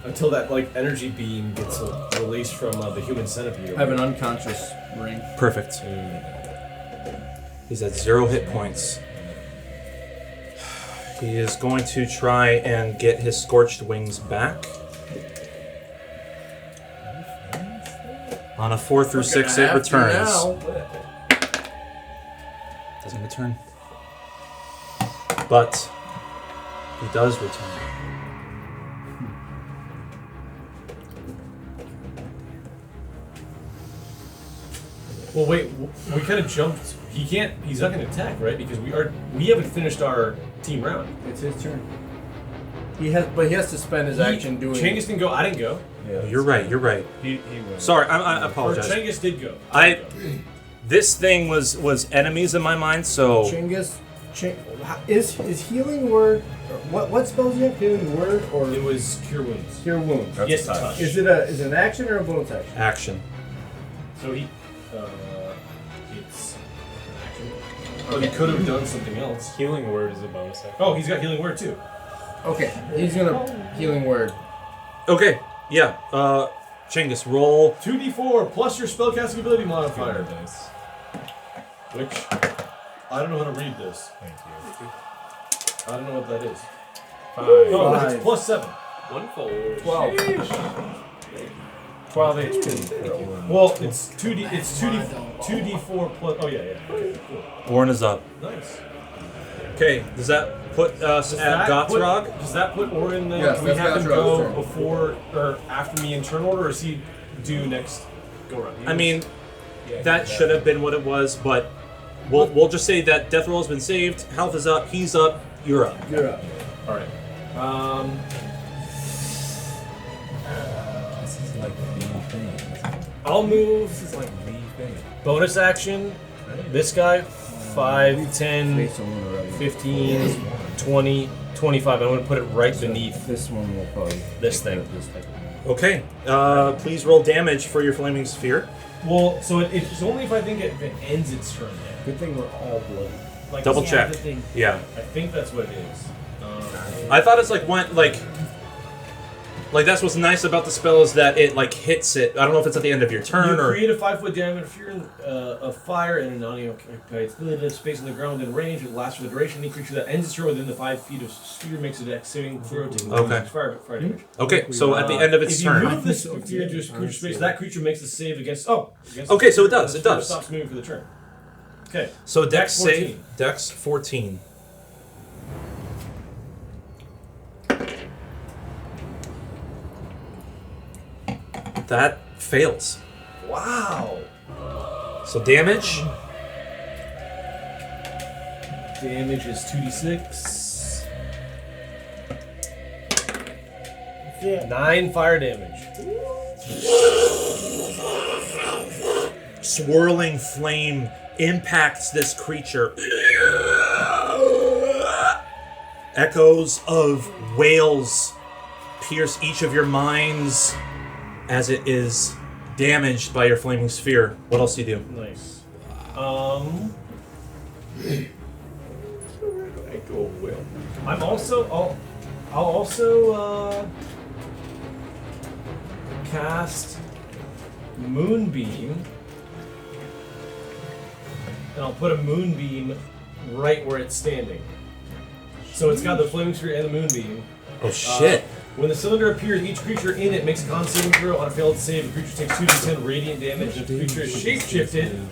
Until that energy beam gets released from the human centipede. I have an unconscious ring. Perfect. He's at 0 hit points. He is going to try and get his scorched wings back. On a 4 through 6, it returns. Doesn't return. But he does return. Well, wait. We kind of jumped. He can't. He's not going to attack, right? Because we haven't finished our team round. It's his turn. He has to spend his action doing. Chengis didn't go. I didn't go. Yeah, You're right. You're right. He went. Sorry, I Or apologize. Chengis did go. This thing was enemies in my mind, so Chengis, is healing word? What spells you have? Healing word or It was cure wounds. cure wounds? That's Yes, a touch. touch. Is it an action or a bonus action? action. So he. It's an action. Oh, he could have done something else. Healing word is a bonus action. Oh, he's got healing word too. Okay, he's gonna healing word. Okay, yeah. Chengis, roll. 2d4 plus your spellcasting ability modifier. Dice. Which I don't know how to read this. Thank you. I don't know what that is. 5. Oh, Five. it's plus 7. 1 fold. 12. 12 HP. Well, it's 2d4 plus. Oh yeah. Okay, cool. Orin is up. Nice. Okay, does that put us at Ghat'Rahg? Does that put Orin then? Yes, do we that's have him Ghat'Rahg's go turn. before or after me in turn order, or is he due next go round? I mean, that should have been what it was, but we'll just say that death roll has been saved. Health is up. He's up. You're up. You're up. All right. This is like the thing. I'll move. This is like the thing. Bonus action. This guy, 5, 10, Based on what already. 15, 20, 25. I'm going to put it right beneath This one will probably. this thing. This type of Okay. Please roll damage for your flaming sphere. Well, so it's only if I think it ends its turn. Good thing we're all bloody. Like, Double yeah, check. the thing. Yeah. I think that's what it is. I thought it's like one like that's what's nice about the spell is that it like hits it. I don't know if it's at the end of your turn You or create a 5-foot diameter sphere of fire in an unoccupied space on the ground in range. It lasts for the duration. Any creature that ends its turn within the 5 feet of sphere makes a dex saving throw taking Okay. fire damage. Okay, so at the end of its if you turn. move this sphere into a creature space, that creature makes a save against. Okay, so it does, the it sphere does. Stops moving for the turn. Okay. So Dex Dex 14. save. Dex 14. That fails. Wow. So damage. Damage is 2d6. Yeah. 9 fire damage. Swirling flame impacts this creature. Echoes of wails pierce each of your minds as it is damaged by your flaming sphere. What else do you do? Nice. I'm also. I'll also cast Moonbeam, and I'll put a Moonbeam right where it's standing. So it's got the flaming sphere and the Moonbeam. Oh shit. When the cylinder appears, each creature in it makes a con saving throw. On a failed save, the creature takes 2d10 radiant damage. If the creature is shapeshifted,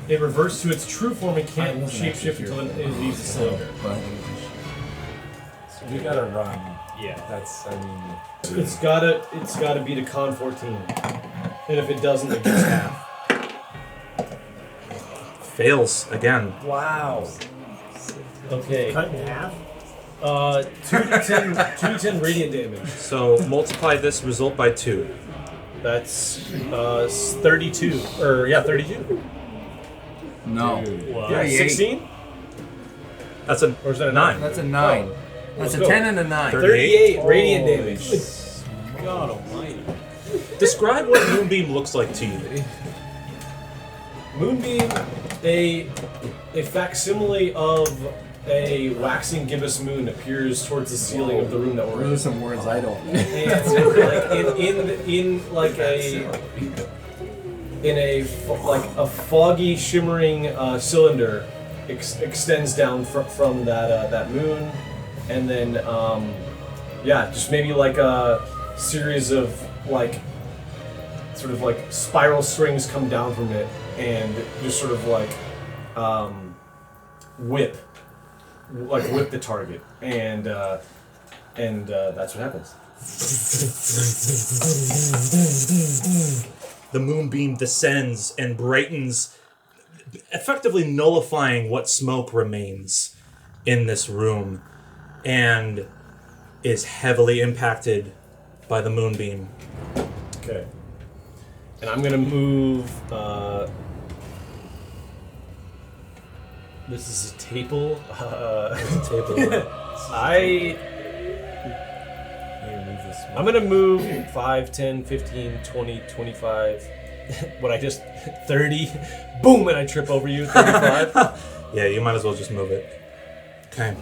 it reverts to its true form and can't shapeshift until it leaves the cylinder. We gotta run. Yeah. That's, I mean. It's gotta beat a con 14. And if it doesn't, it gets half. Fails again. Wow. Okay. Cut in half. 2d10 radiant damage. So multiply this result by 2. That's 32. Or yeah, 32. No. Yeah, 16? That's a Or is that a 9. That's a 9. That's a Let's go. 10 and a 9. 38 radiant damage. God almighty. Describe what Moonbeam looks like to you. Moonbeam, a facsimile of a waxing gibbous moon appears towards the ceiling of the room that we're Those in. are some words I don't know. And like in a foggy, shimmering cylinder extends down from that moon, and then just maybe like a series of like sort of like spiral strings come down from it and just sort of like whip the target, and that's what happens. the moonbeam descends and brightens, effectively nullifying what smoke remains in this room, and is heavily impacted by the moonbeam. Okay. And I'm gonna move. This is a table. It's a table. I'm gonna move 5, 10, 15, 20, 25. What I just 30. Boom, and I trip over you. 35. Yeah, you might as well just move it. Okay.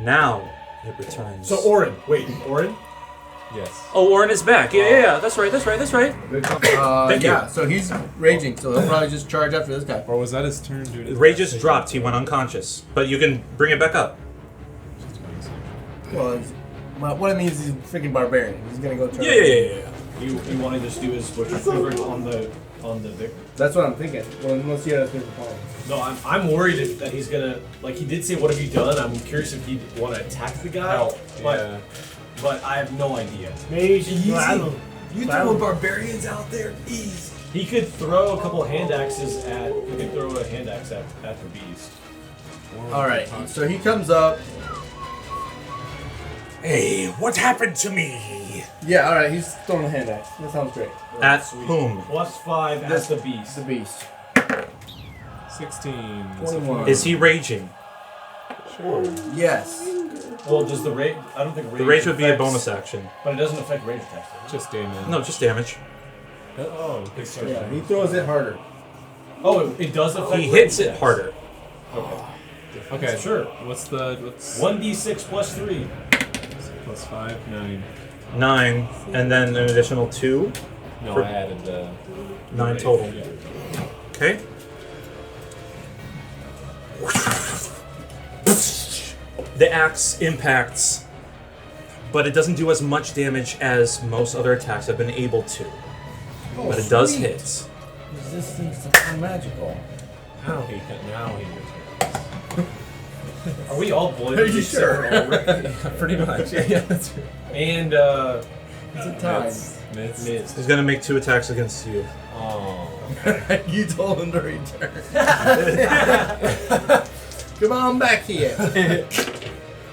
Now it returns. So Orin, wait, Orin? Yes. Oh, Orin is back. Yeah. That's right. Thank yeah, you. so he's raging, so he'll probably just charge after this guy. Or was that his turn? Dude? Ray just dropped. He went unconscious. But you can bring it back up. Well, what it means is he's a freaking barbarian. He's gonna go charge. Yeah. You want to just do his butcher quiver on the victim? That's what I'm thinking. Well, unless you have a different plan. No, I'm worried that he's gonna, like, he did say, "What have you done?" I'm curious if he'd want to attack the guy. But I have no idea. Maybe you should grab him. You throwing barbarians out there? Easy. He could throw a couple hand axes at. He could throw a hand axe at the beast. All right, so he comes up. Hey, what happened to me? Yeah, all right, he's throwing a hand axe. That sounds great. At whom? +5 as the beast. The beast. 16. 21. Is he raging? Sure. Yes. Well, does the rage? I don't think rage. The rage would be a affects- bonus action. But it doesn't affect rage attacks. Does it? Just damage. No, just damage. Oh, big start. Yeah, he throws it harder. Oh, it does affect. He rage hits it attacks. harder. Okay, Sure. What's 1d6 + 3. +5? 9. 9, and then an additional 2. No, For- I added the 9 total. Yeah. Okay. The axe impacts, but it doesn't do as much damage as most other attacks have been able to. But it does hit. Resistance to magical. Now he returns. Are we all bloodied? Are you sure? Pretty much. Yeah, that's right. And It's a time. Mizt. He's gonna make 2 attacks against you. Oh. You told him to return. Come on back here.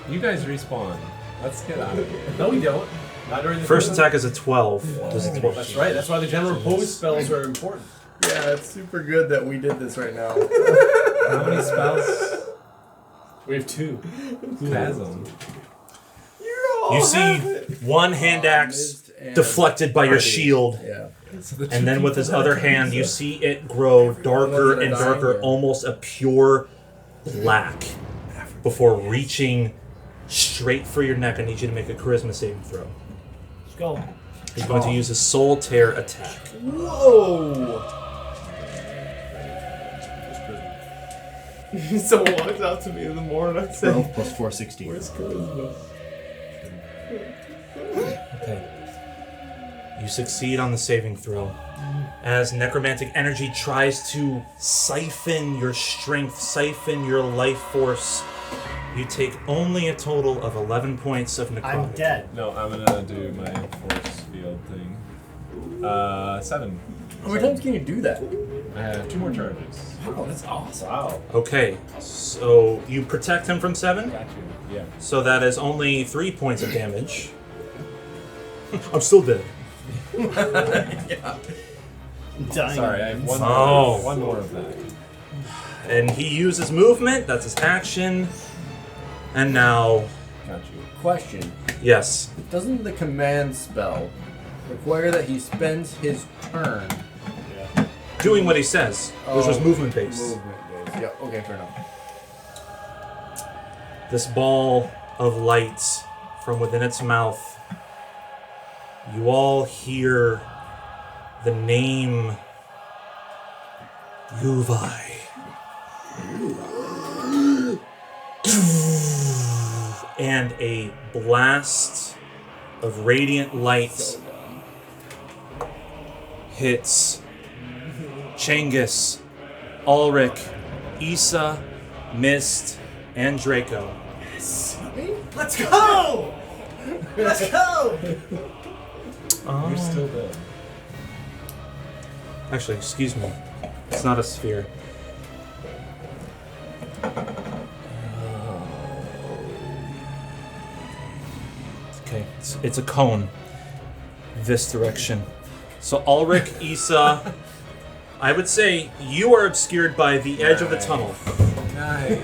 You guys respawn. Let's get out of here. no, we don't. Not during the First attack is a 12. Does a 12. That's right. That's why the general repose spells are important. Yeah, it's super good that we did this right now. How many spells? We have 2. Who has them? You see one hand axe deflected by your shield, Yeah. and then with his other hand, you see it grow darker and darker, almost a pure black, before reaching straight for your neck. I need you to make a charisma saving throw. Let's go. He's going to use a soul tear attack. Whoa! Someone walks out to me in the morning. I say, 12 plus 4, 16. "Where's charisma?" Okay. You succeed on the saving throw. As necromantic energy tries to siphon your strength, siphon your life force, you take only a total of 11 points of necrotic. I'm dead. No, I'm gonna do my force field thing. 7. How many times can you do that? I have 2 more charges. Oh, that's awesome. Wow. Okay, so you protect him from 7? Got you. Yeah. So that is only 3 points of damage. I'm still dead. Yeah. Dying. Sorry, I have one Oh. one more of that. And he uses movement, that's his action. And now, Got you. Question. yes. Doesn't the command spell require that he spends his turn Doing what he says, which was movement based. movement based? Yeah, okay, fair enough. This ball of light from within its mouth, you all hear the name Yuvi. And a blast of radiant light hits Chengis, Ulrich, Isa, Mizt, and Draco. Let's go! Let's go! You're still dead. Actually, excuse me. It's not a sphere. Okay, it's a cone. This direction. So Ulrich, Isa, I would say you are obscured by the edge of the tunnel. Nice.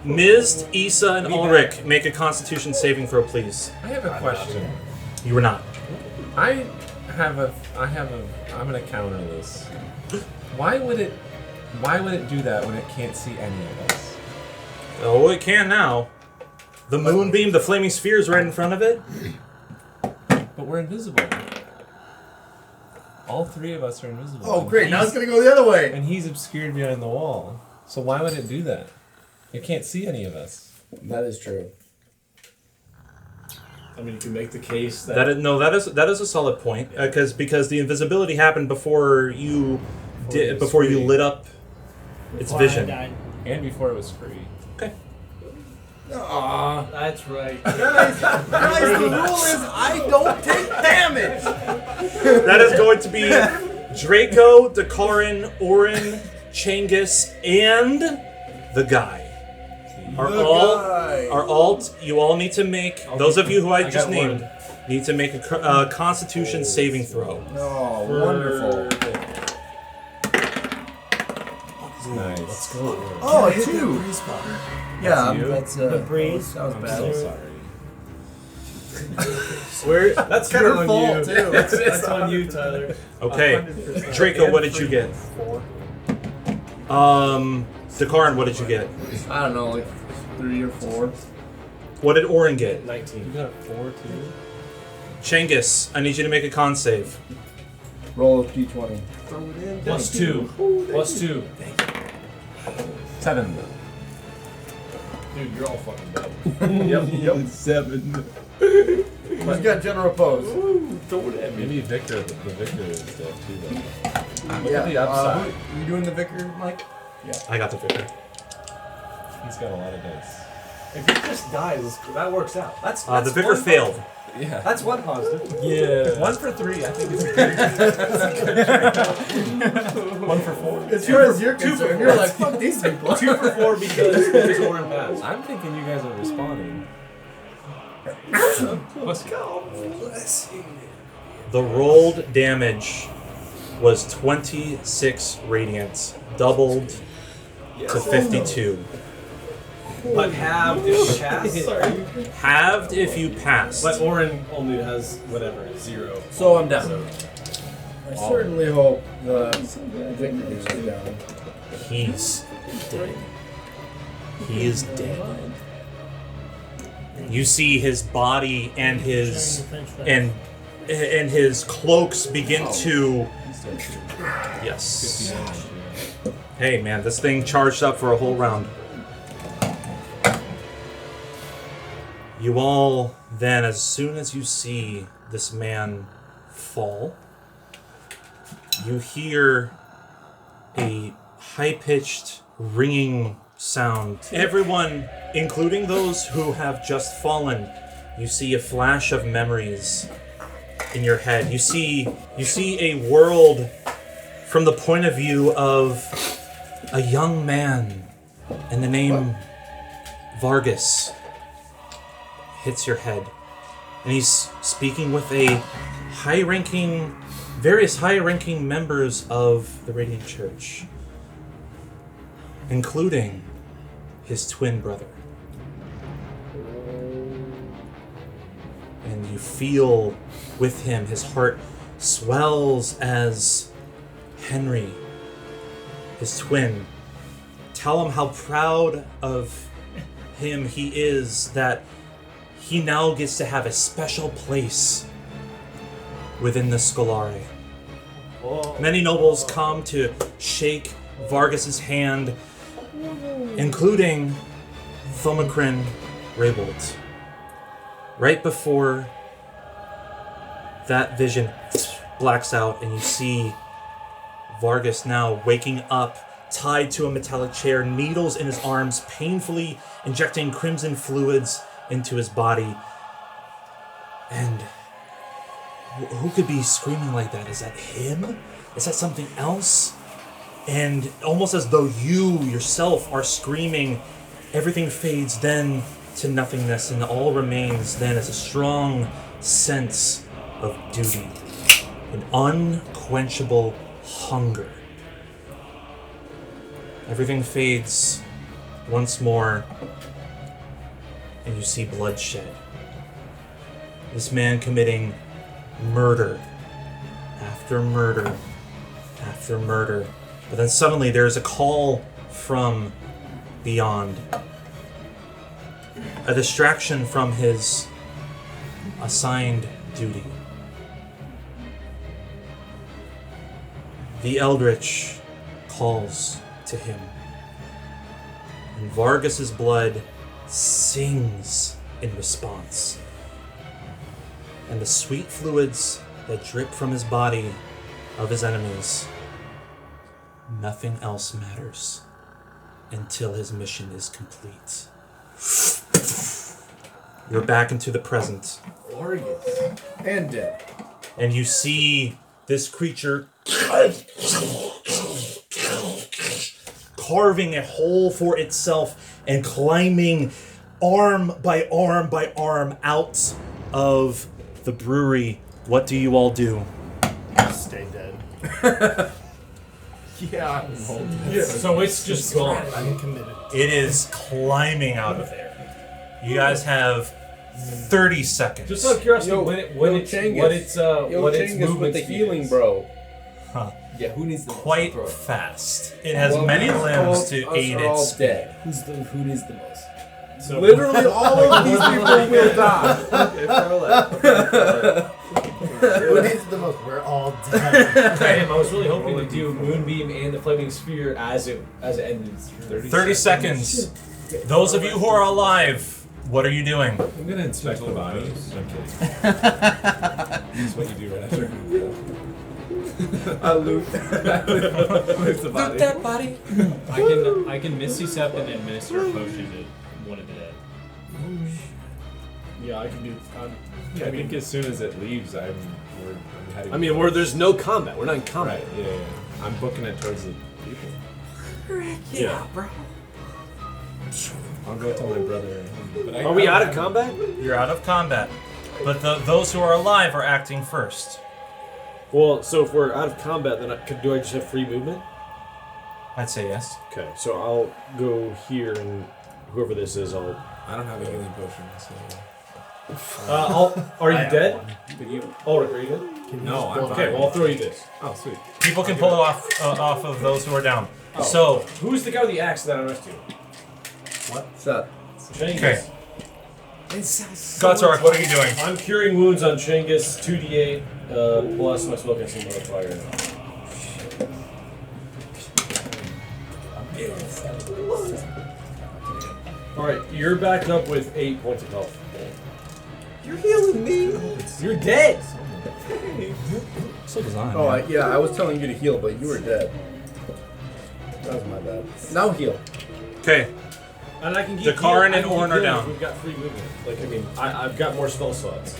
Mizt, Isa, and Ulrich, make a Constitution saving throw, please. I have a question. You were not. I'm gonna counter this. Why would it do that when it can't see any of us? Oh, it can now. The moonbeam, the flaming sphere is right in front of it. But we're invisible. All three of us are invisible. Oh, great. Now it's going to go the other way. And he's obscured behind the wall. So why would it do that? It can't see any of us. That is true. I mean, you can make the case that... That is a solid point because the invisibility happened before you lit up its vision. And before it was free. Okay. Aw. That's right. Guys, the rule is I don't take damage. That is going to be Draco, Dakarin, Orin, Chengis, and the guy. You all need to make, those of you who I just named, need to make a Constitution saving throw. Oh, wonderful. Nice. Let's go. Oh, a 2. Yeah, that's The breeze. That was I'm bad. so sorry. That's kind of your on fault, you. too. That's on you, Tyler. Okay. Draco, what did you get? 4. Dakarin, what did you get? I don't know, like 3 or 4. What did Orin get? 19. You got a 4 too? Chengis, I need you to make a con save. Roll a d20. Plus 2. Plus 2. 7. Dude, you're all fucking dead. Yep. 7. He's got general pose. Maybe Victor, the Victor is dead too though. Look Yeah. at the upside. You doing the vicar, Mike? I got the victor. He's got a lot of dice. If he just dies, that works out. That's The vicar failed. Yeah. That's one positive. Yeah. 1 for 3, I think is good. 1 for 4. As far as you're concerned, you're like, fuck these people. 2 for 4 because Orin passed. I'm thinking you guys are responding. Let's go. The rolled damage was 26 radiant, doubled to 52. But halved if you pass. Halved if you pass. But Orin only has whatever, 0. So I'm down. I certainly hope the vicar is down. He's dead. He is dead. You see his body and his cloaks begin to. Yes. Hey man, this thing charged up for a whole round. You all then, as soon as you see this man fall, you hear a high-pitched ringing sound. Everyone, including those who have just fallen, you see a flash of memories in your head. You see a world from the point of view of a young man, and the name Vargus hits your head. And he's speaking with various high-ranking members of the Radiant Church, including his twin brother. And you feel with him, his heart swells as Henry, his twin, tell him how proud of him he is that he now gets to have a special place within the Scholari. Many nobles come to shake Vargus's hand, including Thomacrin Raybold. Right before that vision blacks out and you see Vargus now waking up, tied to a metallic chair, needles in his arms, painfully injecting crimson fluids into his body. And Who could be screaming like that? Is that him? Is that something else? And almost as though you yourself are screaming, everything fades then to nothingness, and all remains then as a strong sense of duty, an unquenchable hunger. Everything fades once more, and you see bloodshed. This man committing murder after murder after murder. But then suddenly there's a call from beyond. A distraction from his assigned duty. The Eldritch calls to him. And Vargus's blood sings in response. And the sweet fluids that drip from his body of his enemies, nothing else matters until his mission is complete. You're back into the present. Vargus. And dead. And you see this creature carving a hole for itself and climbing arm by arm by arm out of the brewery. What do you all do? Stay dead. Yeah. So it's just gone. I'm committed. It is climbing out of there. You guys have 30 seconds. Just out of curiosity, Yo, what its Chengis movement with the speed healing, is. bro. Huh. Yeah, who needs the Quite most? fast. It has many limbs to aid are all its dead. Who needs the most? So Literally all of these people will die. Who needs the most? We're all dead. Damn, I was really hoping to do Moonbeam and the Flaming Sphere as it ended. 30 seconds. Those of you who are alive, what are you doing? I'm gonna inspect the body. I'm kidding. That's what you do right after. I loot the body. that body. I can Misty Step and administer a potion to one of the dead. Yeah, I can do. I think as soon as it leaves, I'm heading. I mean, there's no combat. We're not in combat. Right, yeah. I'm booking it towards the people. Yeah. bro. I'll go to my brother. But Are we out of combat? You're out of combat. But those who are alive are acting first. Well, so if we're out of combat, then do I just have free movement? I'd say yes. Okay, so I'll go here, and whoever this is, I don't have a healing potion, so. Are you dead? But you. Ulrich, are you dead? No, I'm Okay, fine. well I'll throw you this. Oh, sweet. People can pull it off of those who are down. Oh. So, Who's the guy with the axe that I rescued? What's up? Chengis. okay. Ghat'Rahg, what are you doing? I'm curing wounds on Chengis, 2d8 plus my spellcasting modifier. Alright, you're back up with 8 points of health. You're healing me. You're dead! So design. Oh, I was telling you to heal, but you were dead. That was my bad. Now heal. Okay. And I can keep Dakarin healing- I and can keep Orin are healing down. if we've got free movement. Like, I mean, I've got more spell slots.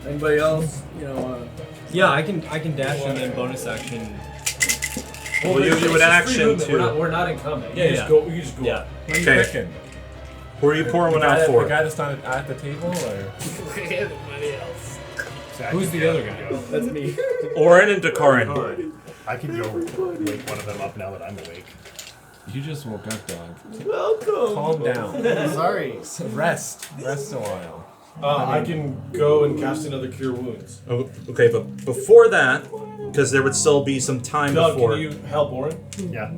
Anybody else? You know, Yeah, I can dash and then bonus action. Well, you it's would just free action movement. too. We're not in combat. Yeah, You just yeah. go. You just go. Yeah. Who are you Okay. picking? Who are you pouring one out The for? guy that's not at the table, or? Who's the other guy? that's me. Orin and Dakarin. I can go wake one of them up now that I'm awake. You just woke up, dog. Welcome. Calm down. Sorry. Rest a while. I can go and cast another Cure Wounds. Oh, okay, but before that, because there would still be some time Doug, before. can you help Orin? Yeah.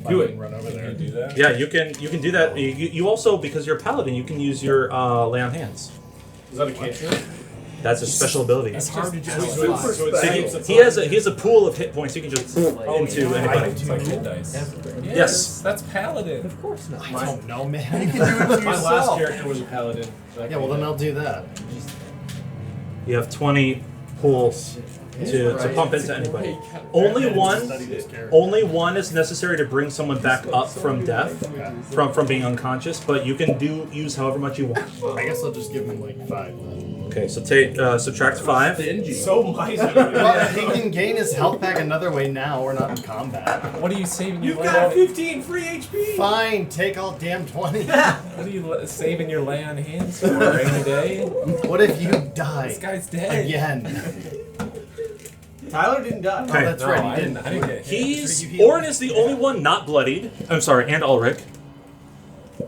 Do I it. can Run over Can there. you do that? Yeah, you can do that. You also, because you're a paladin, you can use your lay on hands. Is that a cantrip? That's a special ability. It's hard to just Super So special. he has a pool of hit points you can just into anybody. It's like hit dice. Yes. That's paladin. I don't know, man. My last character was a paladin. Yeah, well then I'll do that. You have 20 pools. to pump into anybody. Only one is necessary to bring someone back up from death, from being unconscious. But you can use however much you want. I guess I'll just give him like 5. Okay, so take subtract 5. So miserly. Well, he can gain his health back another way now. We're not in combat. What are you saving? You've got 15 free HP. Fine, take all damn 20. What are you saving your lay on hands for any day? What if you die? This guy's dead. Again. Tyler didn't die. Oh, that's No, right. I He didn't didn't. get hit. Orin is the only one not bloodied. I'm sorry, and Ulrich.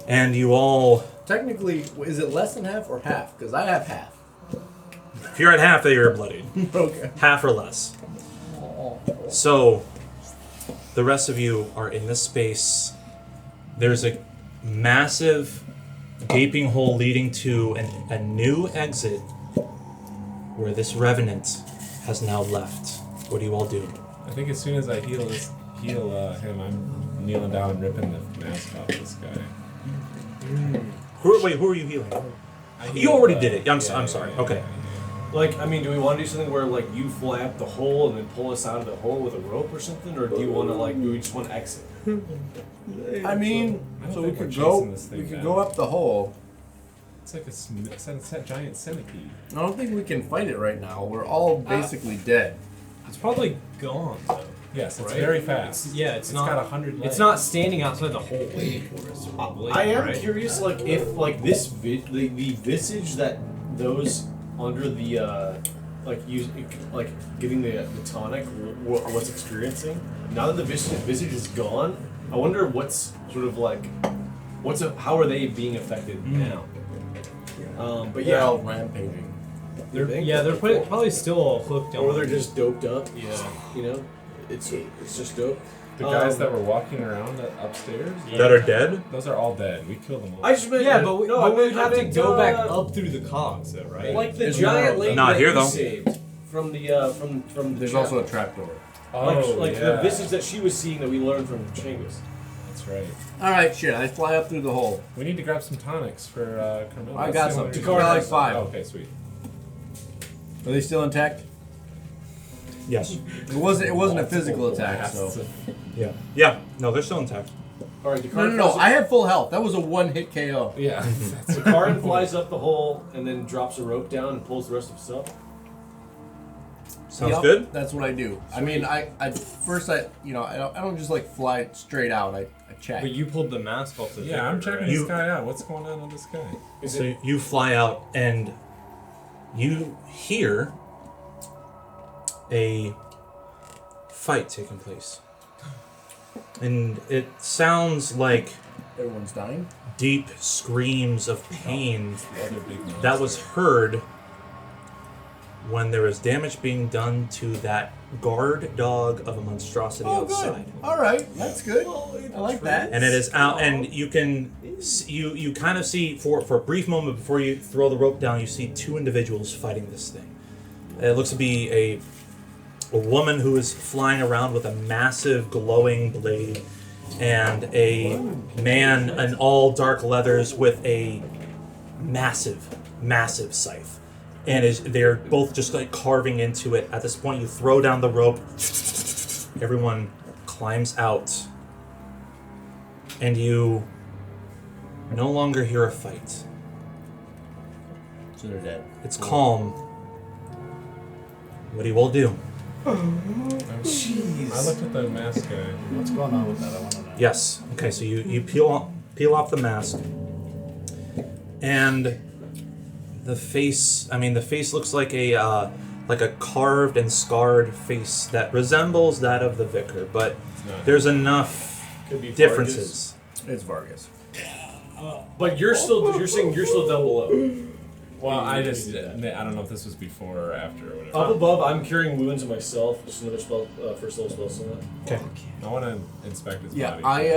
And you all. Technically, is it less than half or half? Because I have half. If you're at half, then you're bloodied. Okay. Half or less. So, the rest of you are in this space. There's a massive gaping hole leading to a new exit where this Revenant has now left. What do you all do? I think as soon as I heal him, I'm kneeling down and ripping the mask off this guy. Who are you healing? You already did it. I'm sorry. Okay. Like, I mean, do we want to do something where, like, you flap the hole and then pull us out of the hole with a rope or something? Or do you want to, like, do we just want to exit? I mean, I don't so we think we're could go. chasing this thing We could down. go up the hole. It's like a giant centipede. I don't think we can fight it right now. We're all basically dead. It's probably gone, though. Yes, it's Right? very fast. It's not. got 100 legs. It's not standing outside the hole waiting for us. Probably, I am right? curious, like, if, like, this the visage that those under the, like, getting the tonic what's experiencing, now that the visage is gone, I wonder what's sort of, like, how are they being affected now? But They're yeah, all rampaging. They're probably still hooked on. or they're just doped up. Yeah. You know, it's just dope. The guys that were walking around upstairs, That are dead? those are all dead. We killed them all. I just meant, Yeah, but no, I we'd meant- have I to meant, go back up through the cogs, though, right? like the There's giant no- lady Not that here, you though. saved from the from There's the also a trapdoor. like yeah. the visage that she was seeing that we learned from Chengis. That's right. All right, shit. I fly up through the hole. We need to grab some tonics for Carmilla. I got That's the some. only Takara reason- like 5. Oh, okay, sweet. Are they still intact? Yes. It wasn't a physical attack, so. Yeah. Yeah. No, they're still intact. All right, the No. I had full health. That was a 1-hit KO. Yeah. The Karin flies up the hole and then drops a rope down and pulls the rest of us up. Sounds Yup, good. That's what I do. I mean, I don't just like fly straight out. I check. But you pulled the mask off the. Yeah, I'm checking You- this guy out. What's going on with this guy? So you fly out and you hear a fight taking place. And it sounds like Everyone's dying. deep screams of pain The other big monster. that was heard when there was damage being done to that guard dog of a monstrosity outside. All right, that's good. I like that. And it is out, and you can you kind of see for a brief moment before you throw the rope down, you see 2 individuals fighting this thing. It looks to be a woman who is flying around with a massive glowing blade, and a man in all dark leathers with a massive scythe. And they're both just like carving into it. At this point, you throw down the rope. Everyone climbs out. And you no longer hear a fight. So they're dead. It's calm. What do you all do? Jeez. I looked at the mask guy. What's going on with that? I want to know. Yes. Okay, so you peel off the mask. And the face looks like a carved and scarred face that resembles that of the vicar, but there's enough Could be differences. It's Vargus. But you're saying you're still down below. Well, I don't know if this was before or after or whatever. Up above, I'm curing wounds on myself. Just another spell, first level spell slot. Okay. I want to inspect his Yeah, body.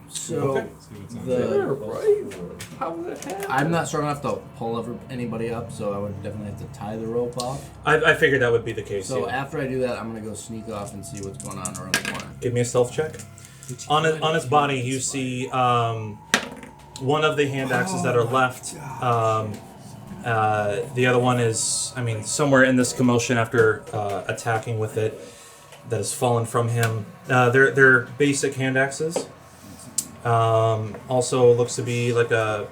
so Okay. See what's on there. I'm not strong enough to pull anybody up, so I would definitely have to tie the rope off. I figured that would be the case. So yeah. after I do that, I'm gonna go sneak off and see what's going on around the corner. Give me a stealth check. On his body, you see one of the hand axes that are left The other one is, somewhere in this commotion after attacking with it, that has fallen from him. They're basic hand axes. Also looks to be like a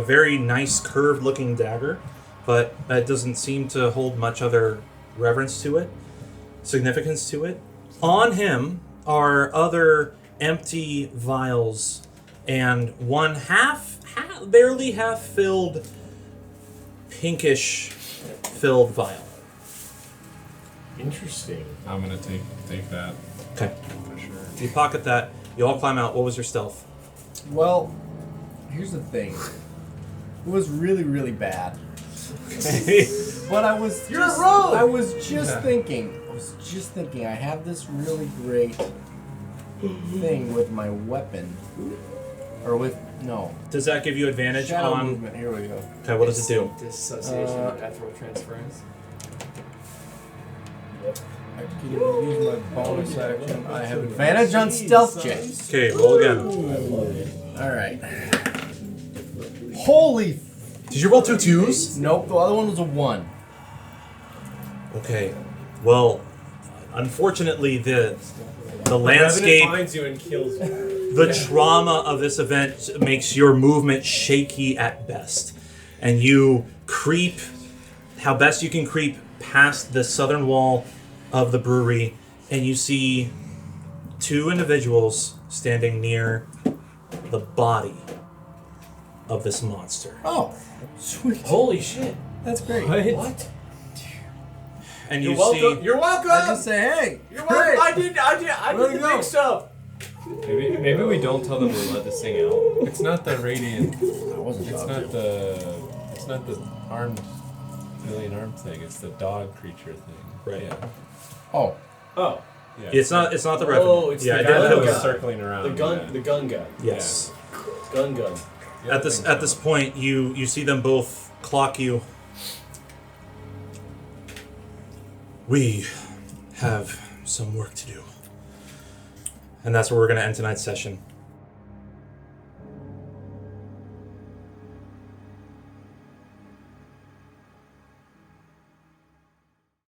very nice curved looking dagger, but it doesn't seem to hold much other reverence to it, significance to it. On him are other empty vials and one barely half filled, pinkish filled vial. Interesting. I'm gonna take that. Okay. For sure. You pocket that. You all climb out. What was your stealth? Well, here's the thing. It was really, really bad. But I was You're a rogue! I was just thinking. I have this really great thing with my weapon. Or with no. Does that give you advantage Shadow on? movement. Here we go. Okay, what does it do? Dissociation and ethereal transference. I can use my bonus action. I have advantage on stealth checks. Okay, roll again. Alright. Holy Did you roll 2 2s? Nope, the other one was a 1. Okay. Well, unfortunately, the Revenant landscape, finds you and kills you. the trauma of this event makes your movement shaky at best, and you creep how best you can creep past the southern wall of the brewery, and you see 2 individuals standing near the body of this monster. Oh, sweet. Holy shit. That's great. What? And You're you welcome. see You're welcome. I just say, hey. You're welcome. I did Where'd the it go? mix up. Maybe we don't tell them we let this thing out. It's not the radiant. I wasn't It's talking. not the armed million arm thing. It's the dog creature thing. Right. Yeah. Oh. Oh, Yeah. it's not the Revenant. Oh, it's yeah, the I guy did that have was a- circling around. the gun guy. Yes. Gun. Yeah, At this point, you see them both clock you. We have some work to do. And that's where we're going to end tonight's session.